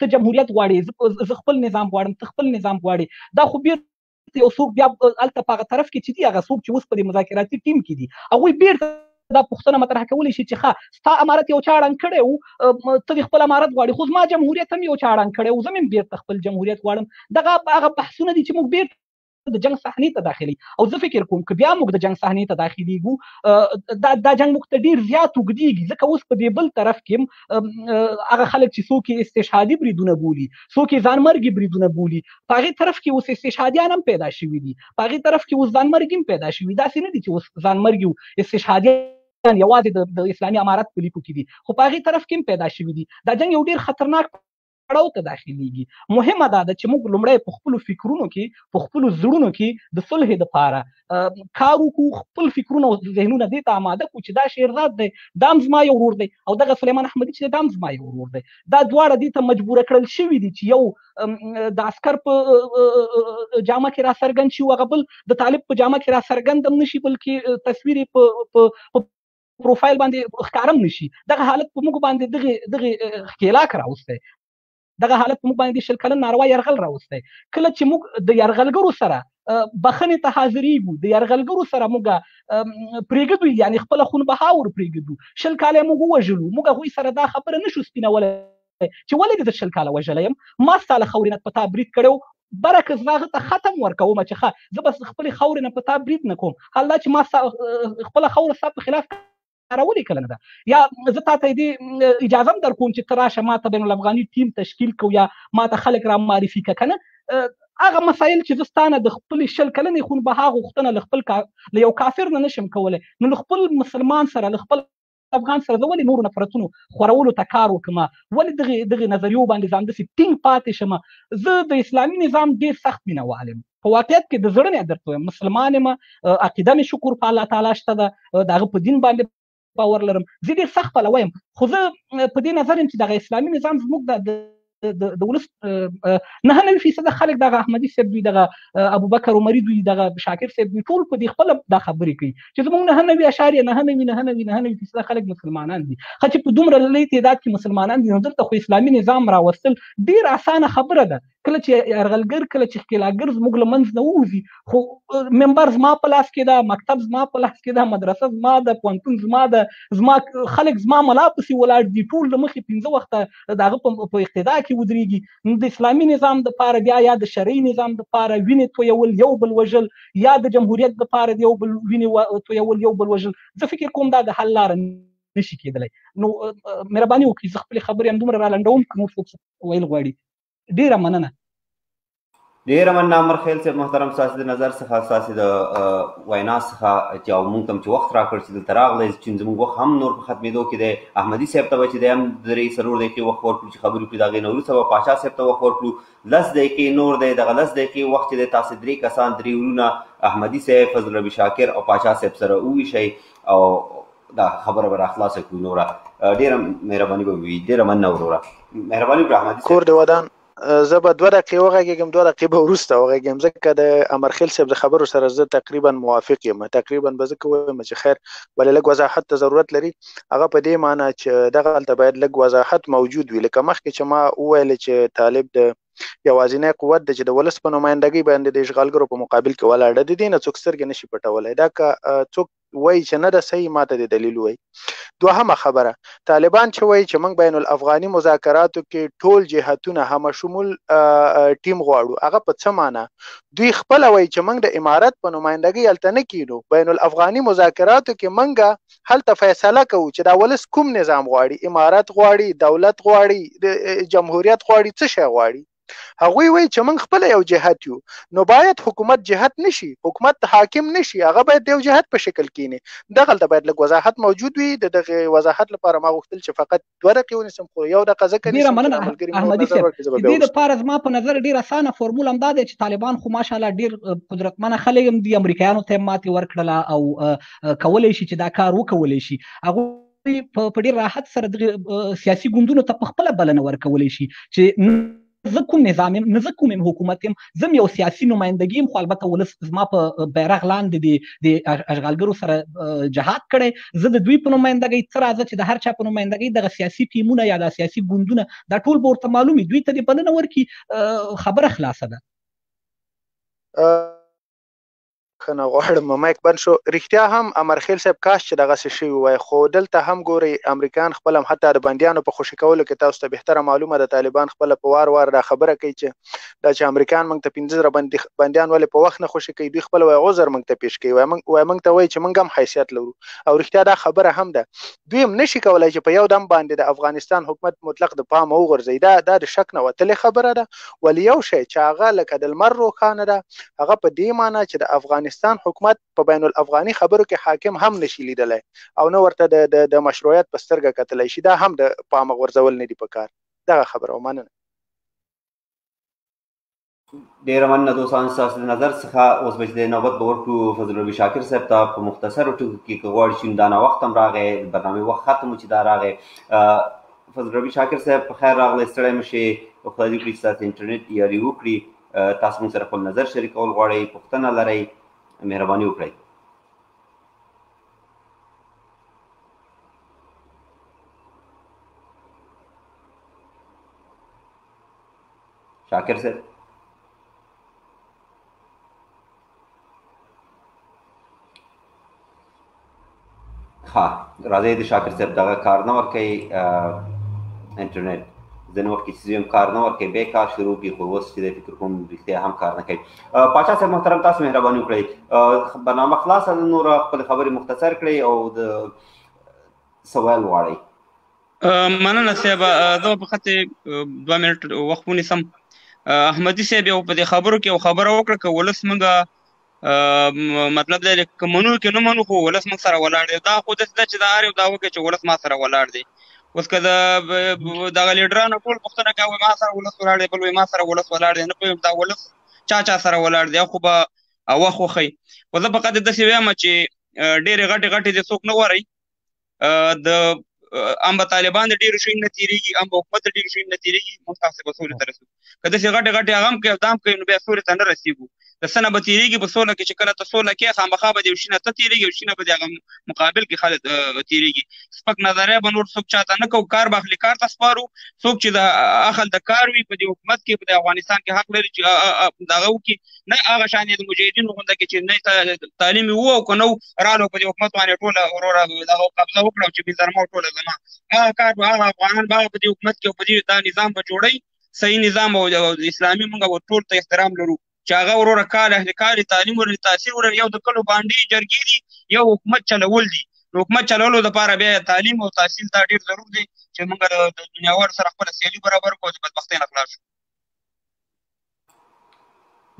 ته جمهوریت غواړې زه خپل نظام غواړم ته خپل نظام غواړې دا خو بیرته یو څوک بیا هلته په هغه طرف کې چې دي هغه څوک چې اوس په دې مذاکراتي ټیم کې دي هغوی بیرته دا پوښتنه مطرح کولی شي چې ښه ستا امارت یو چا ړنګ کړی و ته د خپل امارت غواړې خو زما جمهوریت هم یو چا ړنګ کړی و زه هم بیرته خپل جمهوریت غواړم دغه هغه بحثونه دي چې موږ بیرته د جنګ صحنې ته داخلي او زه فکر کوم که بیا موږ د جنګ صحنې ته داخلېږو دا جنګ موږ ته ډېر زیات اوږدېږي ځکه اوس په دې بل طرف کې هغه خلک چې څوک یې استشهادي بریدونه بولي څوک یې ځانمرګي بریدونه بولي په هغې طرف کې اوس استشهادیان هم پیدا شوي دي په هغې طرف کې اوس ځانمرګي هم پیدا شوي داسې نه دي چې اوس ځانمرګي او استشهادیان یوازې د اسلامي امارت په لیکو کې دي خو په هغې طرف کې هم پیدا شوي دي دا جنګ یو ډېر خطرناک پړاو ته داخليږي مهمه دا ده چې موږ لومړی په خپلو فکرونو کې په خپلو زړونو کې د صلح دپاره کار وکړو خپل فکرونه او ذهنونه دې ته اماده کړو چې دا شیرزاد دی دا هم زما یو ورور دی او دغه سلیمان احمدي چې دا هم زما یو ورور دی دا دواړه دې ته مجبوره کړل شوي دي چې یو د عسکر په جامه کې را څرګند شي او هغه بل د طالب په جامه کې را څرګند هم نه شي بلکې تصویر یې په پروفایل باندې ښکارم نه شي دغه حالت په موږ باندې دغه ښکېلاک راوستی دغه حالت په موږ باندې 20 کلن ناروا یرغل راوستی کله چې موږ د یرغلګرو سره بخښنې ته حاضرېږو د یرغلګرو سره موږ پرېږدو یعنې خپله خونبها ور پرېږدو 20 کاله یې موږ ووژلو موږ هغوی سره دا خبره نه شو سپینولی چې ولې دې زه 20 کاله وژلی یم ما ستا له خاورې نه په تا برید کړی برعکس زه هغه ته ختم ورکوم چې ښه زه بس خپلې خاورې نه په تا برید نه کوم حال دا چې ما خپله خاوره ستا په خلاف کارولې کله نه ده یا زه تا ته دې اجازه هم در کوم چې ته راشه ما ته بین الافغاني ټیم تشکیل کو یا ما ته خلک را معرفي که که نه هغه مسایل چې زه ستا نه د خپلې 20 کلنې خونبها غوښتنه له یو کافر نه نشم کولی نو له خپل مسلمان سره له خپل افغان سره زه ولې نورو نفرتونو خورولو ته کار وکړم ولې دغې نظریو باندې ځان داسې ټینګ پاتې شم زه د اسلامي نظام ډېر سخت مینهوال یم په واقعیت کې د زړه نه درته وایم مسلمان یم، عقیده مې شکر په الله تعالی شته ده، د هغه په دین باندې باور لرم. زه ډېر سخت پلوی یم، خو زه په دې نظر یم چې دغه اسلامي نظام زموږ د ولس 99% خلک دغه احمدي صاحب دوی، دغه ابوبکر عمري دوی، دغه شاکر صاحب دوی، ټول په دې خپله دا خبرې کوي چې زموږ 99.99% خلک مسلمانان دي. خو چې په دومره لوی تعداد کې مسلمانان دي، نو دلته خو اسلامي نظام راوستل ډېر اسانه خبره ده. کله چې یرغلګر، کله چې ښکېلاګر زموږ له منځ نه ووځي، خو منبر زما په لاس کې ده، مکتب زما په لاس کې ده، مدرسه زما ده، پوهنتون زما ده، زما خلک زما ملا پسې ولاړ دي، ټول د مخې 15 وخته د هغه په اقتدا کې ودرېږي. نو د اسلامي نظام دپاره بیا یا د شرعي نظام دپاره وینې تویول، یو بل وژل، یا د جمهوریت دپاره د یو بل وینې تویول، یو بل وژل، زه فکر کوم دا د حل لاره نشي کېدلی. نو مهرباني وکړئ، زه خپلې خبرې همدومره رالنډوم، که نور څوک ویل غواړي. ډېره مننه. ډېره مننه عمر خیل صاحب محترم، ستاسې د نظر څخه، ستاسې د وینا څخه چې او موږ ته هم چې وخت راکړ چې دلته راغلی، چې زموږ وخت هم نور په ختمېدو کې دی. احمدي صاحب ته به چې دی هم 3-4 دقیقې وخت ورکړو چې خبرې وکړي، د هغې نه وروسته به پاچا صاحب ته وخت ورکړو 10 دقیقې نور دی. دغه 10 دقیقې وخت چې دی تاسې 3 کسان، 3 ورونه، احمدي صاحب، فضل ربي شاکر او پاچا صاحب سره وویشئ او دا خبره به راخلاصه کړو. نوره ډېره مهرباني به وي. ډېره مننه وروره، مهرباني وکړه احمدي صاحب. کور دې ودان. زه به 2 دقیقې وغږېږم، 2 دقیقې به وروسته وغږېږم، ځکه د امرخیل صاحب د خبرو سره زه تقریبا موافق یم. تقریبا به ځکه وایم چې خیر ولې لږ وضاحت ته ضرورت لري. هغه په دې معنی چې دغه هلته باید لږ وضاحت موجود وي. لکه مخکې چې ما وویل چې طالب د یوازینی قوت د چې د ولس په نمایندګۍ باندې د اشغالګرو په مقابل کې ولاړ د دې نه څوک سترګې نشي پټولی. دا که څوک وایي چې نه ده صحیح، ماته د دلیل وایي. دوهمه خبره، طالبان چې وایي چې موږ بین الافغاني مذاکراتو کې ټول جهتونه هم شمول ټیم غواړو، هغه په څه معنی؟ دوی خپله وایي چې موږ د امارت په نمایندګۍ هلته نه کینو، بین الافغاني مذاکراتو کې موږ هلته فیصله کوو چې دا ولس کوم نظام غواړي، امارت غواړي، دولت غواړي، جمهوریت غواړي، څه شی غواړي. هغوی وایي چې موږ خپله یو جهت یو، نو باید حکومت جهت نشي، حکومت حاکم نشي، هغه باید د یو جهت په شکل کینی. دغلته باید لږ وضاحت موجود وي. د دغه وضاحت لپاره ما غوښتل چې فقط 2 دقیقې ونیسم، خو 1 دقیقه ځکه ډېره مننه احمدي صاحب. د دې دپاره زما په نظر ډېر اسانه فورمول همدا دی چې طالبان خو ماشاءالله ډېر قدرتمنه خلک هم دي، امریکایانو ته هم ماتې ورکړله او کولی شي چې دا کار وکولی شي. هغوی په ډېر راحت سره دغه سیاسي ګوندونو ته په خپله بلنه ورکولی شي چې زه کوم نظام یم، نه زه کوم حکومت یم، زه یو سیاسي نمایندګي یم، خو البته ولس زما په بیرغ لاندې د اشغالګرو سره جهاد کړی. زه د دوی په نمایندګۍ څه راځه چې د هر چا په نمایندګۍ دغه سیاسي ټیمونه یا د سیاسي ګوندونه دا ټول به ورته معلوم وي، دوی ته دې بلنه ورکړي، خبره خلاصه ده. خنه غواړم مایک بند شو. رښتیا هم امرخیل صاحب کاش چې دغسې شوي وای، خو دلته هم ګورئ امریکایان خپل هم حتی د بندیانو په خوشي کولو کې تاسو ته بهتره معلومه ده، طالبان خپله په وار وار دا خبره کوي چې دا چې امریکایان موږ ته 15,000 بندیان ولې په وخت نه خوشي کوي، دوی خپله وایي عذر موږ ته پیش کوي، وایي موږ ته وایي چې موږ هم حیثیت لرو. او رښتیا دا خبره هم ده. دوی هم نشي کولی چې په یو دم باندې د افغانستان حکومت مطلق د پامه وغورځوي. دا د شک نه وتلې خبره ده. ولې یو شی چې هغه لکه د لمر روښانه ده، هغه په دې معنی چې د افغانستان حکومت په بین الافغاني خبرو کې حاکم هم نشي لیدلی او نه ورته د مشروعیت په سترګه کتلی شي. دا هم د پامه غورځول نه دي په کار. دغه خبره ومننه. ډېره مننه دوستان ستاسو د نظر څخه. اوس به چې د نوبت به ورکړو فضل ربي شاکر صاحب ته په مختصرو ټکو کې که غواړي چې دا ناوخت هم راغی، برنامې وخت ختم و چې دا راغی. فضل ربي شاکر صاحب په خیر راغلی، ستړی مه شئ. خدای دې وکړي چې ستاسو انټرنیټ یاري وکړي. تاسو موږ سره خپل نظر شریکول غواړئ، پوښتنه لرئ، مهرباني وکړئ. شاکر صاحب ها راځئ د شاکر صاحب دغه کار نه ورکوي انټرنیټ ځینې وخت کې چې کار نه ورکوي بیا کار شروع کړي، خو اوس چې دی فکر کوم رښتیا هم کار نه کوي. پاچا صاحب محترم تاسو مهرباني وکړئ، برنامه خلاصه ده، نور خپلې خبرې مختصر کړئ او د سوال غواړئ. مننه صاحب، زه په خاطر 2 منټ وخت ونیسم. احمدي صاحب یو په دې خبرو کې یو خبره وکړه که ولس موږ مطلب دی که منو کې نه منو خو ولس موږ سره ولاړ دی. دا خو داسې ده چې دا هر یو دا وکړي چې ولس ما سره ولاړ دی. اوس که دغه لیډرانو ټول پوښتنه کوي ما سره ولس ولاړ دی، بل وایي ما سره ولس ولاړ دی، نه پوهېږم دا ولس چا سره ولاړ دی خو به وخت وښي. خو زه فقط داسې وایم چې ډېرې غټې غټې دې څوک نه غواړئ. ام به طالبان د ډېرو شیو نه تېرېږي، ام به حکومت د ډېرو شیو نه تېرېږي، موږ تاسې به سولې ته رسو. که داسې غټې غټې هغه هم کوي او دا هم کوي نو بیا سولې ته نه رسېږو. د څه نه به تېرېږي په سوله کې چې کله ته سوله کې خامخا به د یو شي نه ته تېرېږي او شي نه به د هغه مقابل کې خلک تېرېږي. سپک نظریه به نور څوک چاته نه کوو، کار به اخلي کار ته سپارو. څوک چې د اخل د کار وي په دې حکومت کې په د افغانستان کې حق لري چې دغه وکړي، نه هغه شان د مجاهدینو غونډه کې چې نه تعلیم وو او که نه رالو په دې حکومت باندې ټوله وروره دغه قبضه وکړه او چې بېزرمه ټوله زما هغه کار به هغه افغانان به هغه په دې حکومت کې او په دې دا نظام به جوړوي صحیح نظام او اسلامي موږ به ټول ته احترام لرو چې هغه وروره کال اهل کال تعلیم ورلې تاثیر ورلې یو د کلو باندې جرګې دي یو حکومت چلول دي. نو حکومت چلولو لپاره بیا تعلیم او تحصیل ته ډېر ضرور دی چې موږ د دنیاوار سره خپله سیالي برابر کړو د بدبختۍ نه خلاص شو.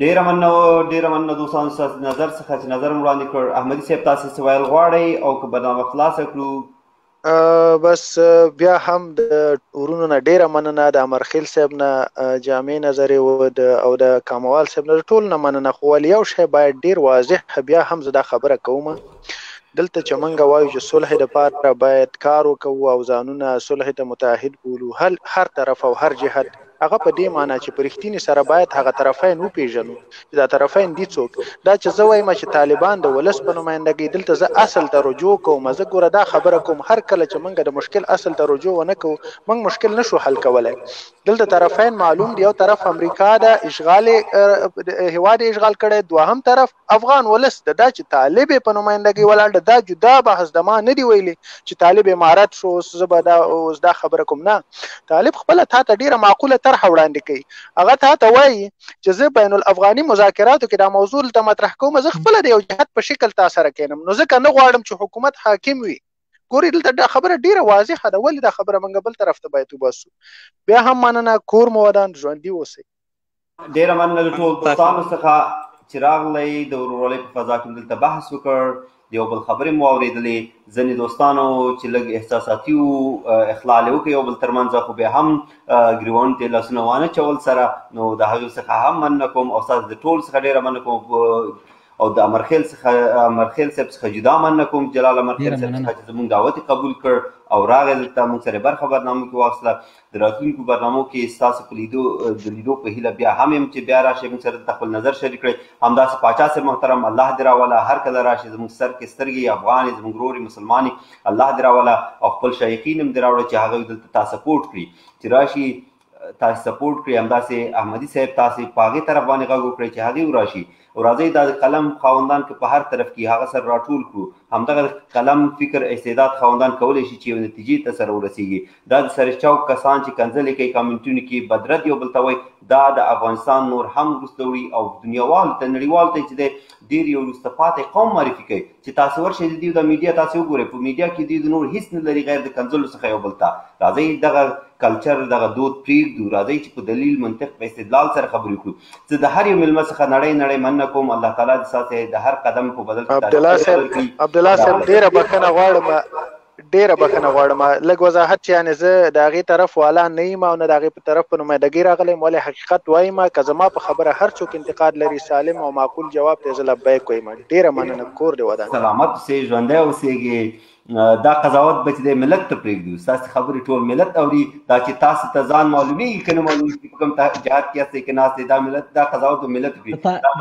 ډېره مننه دوستانو ستاسو نظر څخه چې نظر مو وړاندې کړ. احمدي صاحب تاسې څه ویل غواړئ او که برنامه خلاصه کړو؟ بس بیا هم د ورونو نه ډیره مننه، د امرخیل صاحب نه جامع نظر او د کاموال صاحب نه ټول نه مننه. خو یو شی باید ډیر واضح بیا هم زه دا خبره کوم دلته چې موږ وایو چې صلح دپاره باید کار وکړو او ځانونه صلح ته متعهد بولو، هر طرف او هر جهت هغه په دې معنی چې په رښتینې سره باید هغه طرفین وپېژنو چې دا طرفین دي څوک. دا چې زه وایم چې طالبان د ولس په نمایندګۍ دلته زه اصل ته رجوع کوم. زه ګوره دا خبره کوم هر کله چې موږ د مشکل اصل ته رجوع ونه کوو موږ مشکل نشو حل کولی. دلته طرفین معلوم دی، یو طرف امریکا ده اشغال هیواد اشغال کړی، دوهم طرف افغان ولس ده. دا چې طالب په نمایندګۍ ولاړ ده دا جدا بحث ده. ما نه دی ویلي چې طالب امارت شو اوس زه به دا خبره کوم. نه، طالب خپله تا ته ډېره معقوله طرحه وړاندې کوي. هغه ته وایي چې زه بین الافغاني مذاکراتو کې دا موضوع ته مطرح کوم، زه خپله د یو جهت په شکل تا سره کینم، نو ځکه نه غواړم چې حکومت حاکم وي. ګورې دلته دا خبره ډیره واضحه ده، ولې دا خبره موږ بل طرف ته باید وباسو. بیا هم مننه، کور مو ودان، ژوندي اوسئ. ډیره مننه د ټول دوستانو څخه چې راغلی د ورورولۍ په فضا کې دلته بحث وکړ، د یو بل خبرې مو اورېدلې. ځینې دوستانو چې لږ احساساتي وو اخلال یې وکړ یو بل ترمنځ، خو بیا هم ګریوانو ته لاسونه وانه چول سره، نو د هغوی څخه هم مننه کوم او ستاسو د ټول څخه ډېره مننه کوم او د امرخیل صاحب څخه جدا مننه کوم، جلال امرخیل صاحب څخه چې زموږ دعوت یې قبول کړ او راغی دلته موږ سره برخه برنامه کې واخیسته. د راتلونکو برنامو کې ستاسو په لیدو په هیله بیا هم یم چې بیا راشئ موږ سره دلته خپل نظر شریک کړئ. همداسې پاچا صاحب محترم الله دې راوله، هر کله راشئ زموږ سر کې سترګې افغان یې زموږ ورور یې مسلمان یې، الله دې راوله او خپل شایقین هم دې راوړه چې هغوی دلته تا سپورټ کړي، چې راشي تاسو سپورټ کړئ. همداسې احمدي صاحب تاسې په هغې طرف باندې غږ وکړئ چې هغې وراشي او راځئ دا د قلم خاوندان که په هر طرف کې هغه سره راټول کړو. همدغه قلم فکر استعداد خاوندان کولی شي چې یو نتیجې ته سره ورسیږي. دا د سرچوک کسان چې کنځلې کوي کامنټونو کې بدرد یو بل ته وایي، دا د افغانستان نور هم وروسته وړي او دنیاوالو ته نړیوالو ته چې دی ډېر یو وروسته پاتې قوم معرفي کوي. چې تاسو ورشئ د دوی د میډیا تاسې وګورئ، په میډیا کې دوی د نور هېڅ نه لري غیر د کنځلو څخه یو بل ته. راځئ دغه کلچر دغه دود پرېږدو، راځئ چې په دلیل منطق په استدلال سره خبرې وکړو. زه د هر یو مېلمه څخه نړۍ مننه کوم. الله تعالی دې ستاسې د هر قدم په بدل کې عبدالله صاحب ډېره بخښنه غواړم لږ وضاحت چې یعنې زه د هغې طرف والا نه یم او نه د هغې په طرف په نمایندګۍ راغلی یم، ولې حقیقت وایم. که زما په خبره هر څوک انتقاد لري سالم او معقول جواب ته زه لبیک وایم. ډېره مننه، کور دې ودان. سلامت اوسئ، ژوندی اوسېږئ. دا قضاوت به چې دی ملت ته پرېږدو، ستاسې خبرې ټول ملت اوري. دا چې تاسو ته ځان معلومېږي که نه معلومېږي په کوم جهاد کې یاستئ که ناست دی، دا قضاوت به ملت وکړي.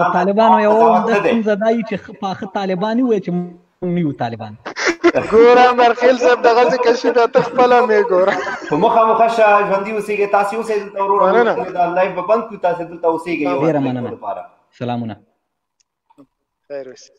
د طالبانو یوه عمده ستونزه دا وي چې پاخه طالبان ووایي چې موږ نه یو طالبان. ګوره امرخیل صاحب دغسې کشي ده، ته خپله مې ګوره. په مخامخه شه، ژوندي اوسېږئ. تاسې اوسئ دلته وروره، دا لایف به بند کړو، تاسې دلته اوسېږئ. ډېره مننه، سلامونه. خیر اوسئ.